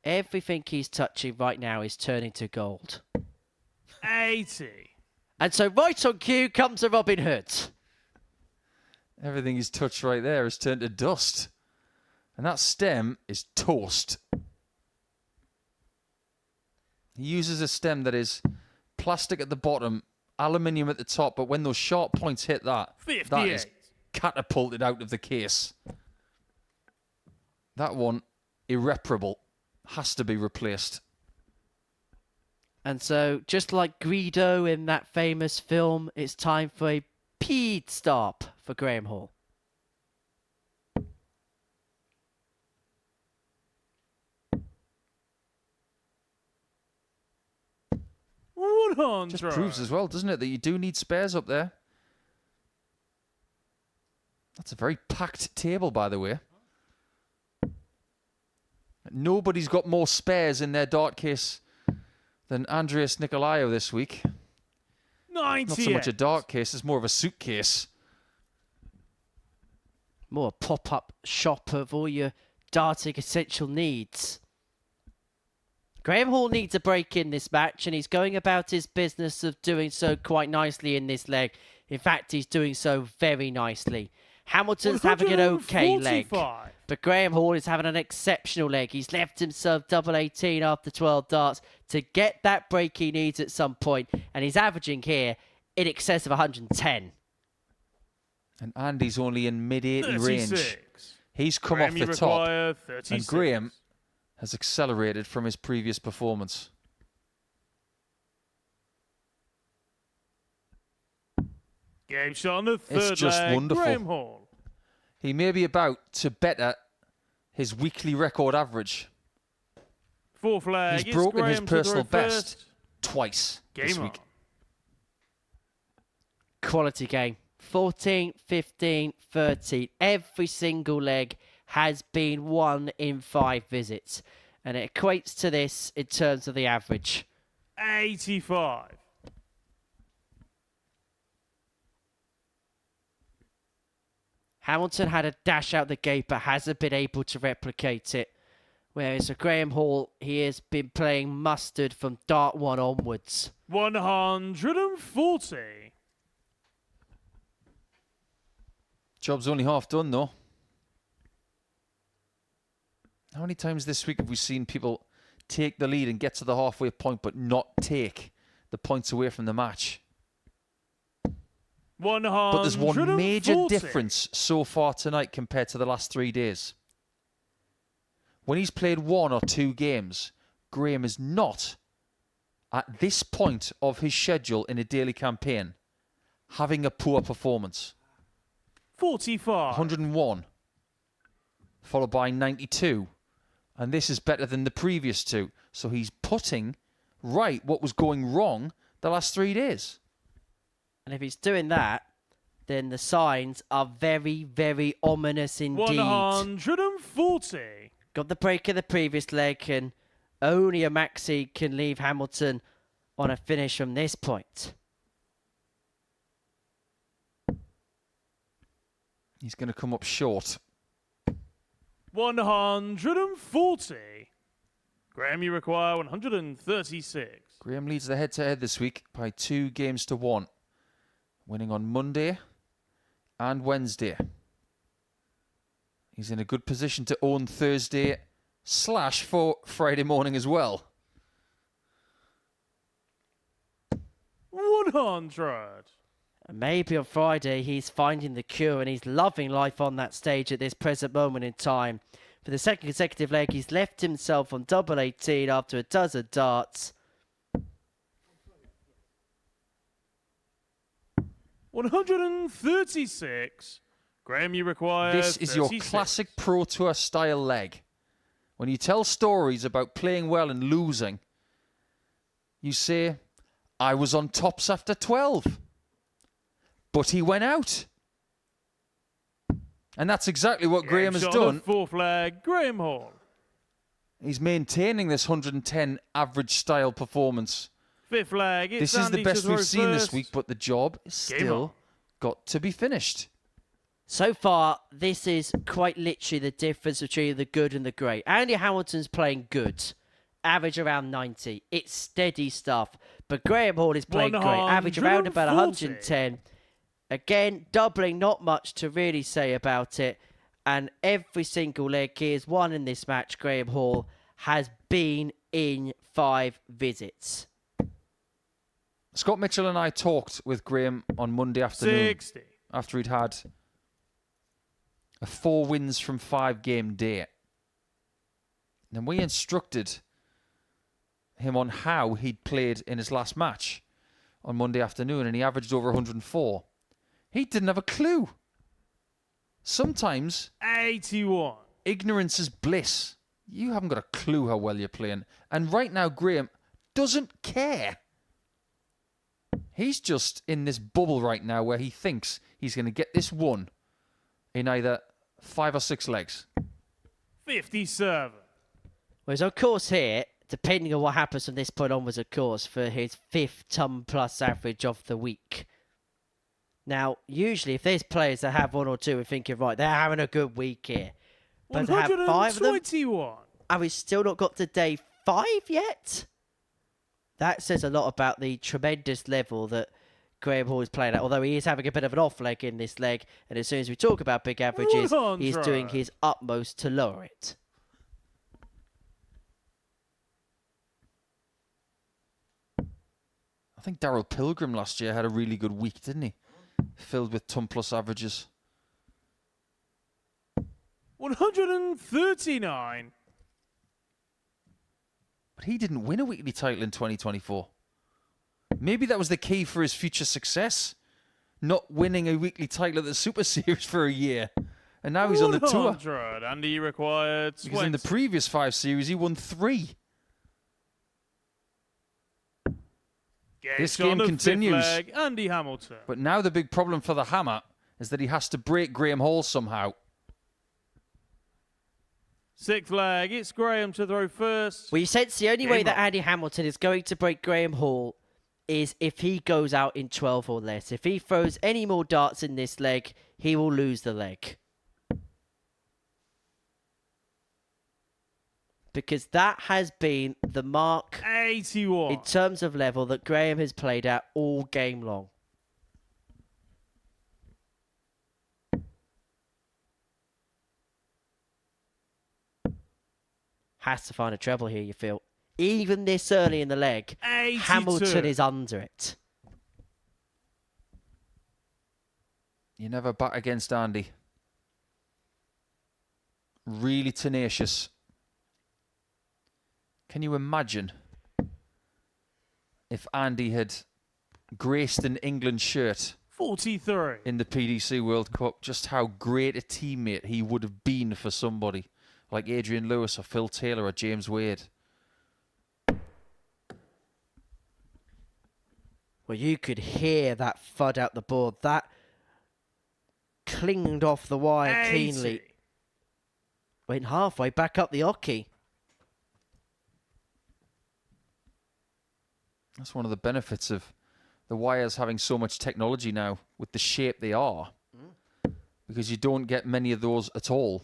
Everything he's touching right now is turning to gold. 80. And so right on cue comes the Robin Hood. Everything he's touched right there has turned to dust. And that stem is toast. He uses a stem that is plastic at the bottom, aluminium at the top, but when those sharp points hit that, that is 58. catapulted out of the case. That one, irreparable, has to be replaced. And so, just like Greedo in that famous film, it's time for a pit stop for Graham Hall. 100. Just proves as well, doesn't it, that you do need spares up there. That's a very packed table, by the way. Nobody's got more spares in their dart case than Andreas Nicolaou this week. 98. Not so much a dart case, it's more of a suitcase. More a pop-up shop of all your darting essential needs. Graham Hall needs a break in this match, and he's going about his business of doing so quite nicely in this leg. In fact, he's doing so very nicely. Hamilton's having an okay leg, but Graham Hall is having an exceptional leg. He's left himself double 18 after 12 darts to get that break he needs at some point, and he's averaging here in excess of 110. And Andy's only in mid-80 range. 36. He's come Graham, off you the top, require 36. and Graham has accelerated from his previous performance. Game shot on the third It's just leg. wonderful. Graham Hall. He may be about to better his weekly record average. Fourth leg. He's broken his Graham to personal throw best first. twice this Game on. week. Quality game. 14, 15, 13. Every single leg has been 1 in 5 visits. And it equates to this in terms of the average. 85. Hamilton had a dash out the gate but hasn't been able to replicate it. Whereas for Graham Hall, he has been playing mustard from dart 1 onwards. 140. Job's only half done, though. How many times this week have we seen people take the lead and get to the halfway point but not take the points away from the match? 140. But there's one major difference so far tonight compared to the last 3 days. When he's played 1 or 2 games, Graham is not, at this point of his schedule in a daily campaign, having a poor performance. 45. 101, followed by 92. And this is better than the previous 2. So he's putting right what was going wrong the last 3 days. And if he's doing that, then the signs are very, very ominous indeed. 140. Got the break of the previous leg, and only a maxi can leave Hamilton on a finish from this point. He's going to come up short. 140. Graham, you require 136. Graham leads the head-to-head this week by 2 games to 1. Winning on Monday and Wednesday. He's in a good position to own Thursday / for Friday morning as well. 100. And maybe on Friday he's finding the cure and he's loving life on that stage at this present moment in time. For the second consecutive leg, he's left himself on double 18 after a dozen darts. 136. Graham, you require This is your 36. classic Pro Tour style leg. When you tell stories about playing well and losing, you say, I was on tops after 12. But he went out. And that's exactly what Graham has shot on done. the fourth leg. Graham Hall. He's maintaining this 110 average style performance. Fifth leg. It's This is the Andy best to we've throw seen this first. week, but the job is Game still on. got to be finished. So far, this is quite literally the difference between the good and the great. Andy Hamilton's playing good. Average around 90. It's steady stuff. But Graham Hall is playing great. Average around about 110. Again, doubling, not much to really say about it. And every single leg he has won in this match, Graham Hall, has been in 5 visits. Scott Mitchell and I talked with Graham on Monday afternoon 60. after he'd had a 4 wins from 5 game day. And we instructed him on how he'd played in his last match on Monday afternoon, and he averaged over 104. He didn't have a clue. Sometimes 81. ignorance is bliss. You haven't got a clue how well you're playing. And right now, Graham doesn't care. He's just in this bubble right now where he thinks he's going to get this one in either 5 or 6 legs. 57. Whereas, of course, here, depending on what happens from this point onwards, of course, for his 5th ton plus average of the week. Now, usually, if there's players that have 1 or 2, we're thinking, right, they're having a good week here. But to have 5 of them, and we've still not got to day 5 yet? That says a lot about the tremendous level that Graham Hall is playing at, although he is having a bit of an off leg in this leg, and as soon as we talk about big averages, he's doing his utmost to lower it. I think Darrell Pilgrim last year had a really good week, didn't he? Filled with ton plus averages. 139. But he didn't win a weekly title in 2024. Maybe that was the key for his future success. Not winning a weekly title at the Super Series for a year. And now he's on the tour. And he required 20. Because in the previous 5 series, he won 3. This game continues. Andy Hamilton. But now the big problem for the Hammer is that he has to break Graham Hall somehow. 6th leg, it's Graham to throw first. Well, you sense the only way that Andy Hamilton is going to break Graham Hall is if he goes out in 12 or less. If he throws any more darts in this leg, he will lose the leg. Because that has been the mark 81 in terms of level that Graham has played at all game long. Has to find a treble here, you feel. Even this early in the leg, 82. Hamilton is under it. You never bat against Andy. Really tenacious. Can you imagine if Andy had graced an England shirt 43 in the PDC World Cup, just how great a teammate he would have been for somebody like Adrian Lewis or Phil Taylor or James Wade? Well, you could hear that thud out the board. That clinged off the wire 80. cleanly. Went halfway back up the hockey. That's one of the benefits of the wires having so much technology now with the shape they are. Because you don't get many of those at all.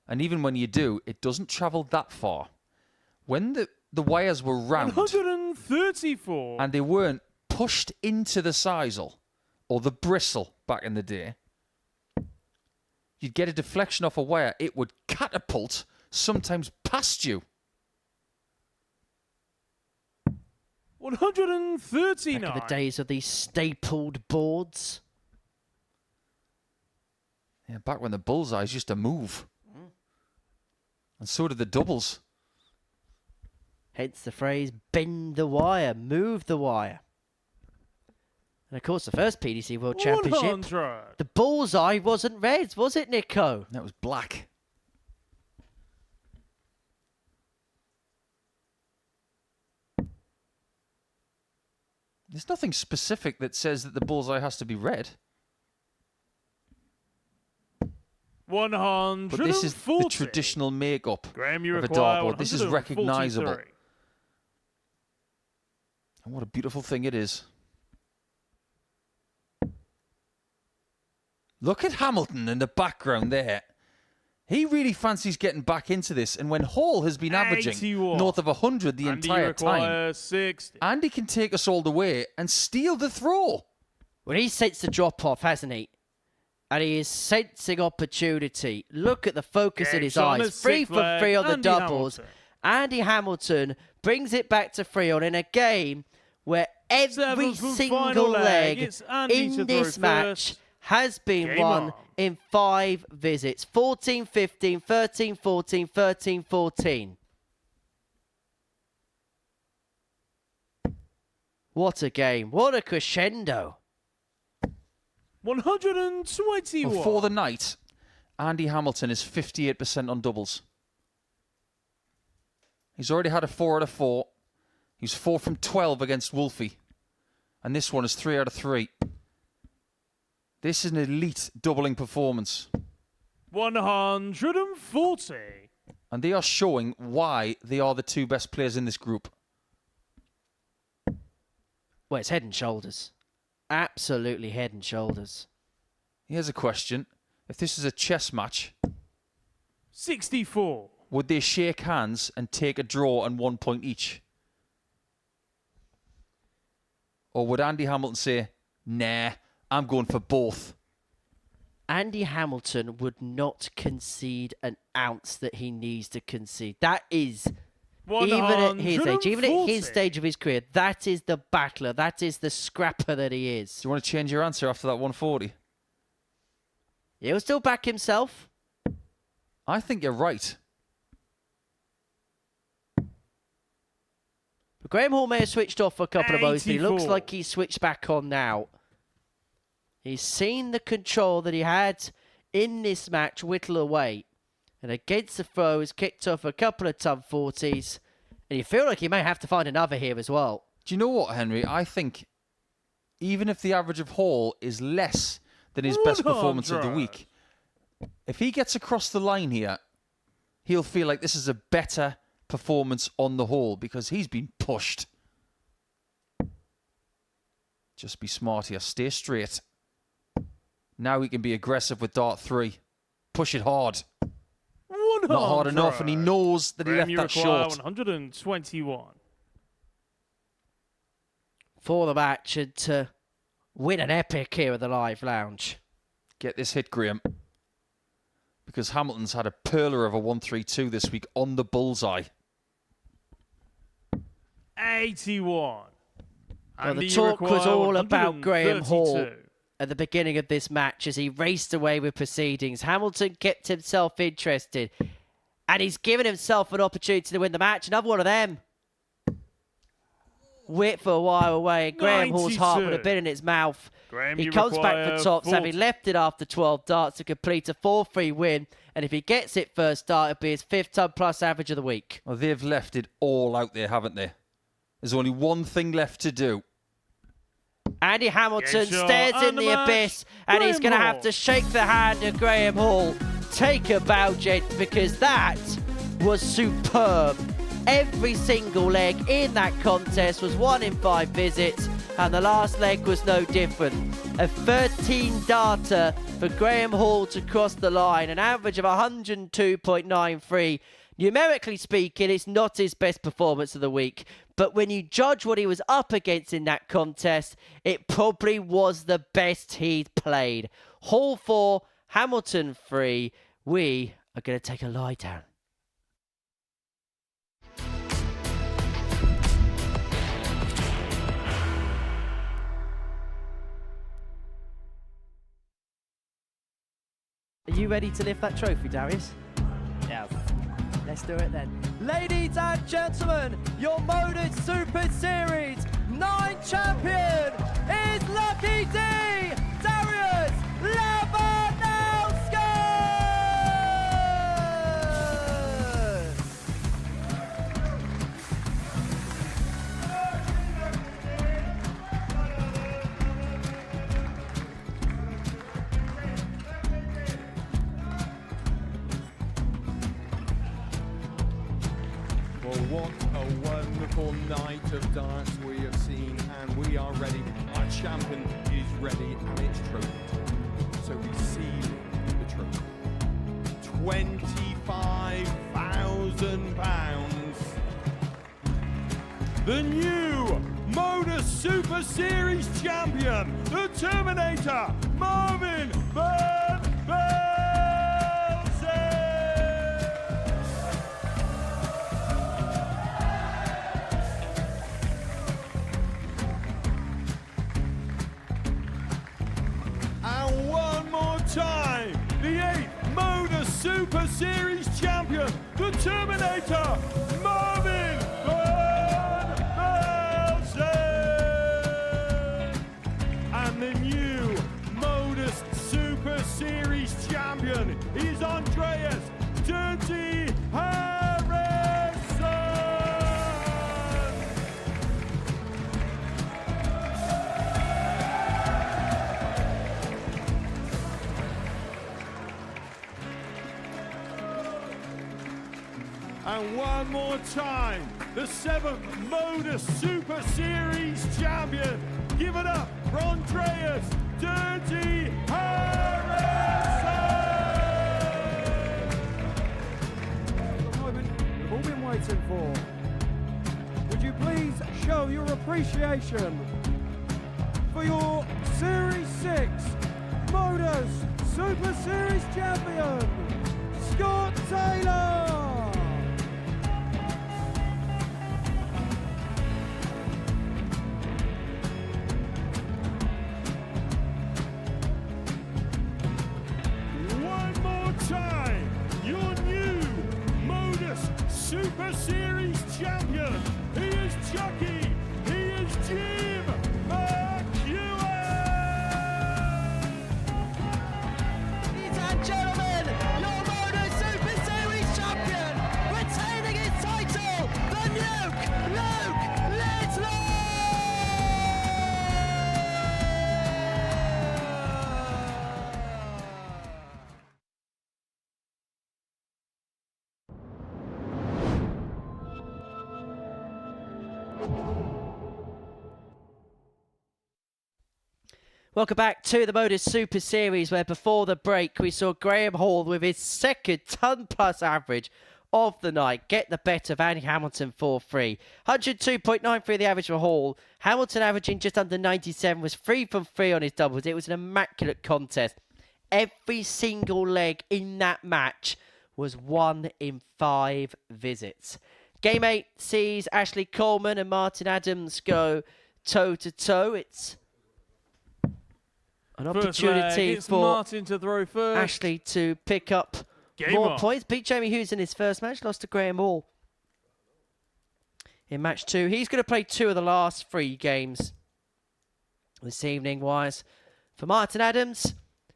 And even when you do, it doesn't travel that far. When the wires were round 134 and they weren't pushed into the sisal or the bristle back in the day, you'd get a deflection off a wire. It would catapult sometimes past you. 139. Back in the days of these stapled boards. Yeah, back when the bullseyes used to move. And so did the doubles. Hence the phrase, bend the wire, move the wire. And of course, the first PDC World Championship, 100. the bullseye wasn't red, was it, Nico? That was black. There's nothing specific that says that the bullseye has to be red. 140. But this is the traditional makeup Graham, you of a require dartboard. This is recognisable. 143. And what a beautiful thing it is. Look at Hamilton in the background there. He really fancies getting back into this. And when Hall has been averaging 81. north of 100 the entire time, 60. Andy can take us all the way and steal the throw. Well, he's sensed the drop-off, hasn't he? And he is sensing opportunity. Look at the focus in his eyes. 3 for 3 on the doubles. Andy Hamilton brings it back to 3 on in a game where every single leg in this match has been won in 5 visits. 14-15, 13-14, 13-14. What a game. What a crescendo. 121. Well, for the night, Andy Hamilton is 58% on doubles. He's already had a 4 out of 4. He's 4 from 12 against Wolfie. And this one is 3 out of 3. This is an elite doubling performance. 140. And they are showing why they are the 2 best players in this group. Well, it's head and shoulders. Absolutely head and shoulders. Here's a question. If this is a chess match, 64. would they shake hands and take a draw and 1 point each? Or would Andy Hamilton say, nah, I'm going for both? Andy Hamilton would not concede an ounce that he needs to concede. That is, even at his age, even at his stage of his career, that is the battler, that is the scrapper that he is. Do you want to change your answer after that 140? He'll still back himself. I think you're right. But Graham Hall may have switched off for a couple of moments, but he looks 84. like he's switched back on now. He's seen the control that he had in this match whittle away. And against the throw, he's kicked off a couple of tub 40s. And you feel like he may have to find another here as well. Do you know what, Henry? I think even if the average of Hall is less than his best performance of the week, if he gets across the line here, he'll feel like this is a better performance on the whole because he's been pushed. Just be smart here. Stay straight. Now he can be aggressive with dart 3. Push it hard. 100. Not hard enough, and he knows that he left that short. 121. For the match and to win an epic here at the Live Lounge. Get this hit, Graham. Because Hamilton's had a perler of a 132 this week on the bullseye. 81. Well, And the you talk was require all about Graham Hall 132. at the beginning of this match as he raced away with proceedings. Hamilton kept himself interested, and he's given himself an opportunity to win the match. Another one of them. Whipped for a while away. Graham Hall's heart would have been in his mouth. Graham, He you comes back require for tops, 40. having left it after 12 darts to complete a 4-3 win. And if he gets it first dart, it'll be his 5th ton plus average of the week. Well, they've left it all out there, haven't they? There's only one thing left to do. Andy Hamilton Get your stares in on the the match, abyss, and he's Graham going to have Hall. to shake the hand of Graham Hall. Take a bow, gents, because that was superb. Every single leg in that contest was 1 in 5 visits, and the last leg was no different. A 13-darter for Graham Hall to cross the line, an average of 102.93. Numerically speaking, it's not his best performance of the week, but when you judge what he was up against in that contest, it probably was the best he'd played. Hall 4, Hamilton 3. We are going to take a lie down. Are you ready to lift that trophy, Darius? Yes. Let's do it then. Ladies and gentlemen, your MODUS Super Series 9 champion is Lucky D, Darius Labanowski! Well, what a wonderful night of darts we have seen, and we are ready. Our champion is ready, and it's trophy. So receive the trophy. £25,000. The new MODUS Super Series champion, the Terminator, Marvin Van Velzen. And one more time, the 8th MODUS Super Series champion, the Terminator, Marvin Van Velzen. And the new MODUS Super Series champion is Andreas Dirty Harrison. And one more time, the 7th MODUS Super Series champion. Give it up for Andreas Dirty Harrison! The moment we've all been waiting for. Would you please show your appreciation for your Series 6 MODUS Super Series champion, Scott Taylor! One more time, your new MODUS Super Series champion. He is Chucky. He is Jim McEwen. Ladies and gentlemen, your MODUS Super Series champion, retaining his title, the Nuke, Luke Littler! Welcome back to the MODUS Super Series, where before the break we saw Graham Hall with his second ton-plus average of the night get the better of Andy Hamilton 4-3. 102.93 the average for Hall. Hamilton averaging just under 97, was 3 from 3 on his doubles. It was an immaculate contest. Every single leg in that match was 1 in 5 visits. Game 8 sees Ashley Coleman and Martin Adams go toe-to-toe. It's an opportunity for Martin to throw first. Ashley to pick up more points. Beat Jamie Hughes in his first match, lost to Graham Hall in match 2. He's going to play 2 of the last 3 games this evening. Wise for Martin Adams,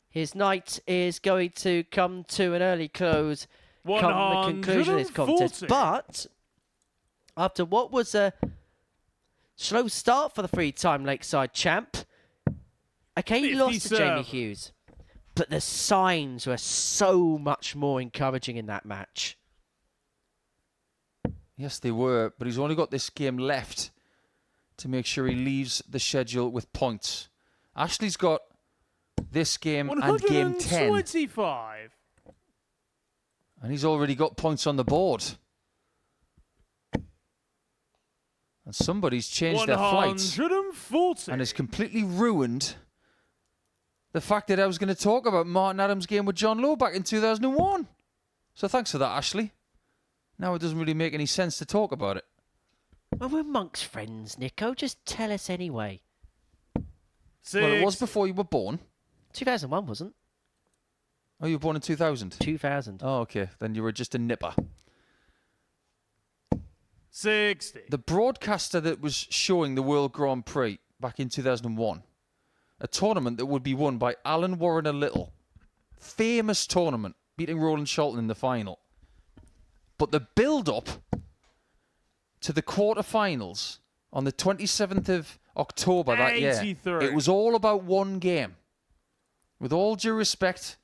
his night is going to come to an early close come the conclusion of this contest. But after what was a slow start for the 3-time Lakeside champ, okay, he lost to Jamie Hughes, but the signs were so much more encouraging in that match. Yes, they were, but he's only got this game left to make sure he leaves the schedule with points. Ashley's got this game and game 10. 125. And he's already got points on the board. And somebody's changed their flights 140. and has completely ruined the fact that I was going to talk about Martin Adams' game with John Lowe back in 2001. So thanks for that, Ashley. Now it doesn't really make any sense to talk about it. Well, we're amongst friends, Nico. Just tell us anyway. Well, it was before you were born. 2001 wasn't. Oh, you were born in 2000? 2000. Oh, okay. Then you were just a nipper. 60. The broadcaster that was showing the World Grand Prix back in 2001, a tournament that would be won by Alan Warner Little. Famous tournament, beating Roland Shelton in the final. But the build-up to the quarterfinals on the 27th of October that year, it was all about one game. With all due respect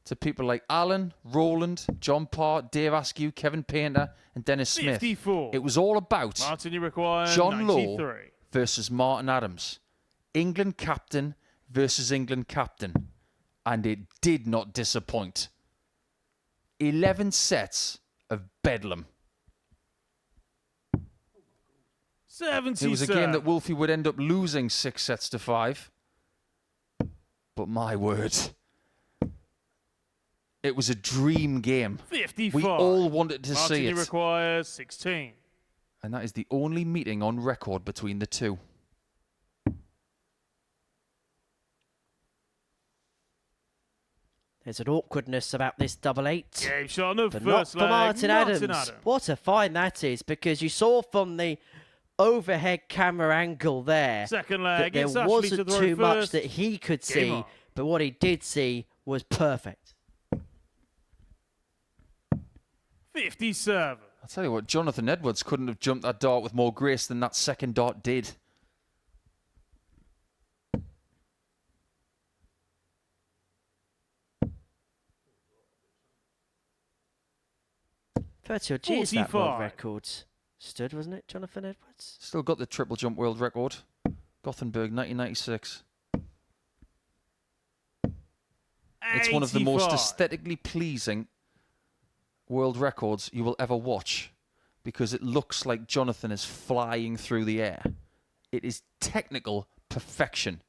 to people like Alan, Roland, John Parr, Dave Askew, Kevin Painter, and Dennis Smith. 54. It was all about Martin, you require John 93. Lowe versus Martin Adams. England captain versus England captain. And it did not disappoint. 11 sets of bedlam. 77. It was a game that Wolfie would end up losing 6-5. But my word, it was a dream game. 55. We all wanted to Martin, see you it. require 16. And that is the only meeting on record between the two. There's an awkwardness about this double 8. Game shot on the But first not for leg. Martin Adams. What a find that is, because you saw from the overhead camera angle there Second that leg. there It's Ashley wasn't to throw too much first. that he could Game see, on. but what he did see was perfect. 57. I'll tell you what, Jonathan Edwards couldn't have jumped that dart with more grace than that second dart did. 30 odd years that world 45. record stood, wasn't it, Jonathan Edwards? Still got the triple jump world record. Gothenburg, 1996. It's one of the most 85. aesthetically pleasing world records you will ever watch because it looks like Jonathan is flying through the air. It is technical perfection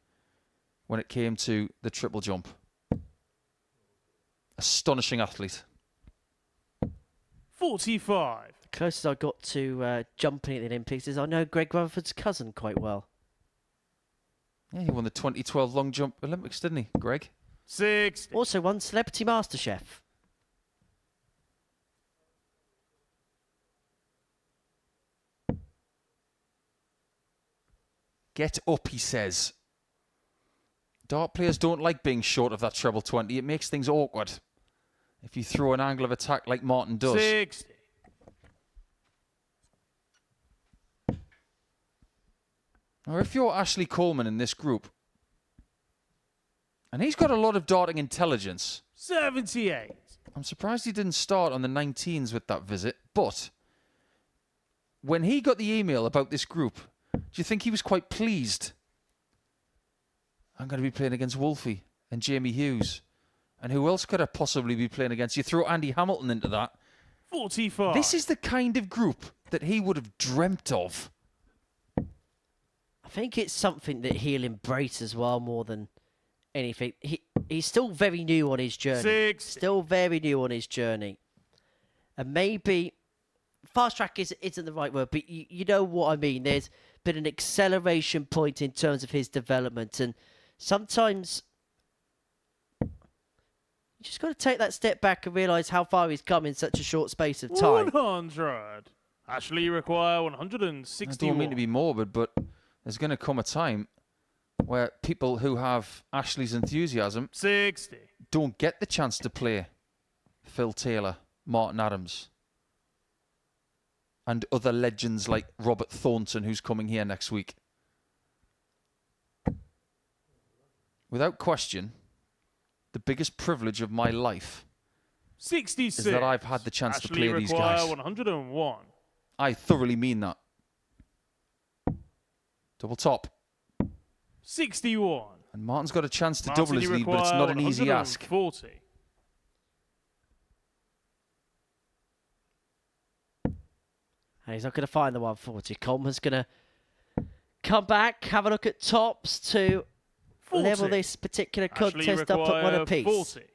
when it came to the triple jump. Astonishing athlete. 45. The closest I got to jumping at the Olympics is I know Greg Rutherford's cousin quite well. Yeah, he won the 2012 long jump Olympics, didn't he, Greg? 60. Also won Celebrity MasterChef. Get up, he says. Dart players don't like being short of that treble 20. It makes things awkward if you throw an angle of attack like Martin does. 60. Or if you're Ashley Coleman in this group, and he's got a lot of darting intelligence. 78. I'm surprised he didn't start on the 19s with that visit, but when he got the email about this group, do you think he was quite pleased? I'm going to be playing against Wolfie and Jamie Hughes. And who else could I possibly be playing against? You throw Andy Hamilton into that. 45. This is the kind of group that he would have dreamt of. I think it's something that he'll embrace as well more than anything. He's still very new on his journey. 60. Still very new on his journey. And maybe fast track isn't the right word, but you know what I mean. There's been an acceleration point in terms of his development, and sometimes you just got to take that step back and realise how far he's come in such a short space of time. 100. Ashley require 161. I don't mean to be morbid, but there's going to come a time where people who have Ashley's enthusiasm 60. don't get the chance to play Phil Taylor, Martin Adams, and other legends like Robert Thornton, who's coming here next week. Without question, the biggest privilege of my life 66. is that I've had the chance to Ashley play these require guys. 101. I thoroughly mean that. Double top. 61. And Martin's got a chance to Martin, double his you lead, but it's require not an easy ask. 140. And he's not going to find the 140. Coleman's going to come back, have a look at tops to 40. level this particular Ashley contest up at one require apiece. 40.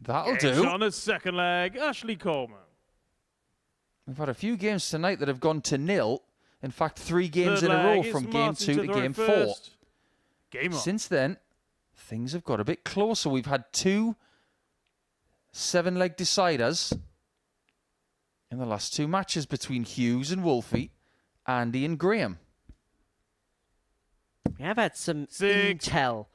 That'll It's do. on a second leg, Ashley Coleman. We've had a few games tonight that have gone to nil. In fact, 3 games Third in a row leg is from game Martin 2 to the game 4. first. Game on. Since then, things have got a bit closer. We've had 2 7-leg deciders in the last 2 matches between Hughes and Wolfie, Andy and Graham. We have had some intel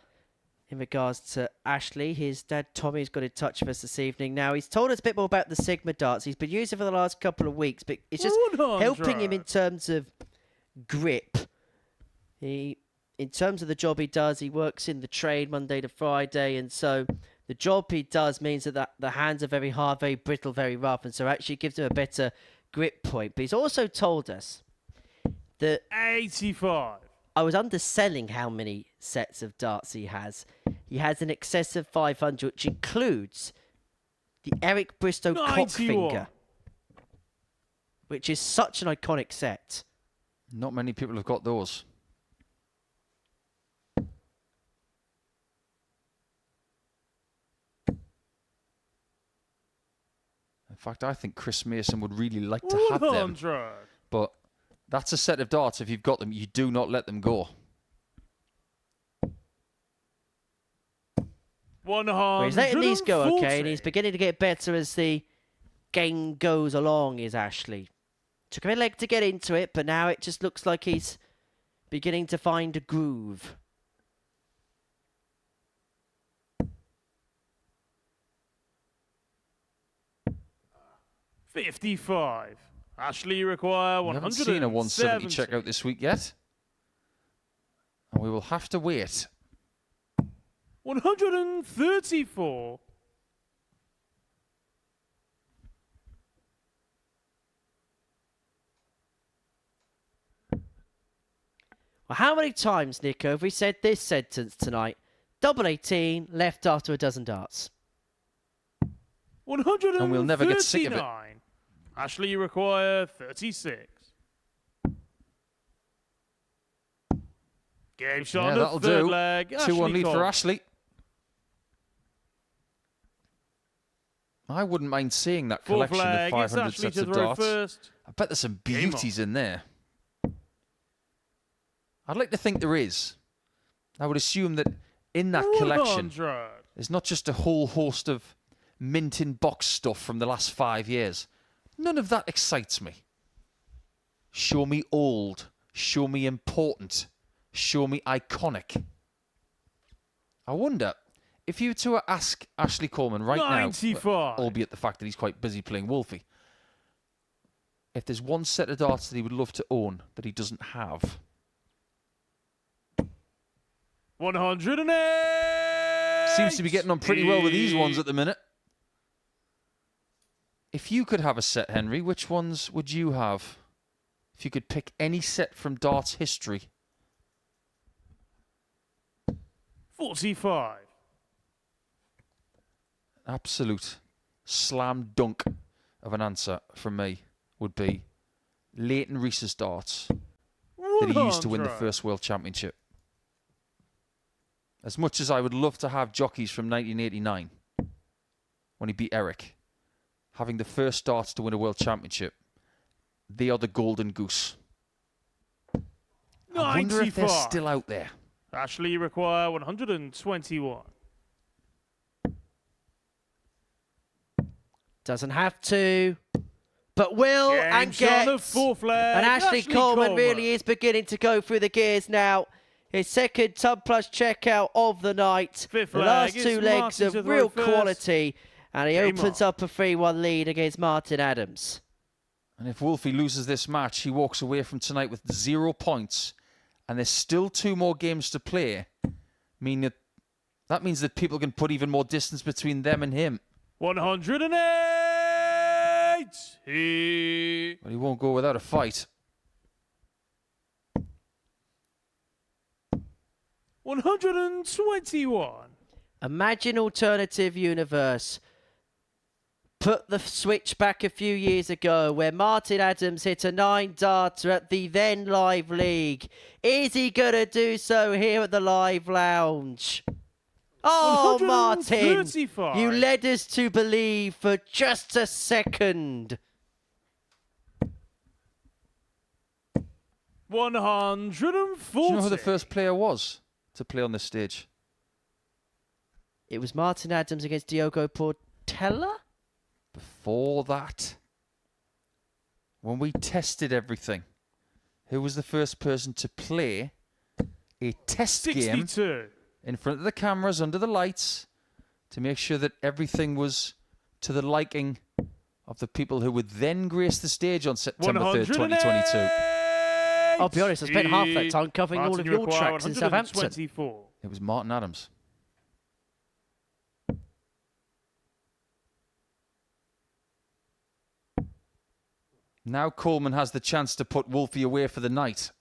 in regards to Ashley. His dad, Tommy's got in touch with us this evening. Now, he's told us a bit more about the Sigma darts. He's been using for the last couple of weeks, but it's just 100. helping him in terms of grip. In terms of the job he does, he works in the trade Monday to Friday, and so the job he does means that the hands are very hard, very brittle, very rough, and so actually gives him a better grip point. But he's also told us that 85. I was underselling how many sets of darts he has. He has in excess of 500, which includes the Eric Bristow 91. Cockfinger, which is such an iconic set. Not many people have got those. In fact, I think Chris Mason would really like to have them. 100. But that's a set of darts. If you've got them, you do not let them go. 100. Well, he's letting these go okay, and he's beginning to get better as the game goes along, is Ashley. Took him a leg to get into it, but now it just looks like he's beginning to find a groove. $55. Ashley require We 170. haven't seen a 170 check out this week yet. And we will have to wait. 134. Well, how many times, Nico, have we said this sentence tonight? Double 18, left after a dozen darts. 139. And we'll never get sick of it. Ashley, you require 36. Game shot on the that'll third do. leg. 2-1 lead for Cole. Ashley. I wouldn't mind seeing that Fourth collection of leg. It's 500 Ashley sets to of throw darts. first. I bet there's some Game beauties in there. I'd like to think there is. I would assume that in that collection, 100. there's not just a whole host of mint in box stuff from the last 5 years. None of that excites me. Show me old. Show me important. Show me iconic. I wonder if you were to ask Ashley Coleman right 95. now, albeit the fact that he's quite busy playing Wolfie, if there's one set of darts that he would love to own that he doesn't have. 108. Seems to be getting on pretty well with these ones at the minute. If you could have a set, Henry, which ones would you have? If you could pick any set from darts history. 45. Absolute slam dunk of an answer from me would be Leighton Reese's darts that he used to win the 100. first World Championship. As much as I would love to have jockeys from 1989, when he beat Eric, having the first darts to win a World Championship, they are the golden goose. I wonder if they're 95. still out there. Ashley, you require 121. Doesn't have to, but will Game and shot on the gets. fourth leg. And Ashley Coleman really is beginning to go through the gears now. His second Tub Plus checkout of the night. Fifth the leg last is two legs Martin to of throw real first. quality. And he Game opens on. up a 3-1 lead against Martin Adams. And if Wolfie loses this match, he walks away from tonight with 0 points. And there's still 2 more games to play. Meaning that means that people can put even more distance between them and him. 108. But he won't go without a fight. 121. Imagine alternative universe. Put the switch back a few years ago where Martin Adams hit a 9-darter at the then Live League. Is he going to do so here at the Live Lounge? Oh, Martin, 135. you led us to believe for just a second. 140. Do you know who the first player was to play on this stage? It was Martin Adams against Diogo Portela? Before that, when we tested everything, who was the first person to play a test game 62. in front of the cameras, under the lights, to make sure that everything was to the liking of the people who would then grace the stage on September 3rd, 2022? I'll be honest, I spent half that time covering all of your tracks in Southampton. 124. It was Martin Adams. Now Coleman has the chance to put Wolfie away for the night.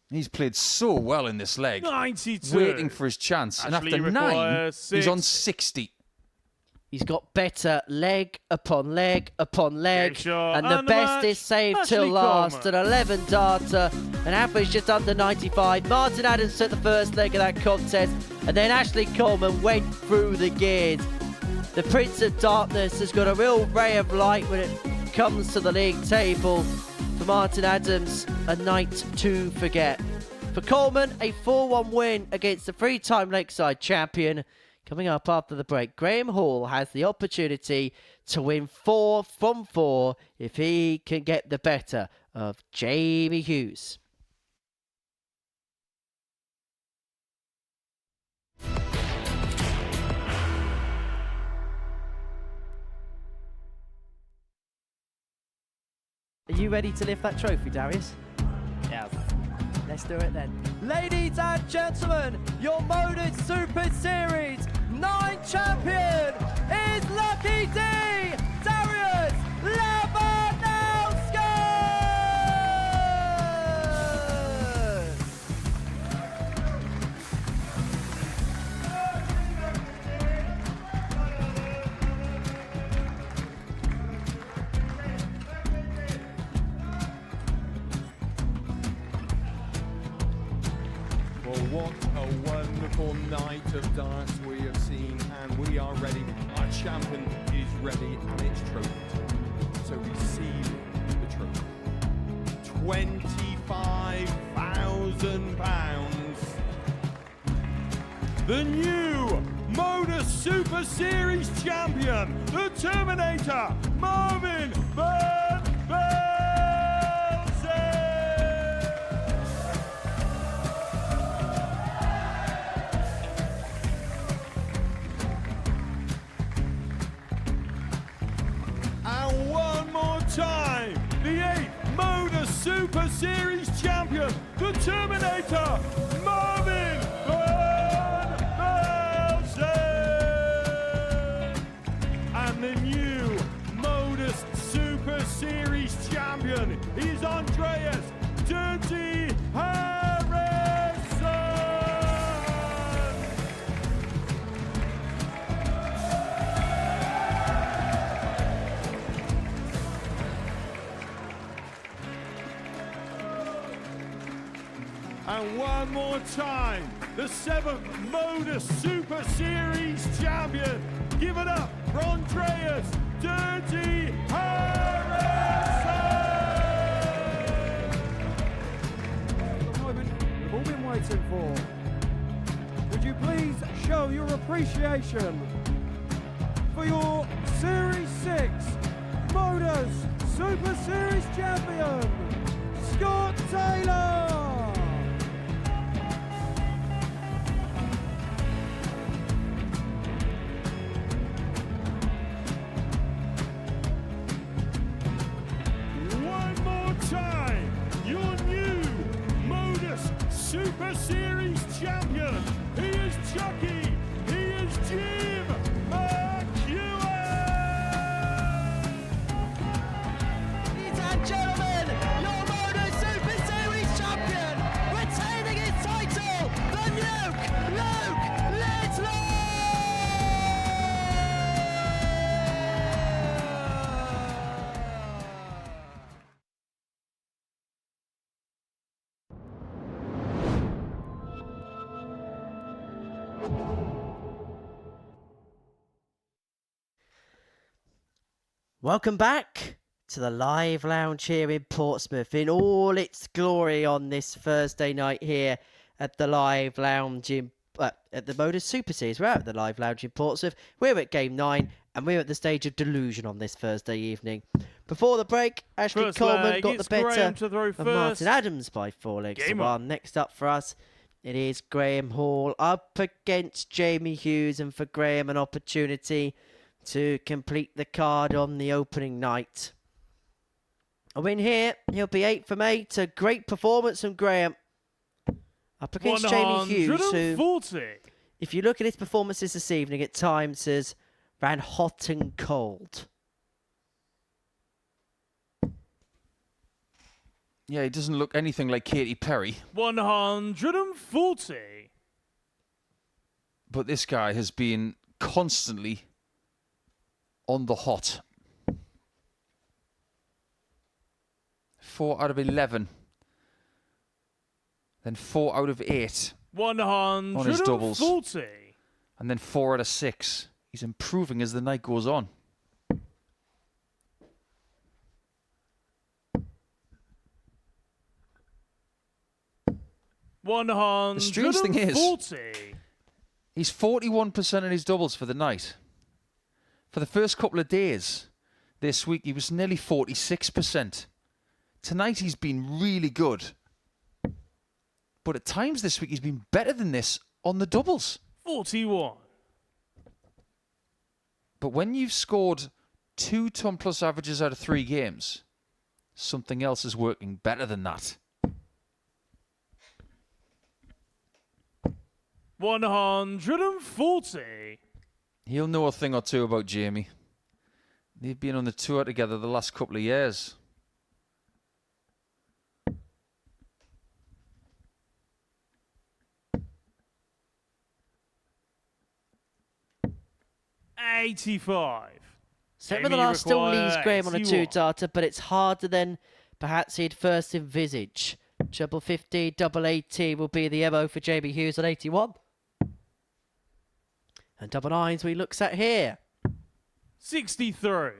He's played so well in this leg. 92. Waiting for his chance. And Ashley after 9, requires he's on 6. 60. He's got better leg upon leg upon leg. Game shot And the and the best match, is saved till Ashley last. Coleman. An 11-darter. An average just under 95. Martin Adams took the first leg of that contest. And then Ashley Coleman went through the gears. The Prince of Darkness has got a real ray of light when it comes to the league table. For Martin Adams, a night to forget. For Coleman, a 4-1 win against the 3-time Lakeside champion. Coming up after the break, Graham Hall has the opportunity to win 4 from 4 if he can get the better of Jamie Hughes. Are you ready to lift that trophy, Darius? Yes. Let's do it then. Ladies and gentlemen, your MODUS Super Series 9 champion is Lucky D, Darius Labanowski! Well, what a wonderful night of darts we have seen, and we are ready. Our champion is ready, and it's trophy. So receive the trophy. £25,000. The new MODUS Super Series champion, the Terminator, Marvin Van Velzen. And one more time, the 8th MODUS Super Series champion, the Terminator, Marvin Van Velzen. And the new MODUS Super Series champion is Andreas Dirty Harrison. And one more time, the 7th MODUS Super Series champion. Give it up for Andreas Dirty Harrison. The moment we've all been waiting for. Would you please show your appreciation for your Series 6 MODUS Super Series champion, Scott Taylor? One more time, your new MODUS Super Series champion. He is Chucky. He is Jim McEwen. Ladies and gentlemen, your MODUS Super Series champion, retaining his title, the Nuke, Luke Littler! Welcome back to the live lounge here in Portsmouth in all its glory on this Thursday night here at the live lounge in at the MODUS Super Series. We're out at the live lounge in Portsmouth. We're at game 9 and we're at the stage of delusion on this Thursday evening. Before the break, Ashley First Coleman leg, got the it's better Graham to throw of first. Martin Adams by 4 legs to Game 1. Next up for us, it is Graham Hall up against Jamie Hughes, and for Graham an opportunity to complete the card on the opening night. A win here, he'll be 8 from 8. A great performance from Graham up against Jamie Hughes, who, 140. if you look at his performances this evening, at times has ran hot and cold. Yeah, he doesn't look anything like Katy Perry. 140. But this guy has been constantly on the hot. 4 out of 11. Then 4 out of 8 on his doubles. 140. And then 4 out of 6. He's improving as the night goes on. The strange thing is, he's 41% in his doubles for the night. For the first couple of days this week, he was nearly 46%. Tonight, he's been really good. But at times this week, he's been better than this on the doubles. 41. But when you've scored 2 ton plus averages out of 3 games, something else is working better than that. 140. He'll know a thing or two about Jamie. They've been on the tour together the last couple of years. $85. Seven of the last still leaves Graham on a 2-darter, but it's harder than perhaps he'd first envisage. Treble 50, double 80 will be the MO for Jamie Hughes on 81. And double nines we looks at here. 63.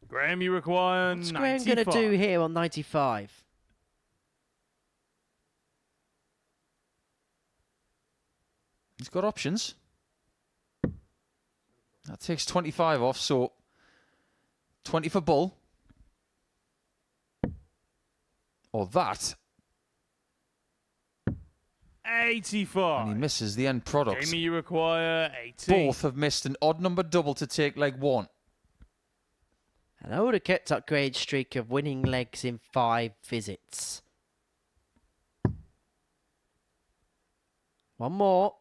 Graham, you require What's 95. Graham going to do here on 95? He's got options. That takes 25 off, so 20 for bull. Or that. 85. And he misses the end product. Jamie, you require 18. Both have missed an odd number double to take leg one. And I would have kept up Graham's streak of winning legs in 5 visits. One more.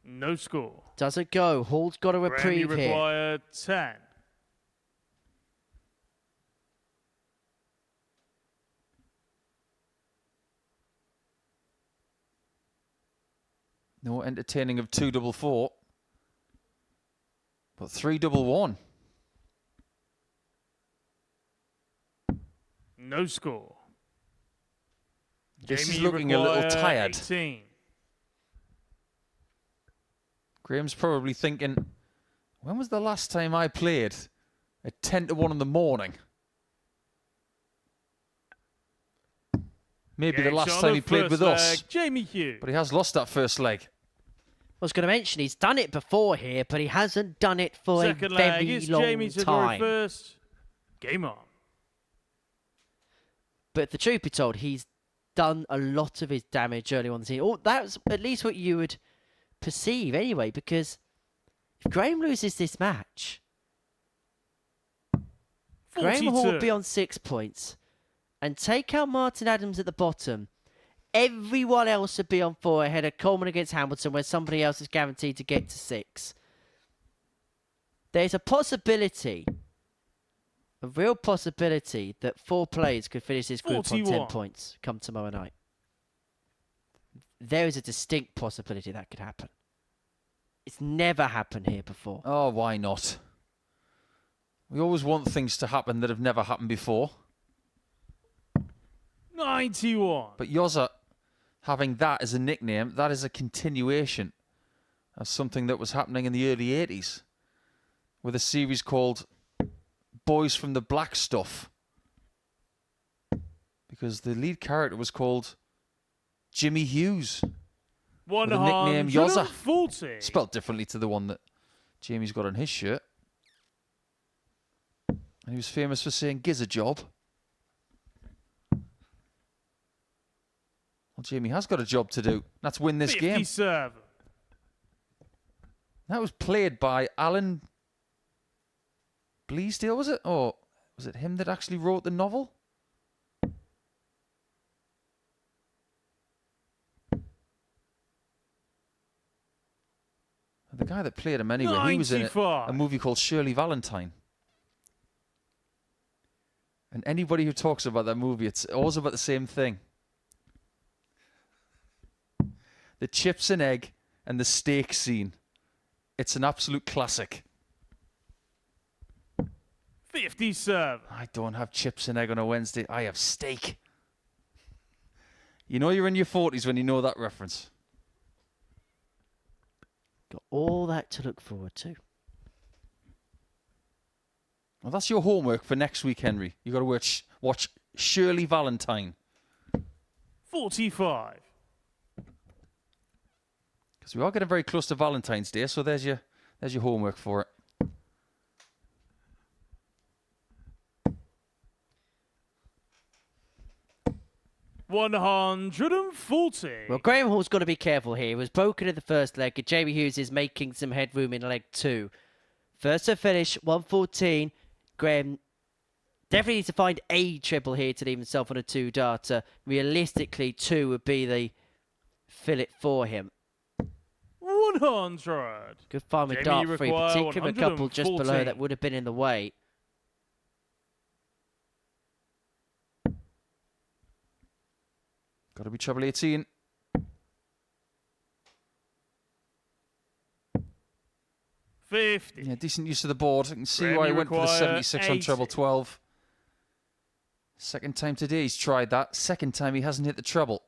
No score. Doesn't go. Hall's got a Graham, you reprieve here. require 10. No entertaining of 2-4-4. But 3-1-1. No score. This Jamie, is you looking a little require tired. 18. Graham's probably thinking, when was the last time I played at 10-1 in the morning? Maybe the Gets last on time the he played with first us. leg, Jamie Hughes. But he has lost that first leg. I was going to mention he's done it before here, but he hasn't done it for Second a leg very is long Jamie to the time. first. Game on. But the truth be told, he's done a lot of his damage early on the season. Oh, that's at least what you would perceive anyway, because if Graham loses this match, 42. Graham Hall will be on 6 points. And take out Martin Adams at the bottom. Everyone else would be on 4 ahead of Coleman against Hamilton, where somebody else is guaranteed to get to 6. There's a possibility, a real possibility, that 4 players could finish this group 41. on 10 points come tomorrow night. There is a distinct possibility that could happen. It's never happened here before. Oh, why not? We always want things to happen that have never happened before. 91. But Yozza, having that as a nickname, that is a continuation of something that was happening in the early 80s with a series called Boys from the Black Stuff. Because the lead character was called Jimmy Hughes. With the nickname Yozza. 140. Spelled differently to the one that Jamie's got on his shirt. And he was famous for saying, "Giz a job." Well, Jamie has got a job to do. That's win this game. 57. That was played by Alan Bleasdale, was it? Or was it him that actually wrote the novel? The guy that played him anyway, he was in a 95. movie called Shirley Valentine. And anybody who talks about that movie, it's always about the same thing. The chips and egg and the steak scene. It's an absolute classic. 57. I don't have chips and egg on a Wednesday. I have steak. You know you're in your 40s when you know that reference. Got all that to look forward to. Well, that's your homework for next week, Henry. You've got to watch Shirley Valentine. 45. Because we are getting very close to Valentine's Day, so there's your homework for it. $140. Well, Graham Hall's got to be careful here. He was broken in the first leg, and Jamie Hughes is making some headroom in leg 2. First to finish, 114. Graham definitely needs to find a treble here to leave himself on a 2-darter. Realistically, 2 would be the fill it for him. 100. Good find with Jamie, dart you free, require particularly with a couple just below 114. that would have been in the way. Got to be treble 18. Yeah, decent use of the board. You can see Graham, why he you went for the require 76 on 80. treble 12. Second time today he's tried that. Second time he hasn't hit the treble.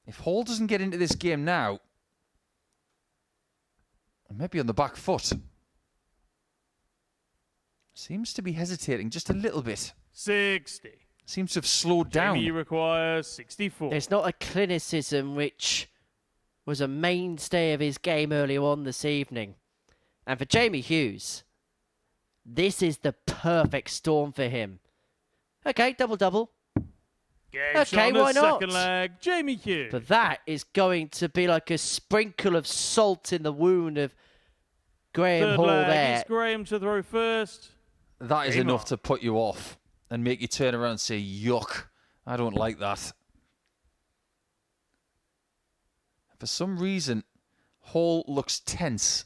If Hall doesn't get into this game now, maybe on the back foot. Seems to be hesitating just a little bit. 60. Seems to have slowed down. Jamie, you require 64. There's not a clinicism which was a mainstay of his game earlier on this evening. And for Jamie Hughes, this is the perfect storm for him. Okay, double-double. Game Okay, shot on why the not? second leg. Jamie Hughes. But that is going to be like a sprinkle of salt in the wound of Graham Third Hall leg. there. It's Graham to throw first. That is Game enough on. to put you off and make you turn around and say, yuck, I don't like that. For some reason, Hall looks tense.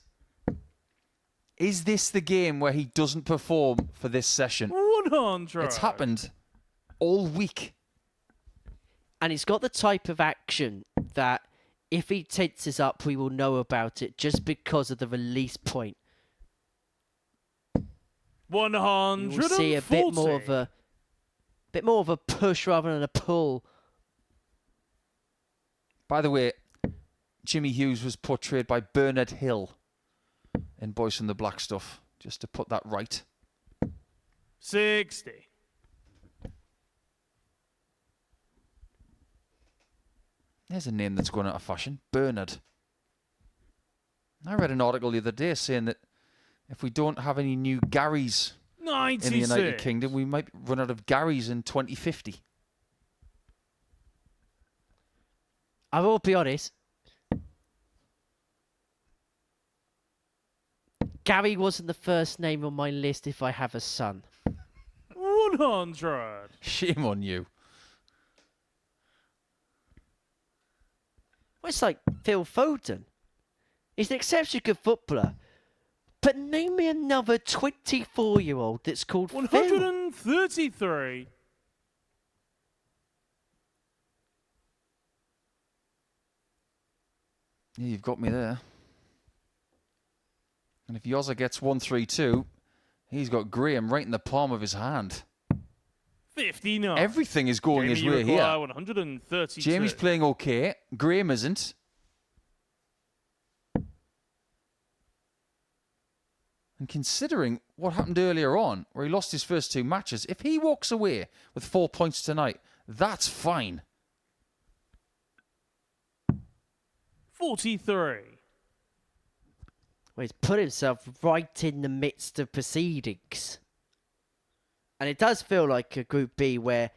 Is this the game where he doesn't perform for this session? 100. It's happened all week. And he's got the type of action that if he tenses up, we will know about it just because of the release point. 140. You will see a bit more of a push rather than a pull. By the way, Jimmy Hughes was portrayed by Bernard Hill in Boys from the Black Stuff, just to put that right. 60. There's a name that's going out of fashion. Bernard. I read an article the other day saying that if we don't have any new Garys 96. in the United Kingdom, we might run out of Garys in 2050. I will be honest. Gary wasn't the first name on my list if I have a son. 100. Shame on you. Well, it's like Phil Foden. He's an exceptionally good footballer. But name me another 24-year-old that's called Phil. 133. Yeah, you've got me there. And if Yozza gets 132, he's got Graham right in the palm of his hand. 59. Everything is going Jamie, his you way require here. 132. Jamie's playing okay. Graham isn't. And considering what happened earlier on, where he lost his first two matches, if he walks away with 4 points tonight, that's fine. 43. Well, he's put himself right in the midst of proceedings. And it does feel like a Group B where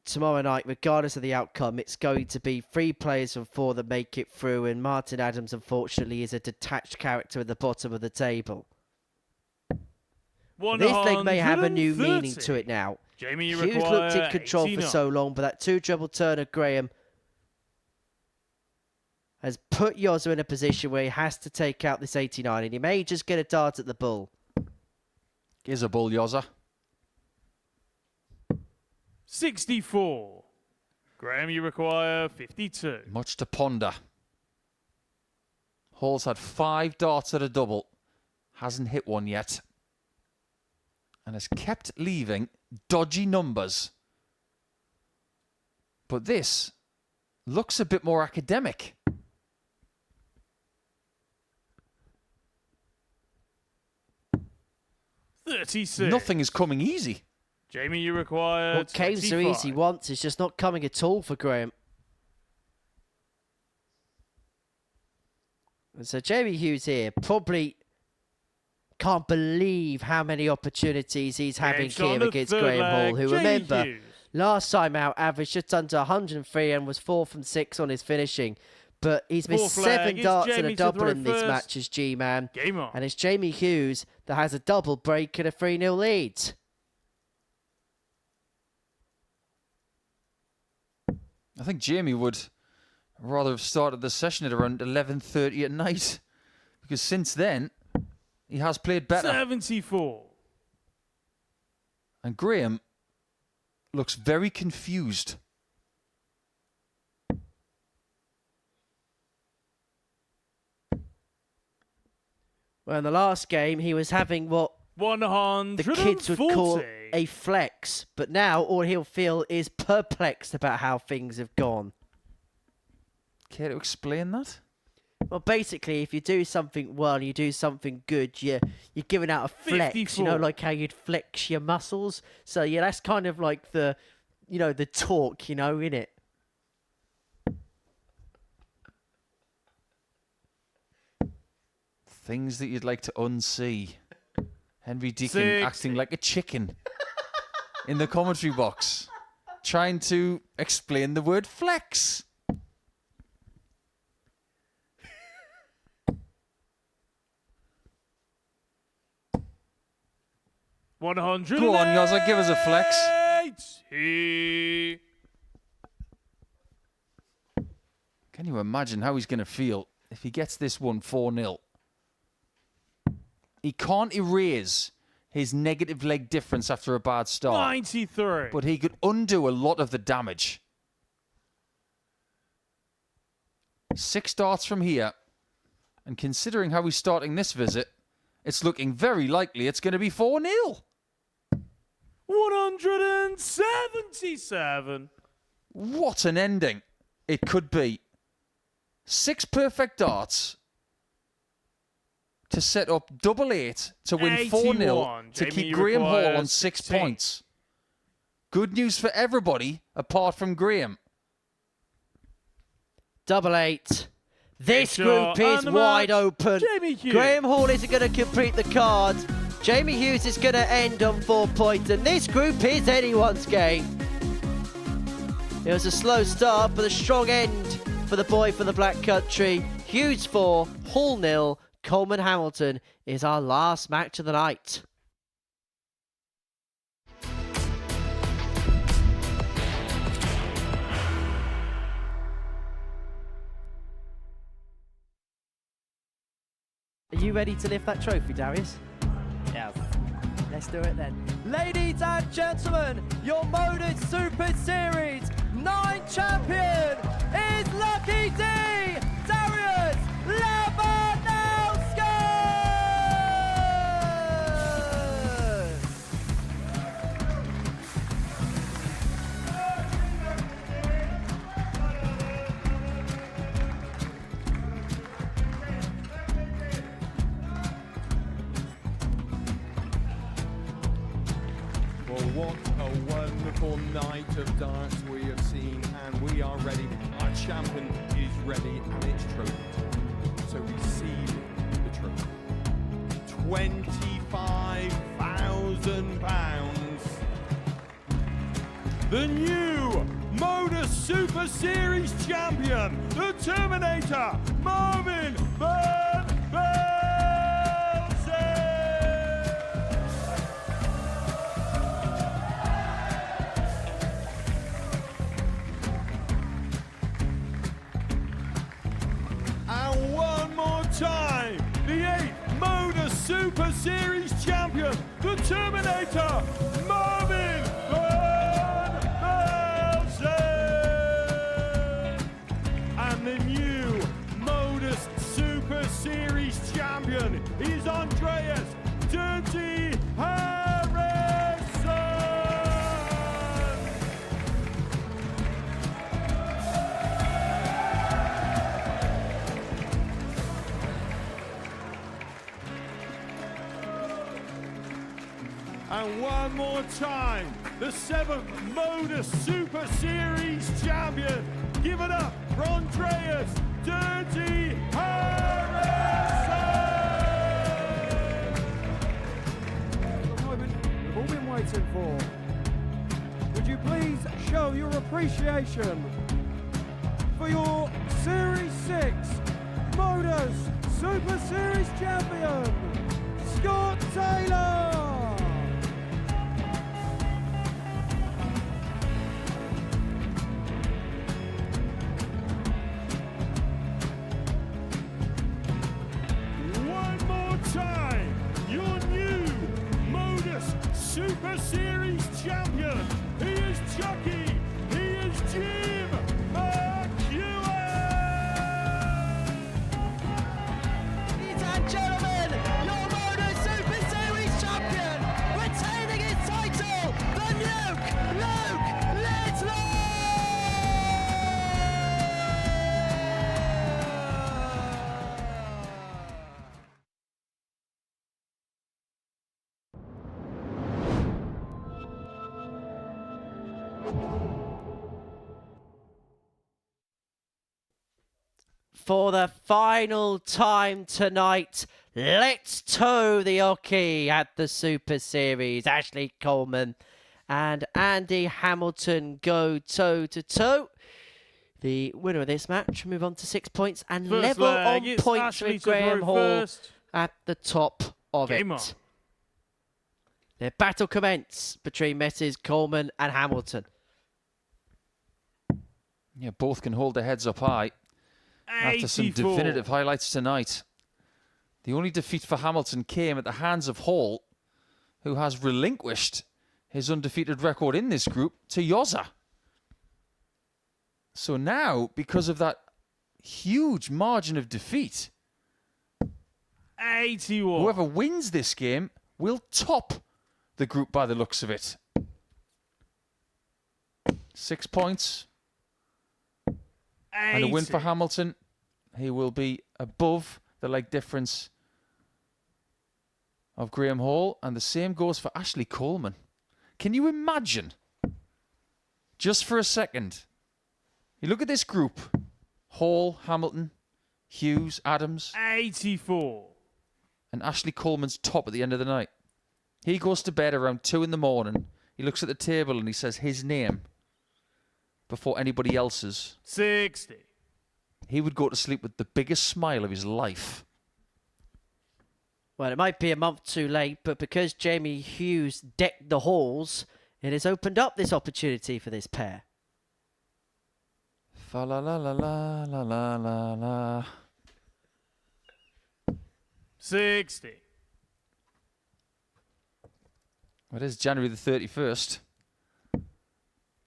tomorrow night, regardless of the outcome, it's going to be 3 players from 4 that make it through, and Martin Adams, unfortunately, is a detached character at the bottom of the table. This leg may have a new meaning to it now. Jamie, you Hughes require looked in control 89. for so long, but that 2-treble turn of Graham has put Yozza in a position where he has to take out this 89, and he may just get a dart at the bull. Here's a bull, Yozza. 64. Graham, you require 52. Much to ponder. Hall's had 5 darts at a double. Hasn't hit one yet. And has kept leaving dodgy numbers. But this looks a bit more academic. $36. Nothing is coming easy. Jamie, you require What came so 25. easy once is just not coming at all for Graham. And so Jamie Hughes here probably can't believe how many opportunities he's having Game shot here on the against third Graham Hall, leg, who, Jamie remember, Hughes. last time out averaged just under 103 and was 4 from 6 on his finishing. But he's missed Fourth leg, 7 it's darts and Jamie a to double throw in this first. match as G-Man. Game on. And it's Jamie Hughes that has a double break and a 3-0 lead. I think Jamie would rather have started the session at around 11:30 at night, because since then he has played better. 74. And Graham looks very confused. Well, in the last game, he was having what 140. the kids would call a flex, but now all he'll feel is perplexed about how things have gone. Care to explain that? Well, basically, if you do something well, you do something good, you're giving out a flex, 54. you know, like how you'd flex your muscles. So yeah, that's kind of like the talk, innit? Things that you'd like to unsee. Henry Deacon 6. acting like a chicken in the commentary box, trying to explain the word flex. Go on, Yozza, give us a flex. Can you imagine how he's going to feel if he gets this one 4-0? He can't erase his negative leg difference after a bad start. 93. But he could undo a lot of the damage. 6 starts from here. And considering how he's starting this visit, it's looking very likely it's going to be 4-0. 177. What an ending it could be. 6 perfect darts to set up 8 to win 4-0 to keep Graham Hall on 6 points. Good news for everybody apart from Graham. 8. This group is wide open. Graham Hall isn't going to complete the card. Jamie Hughes is going to end on 4 points, and this group is anyone's game. It was a slow start, but a strong end for the boy from the Black Country. Hughes 4, Hall 0. Coleman Hamilton is our last match of the night. Are you ready to lift that trophy, Darius? Yes. Let's do it then. Ladies and gentlemen, your MODUS Super Series 9 champion is Lucky D, Darius Labanowski! Well, what a wonderful night of darts we have seen, and we are ready. Our champion is ready, and it's trophy. So receive the trophy. £25,000. The new MODUS Super Series champion, the Terminator, Marvin Van Velzen. And one more time, the 8th MODUS Super Series champion, the Terminator, Marvin Van Velzen. And the new MODUS Super Series champion is Andreas Dirty Harrison. And one more time, the 7th MODUS Super Series champion. Give it up for Andreas Dirty Harrison! The moment we've all been waiting for. Would you please show your appreciation for your Series 6 MODUS Super Series champion, Scott Taylor! Super Series champion. He is Chucky. He is Jim McEwen. Ladies and gentlemen, your MODUS Super Series champion, retaining his title, the Nuke, Luke Littler! For the final time tonight, let's tow the hockey at the Super Series. Ashley Coleman and Andy Hamilton go toe-to-toe. The winner of this match will move on to 6 points and First level leg, on it's points Ashley with to Graham throw Hall first. at the top of Game it. on. The battle commence between Messes Coleman and Hamilton. Yeah, both can hold their heads up high after some 84. definitive highlights tonight. The only defeat for Hamilton came at the hands of Hall, who has relinquished his undefeated record in this group to Yoza. So now, because of that huge margin of defeat, 81. whoever wins this game will top the group by the looks of it. 6 points. And a win for Hamilton. He will be above the leg difference of Graham Hall. And the same goes for Ashley Coleman. Can you imagine, just for a second, you look at this group: Hall, Hamilton, Hughes, Adams. 84. And Ashley Coleman's top at the end of the night. He goes to bed around 2 in the morning. He looks at the table and he says his name before anybody else's. 60. He would go to sleep with the biggest smile of his life. Well, it might be a month too late, but because Jamie Hughes decked the halls, it has opened up this opportunity for this pair. Fa la la la la la la la la. 60. It is January the 31st. You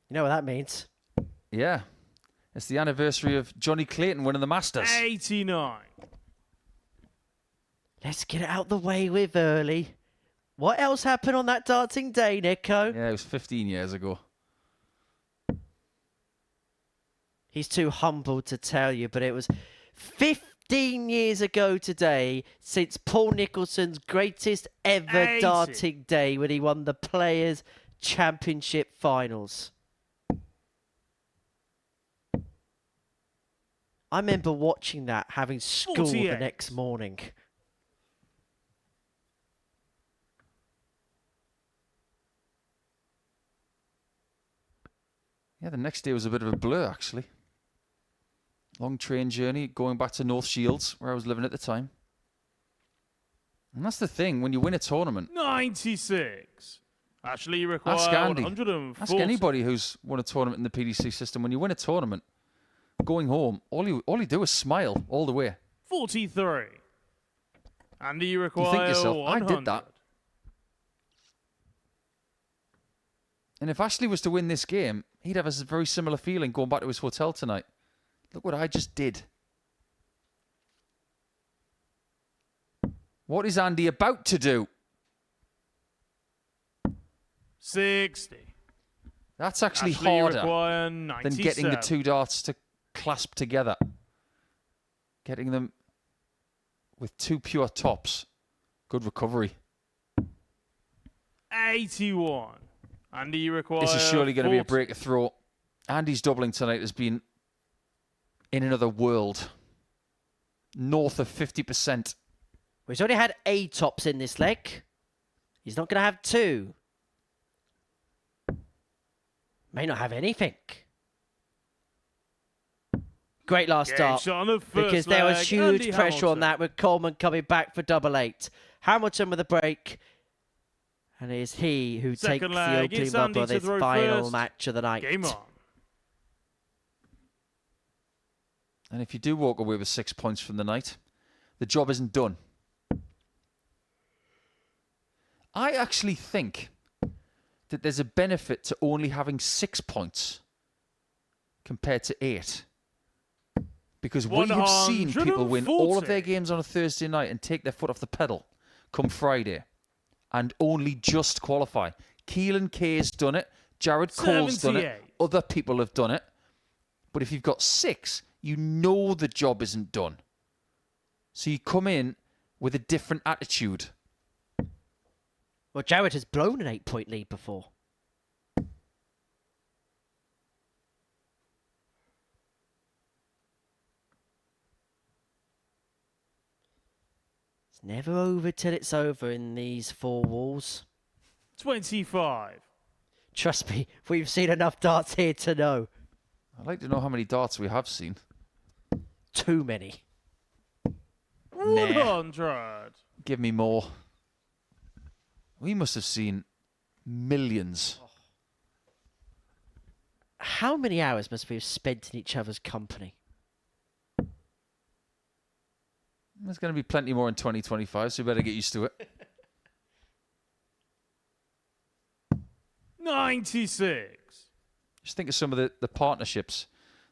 know what that means? Yeah. It's the anniversary of Johnny Clayton winning the Masters. 89. Let's get it out the way with early. What else happened on that dancing day, Nico? Yeah, it was 15 years ago. He's too humble to tell you, but it was 15 years ago today since Paul Nicholson's greatest ever 80. darting day when he won the Players' Championship Finals. I remember watching that, having school 48. the next morning. Yeah, the next day was a bit of a blur, actually. Long train journey going back to North Shields, where I was living at the time. And that's the thing, when you win a tournament. 96. Ashley requires Ask Andy. 140. Ask anybody who's won a tournament in the PDC system. When you win a tournament, going home, all you do is smile all the way. 43. Andy You requires think to yourself, 100. I did that. And if Ashley was to win this game, he'd have a very similar feeling going back to his hotel tonight. Look what I just did. What is Andy about to do? 60. That's actually Ashley harder require than 97. getting the two darts to clasp together. Getting them with two pure tops. Good recovery. 81. Andy requires This is surely going to be a 40. break of throw. Andy's doubling tonight has been in another world. North of 50%. Well, he's already had A tops in this leg. He's not going to have two. May not have anything. Great last Game start. shot on the first Because there was leg, huge Andy pressure on Hamilton. that with Coleman coming back for double eight. Hamilton with a break. And it is he who Second takes the leg, opening it's rub Andy of to this throw final first. match of the night. Game on. And if you do walk away with 6 points from the night, the job isn't done. I actually think that there's a benefit to only having 6 points compared to 8. Because we have seen people win all of their games on a Thursday night and take their foot off the pedal come Friday and only just qualify. Keelan Kay's done it. Jared Cole's done it. Other people have done it. But if you've got 6, you know the job isn't done. So you come in with a different attitude. Well, Jared has blown an 8-point lead before. It's never over till it's over in these 4 walls. 25. Trust me, we've seen enough darts here to know. I'd like to know how many darts we have seen. Too many. 100. Give me more. We must have seen millions. How many hours must we have spent in each other's company? There's going to be plenty more in 2025, so we better get used to it. 96. Just think of some of the partnerships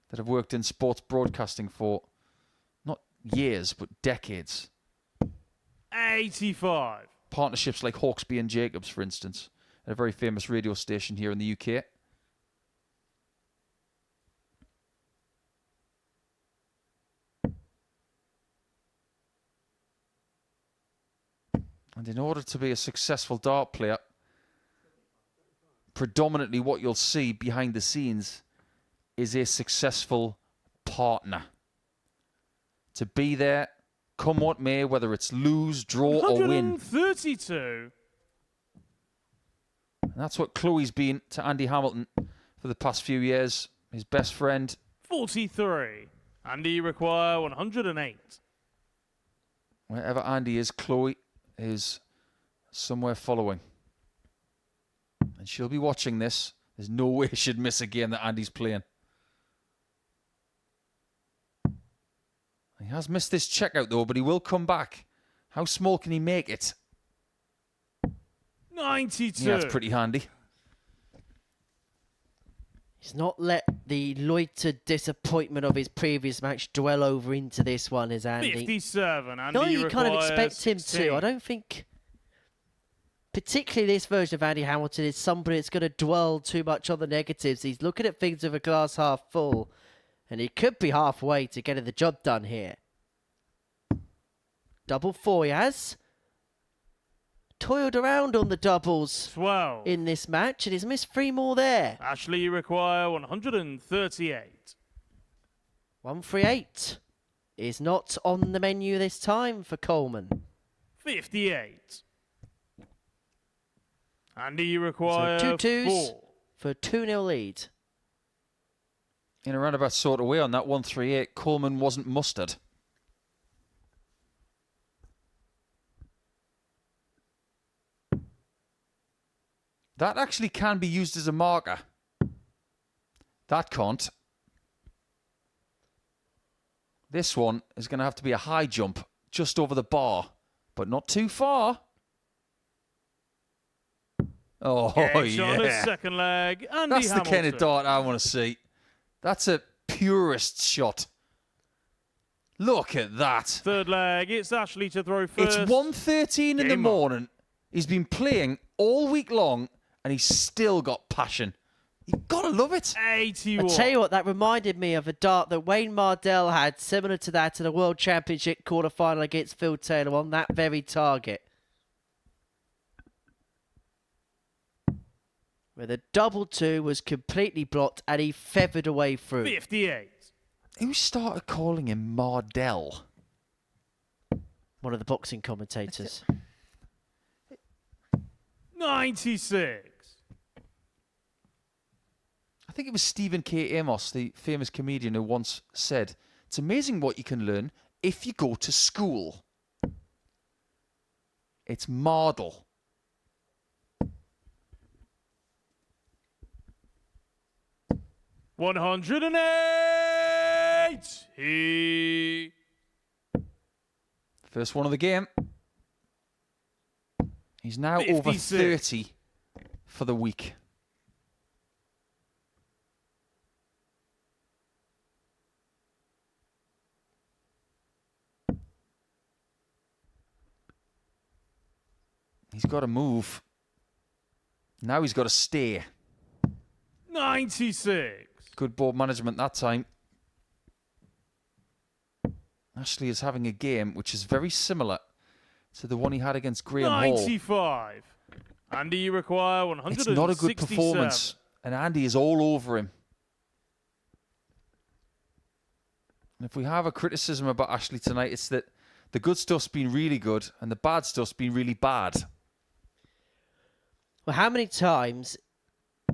that have worked in sports broadcasting for not years, but decades. 85. Partnerships like Hawksby and Jacobs, for instance, at a very famous radio station here in the UK. And in order to be a successful dart player, predominantly what you'll see behind the scenes is a successful partner. To be there, come what may, whether it's lose, draw, or win. 132. And that's what Chloe's been to Andy Hamilton for the past few years. His best friend. 43. Andy, you require 108. Wherever Andy is, Chloe is somewhere following. And she'll be watching this. There's no way she'd miss a game that Andy's playing. He has missed this checkout, though, but he will come back. How small can he make it? 92. Yeah, that's pretty handy. He's not let the loitered disappointment of his previous match dwell over into this one, is Andy. 57. Andy, you kind of expect him 16. to. I don't think, particularly this version of Andy Hamilton, is somebody that's going to dwell too much on the negatives. He's looking at things with a glass half full, and he could be halfway to getting the job done here. Double 4 he has. Toiled around on the doubles 12. in this match, and he's missed 3 more there. Ashley, you require 138. 138 is not on the menu this time for Coleman. 58. Andy, you require So 2 twos 4. for 2-0 lead. In a roundabout sort of way on that 138, Coleman wasn't mustered. That actually can be used as a marker. That can't. This one is going to have to be a high jump just over the bar, but not too far. Oh, Gets yeah. on his second leg. Andy That's Hamilton. the kind of dart I want to see. That's a purist shot. Look at that. Third leg. It's Ashley to throw first. It's 1:13 in the Game on. morning. He's been playing all week long, and he's still got passion. You've got to love it. 81. I tell you what, that reminded me of a dart that Wayne Mardell had, similar to that in a World Championship quarter-final against Phil Taylor on that very target. Where the double 2 was completely blocked and he feathered away through. 58. Who started calling him Mardell? One of the boxing commentators. 96. I think it was Stephen K. Amos, the famous comedian, who once said, "It's amazing what you can learn if you go to school." It's Mardell. He. First one of the game. He's now over 56. 30 for the week. He's got to move. Now he's got to stay. 96. Good board management that time. Ashley is having a game which is very similar to the one he had against Graham Hall. 95. Andy, you require 167. It's not a good performance, and Andy is all over him. And if we have a criticism about Ashley tonight, it's that the good stuff's been really good and the bad stuff's been really bad. Well, how many times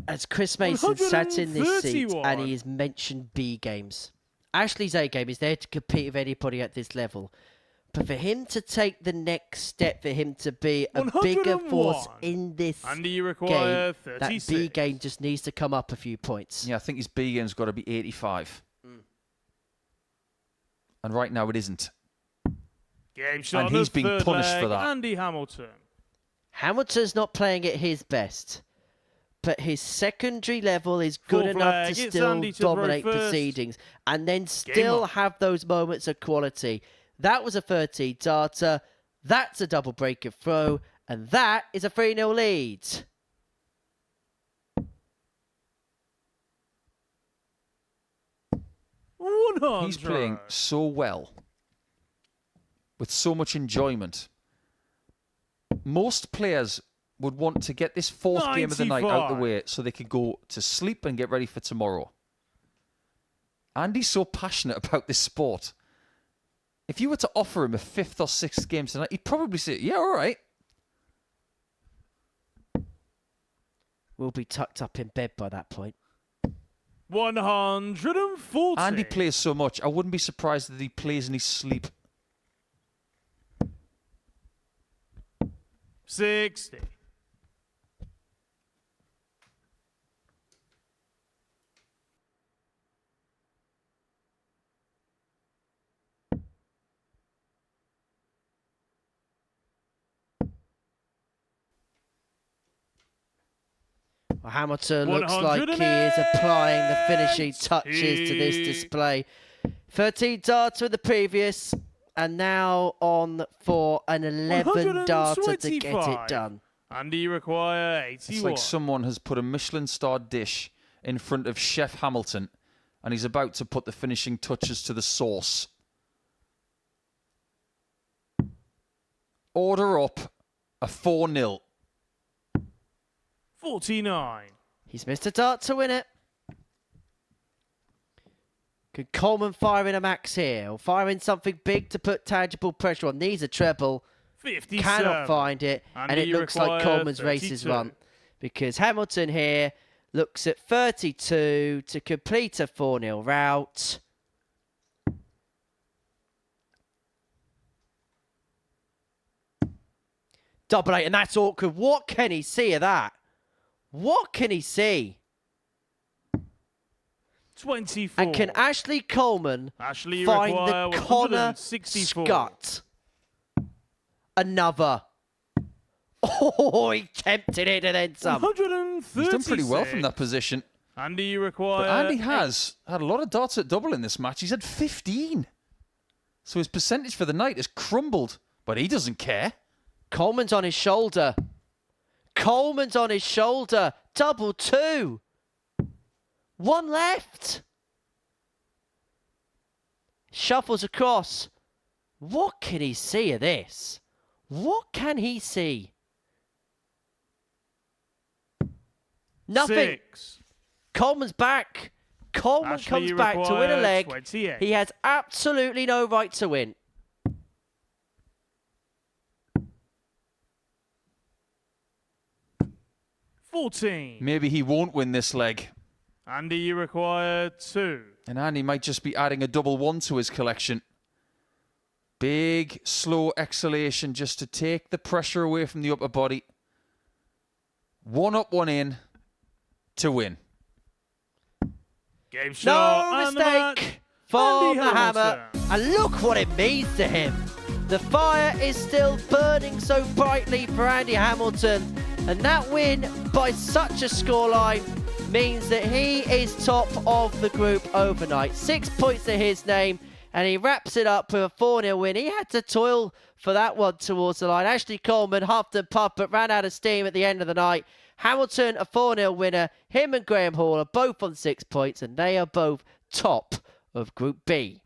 has Chris Mason sat in this seat 131. and he has mentioned B games? Ashley's A game is there to compete with anybody at this level. But for him to take the next step, for him to be a bigger force 101. in this Andy, you require game, that 36. B game just needs to come up a few points. Yeah, I think his B game's got to be 85. And right now it isn't. Game shot And he's of being third punished leg, for that. Andy Hamilton. Hamilton's not playing at his best, but his secondary level is good Full enough flag, to it's still Andy to throw dominate first. proceedings and then still on. have those moments of quality. That was a 13 darter, that's a double breaker throw, and that is a 3-0 lead. He's playing so well, with so much enjoyment. Most players would want to get this fourth game of the night out the 95. way so they could go to sleep and get ready for tomorrow. Andy's so passionate about this sport. If you were to offer him a 5th or 6th game tonight, he'd probably say, yeah, all right. We'll be tucked up in bed by that point. 140. Andy plays so much, I wouldn't be surprised that he plays in his sleep. 60. Well, Hamilton looks like he is applying the finishing touches to this display. 13 darts with the previous, and now on for an 11 darter to get it done. Andy, you require 81. It's like someone has put a Michelin-starred dish in front of Chef Hamilton, and he's about to put the finishing touches to the sauce. Order up a 4-0. 49. He's missed a dart to win it. Could Coleman fire in a max here, or fire in something big to put tangible pressure on? Needs a treble. 57. Cannot find it, Andy, and it you looks like require Coleman's race is 32. run. Because Hamilton here looks at 32 to complete a 4-0 route. Double 8, and that's awkward. What can he see of that? What can he see? 24. And can Ashley Coleman Ashley, you find require the Connor 164. Scott? Another. Oh, he tempted it and then some. 136. He's done pretty well from that position. Andy, you require. But Andy has had a lot of darts at double in this match. He's had 15. So his percentage for the night has crumbled, but he doesn't care. Coleman's on his shoulder. Coleman's on his shoulder. Double 2. 1 left. Shuffles across. What can he see of this? What can he see? Nothing. 6. Coleman's back. Coleman Ashley, comes you back to win a require leg. 28. He has absolutely no right to win. Maybe he won't win this leg. Andy, you require 2. And Andy might just be adding a double 1 to his collection. Big, slow exhalation just to take the pressure away from the upper body. 1 up, 1 in to win. Game shot. No and the match. mistake for Andy the hammer. Hamilton. And look what it means to him. The fire is still burning so brightly for Andy Hamilton. And that win by such a scoreline means that he is top of the group overnight. 6 points to his name, and he wraps it up with a 4-0 win. He had to toil for that one towards the line. Ashley Coleman huffed and puffed, but ran out of steam at the end of the night. Hamilton, a 4-0 winner. Him and Graham Hall are both on 6 points, and they are both top of Group B.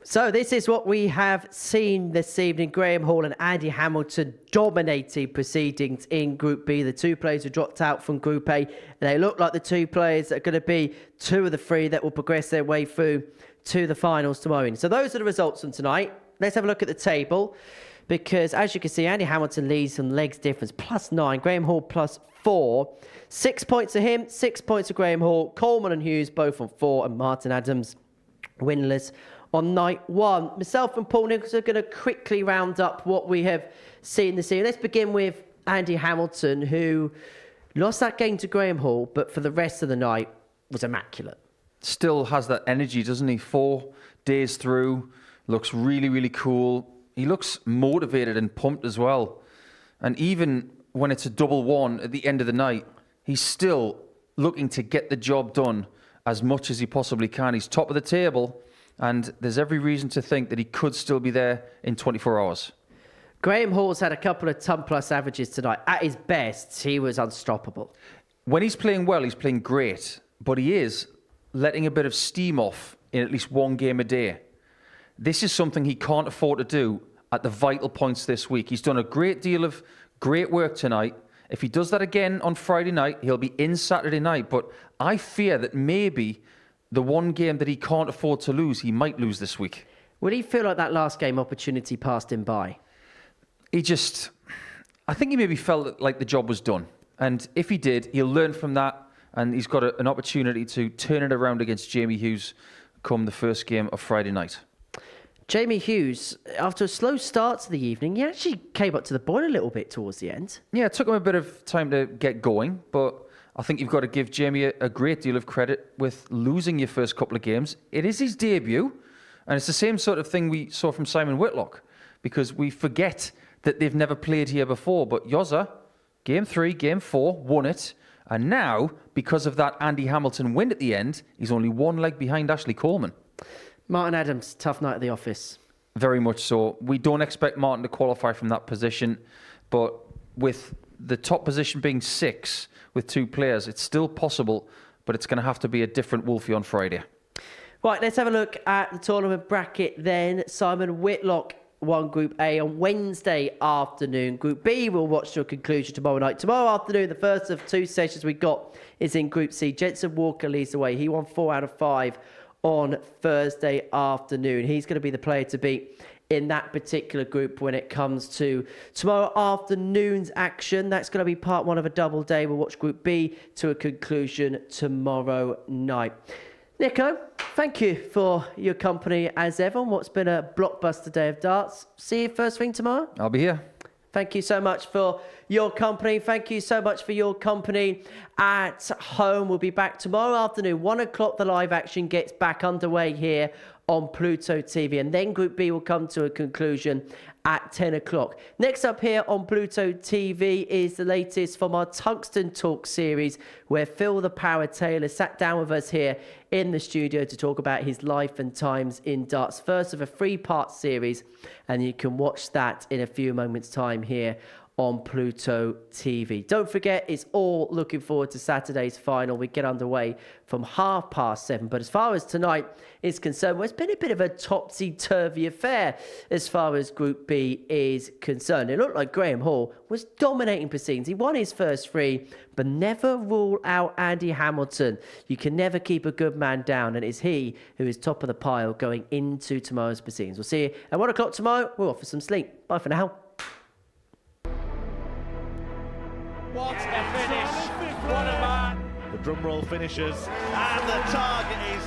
So this is what we have seen this evening. Graham Hall and Andy Hamilton dominating proceedings in Group B. The two players who dropped out from Group A, and they look like the two players that are going to be two of the three that will progress their way through to the finals tomorrow. So those are the results from tonight. Let's have a look at the table, because as you can see, Andy Hamilton leads some legs difference, +9. Graham Hall +4. 6 points to him, 6 points to Graham Hall. Coleman and Hughes both on 4, and Martin Adams winless on night 1. Myself and Paul Nichols are going to quickly round up what we have seen this evening. Let's begin with Andy Hamilton, who lost that game to Graham Hall, but for the rest of the night was immaculate. Still has that energy, doesn't he? 4 days through, looks really, really cool. He looks motivated and pumped as well. And even when it's a double one at the end of the night, he's still looking to get the job done as much as he possibly can. He's top of the table, and there's every reason to think that he could still be there in 24 hours. Graham Hall's had a couple of ton-plus averages tonight. At his best, he was unstoppable. When he's playing well, he's playing great, but he is letting a bit of steam off in at least one game a day. This is something he can't afford to do at the vital points this week. He's done a great deal of great work tonight. If he does that again on Friday night, he'll be in Saturday night, but I fear that maybe the one game that he can't afford to lose, he might lose this week. Would he feel like that last game opportunity passed him by? I think he maybe felt like the job was done. And if he did, he'll learn from that, and he's got an opportunity to turn it around against Jamie Hughes come the first game of Friday night. Jamie Hughes, after a slow start to the evening, he actually came up to the point a little bit towards the end. Yeah, it took him a bit of time to get going, but I think you've got to give Jamie a great deal of credit with losing your first couple of games. It is his debut, and it's the same sort of thing we saw from Simon Whitlock, because we forget that they've never played here before. But Yozza, game 3, game 4, won it, and now, because of that Andy Hamilton win at the end, he's only one leg behind Ashley Coleman. Martin Adams, tough night at the office. Very much so. We don't expect Martin to qualify from that position, but with the top position being 6 with 2 players, it's still possible, but it's going to have to be a different Wolfie on Friday. Right, let's have a look at the tournament bracket then. Simon Whitlock won Group A on Wednesday afternoon. Group B will watch to a conclusion tomorrow night. Tomorrow afternoon, the first of 2 sessions we got is in Group C. Jensen Walker leads the way. He won 4 out of 5 on Thursday afternoon. He's going to be the player to beat in that particular group when it comes to tomorrow afternoon's action. That's going to be part 1 of a double day. We'll watch Group B to a conclusion tomorrow night. Nico, thank you for your company as ever on what's been a blockbuster day of darts. See you first thing tomorrow. I'll be here. Thank you so much for your company. Thank you so much for your company at home. We'll be back tomorrow afternoon, 1 o'clock. The live action gets back underway here on Pluto TV, and then Group B will come to a conclusion at 10 o'clock. Next up here on Pluto TV is the latest from our Tungsten Talk series, where Phil the Power Taylor sat down with us here in the studio to talk about his life and times in darts. First of a 3-part series, and you can watch that in a few moments' time here on Pluto TV. Don't forget, it's all looking forward to Saturday's final. We get underway from 7:30. But as far as tonight is concerned, well, it's been a bit of a topsy-turvy affair as far as Group B is concerned. It looked like Graham Hall was dominating proceedings. He won his first 3, but never rule out Andy Hamilton. You can never keep a good man down, and it's he who is top of the pile going into tomorrow's proceedings. We'll see you at 1 o'clock tomorrow. We're off for some sleep. Bye for now. What a finish! What a man! The drum roll finishes, and the target is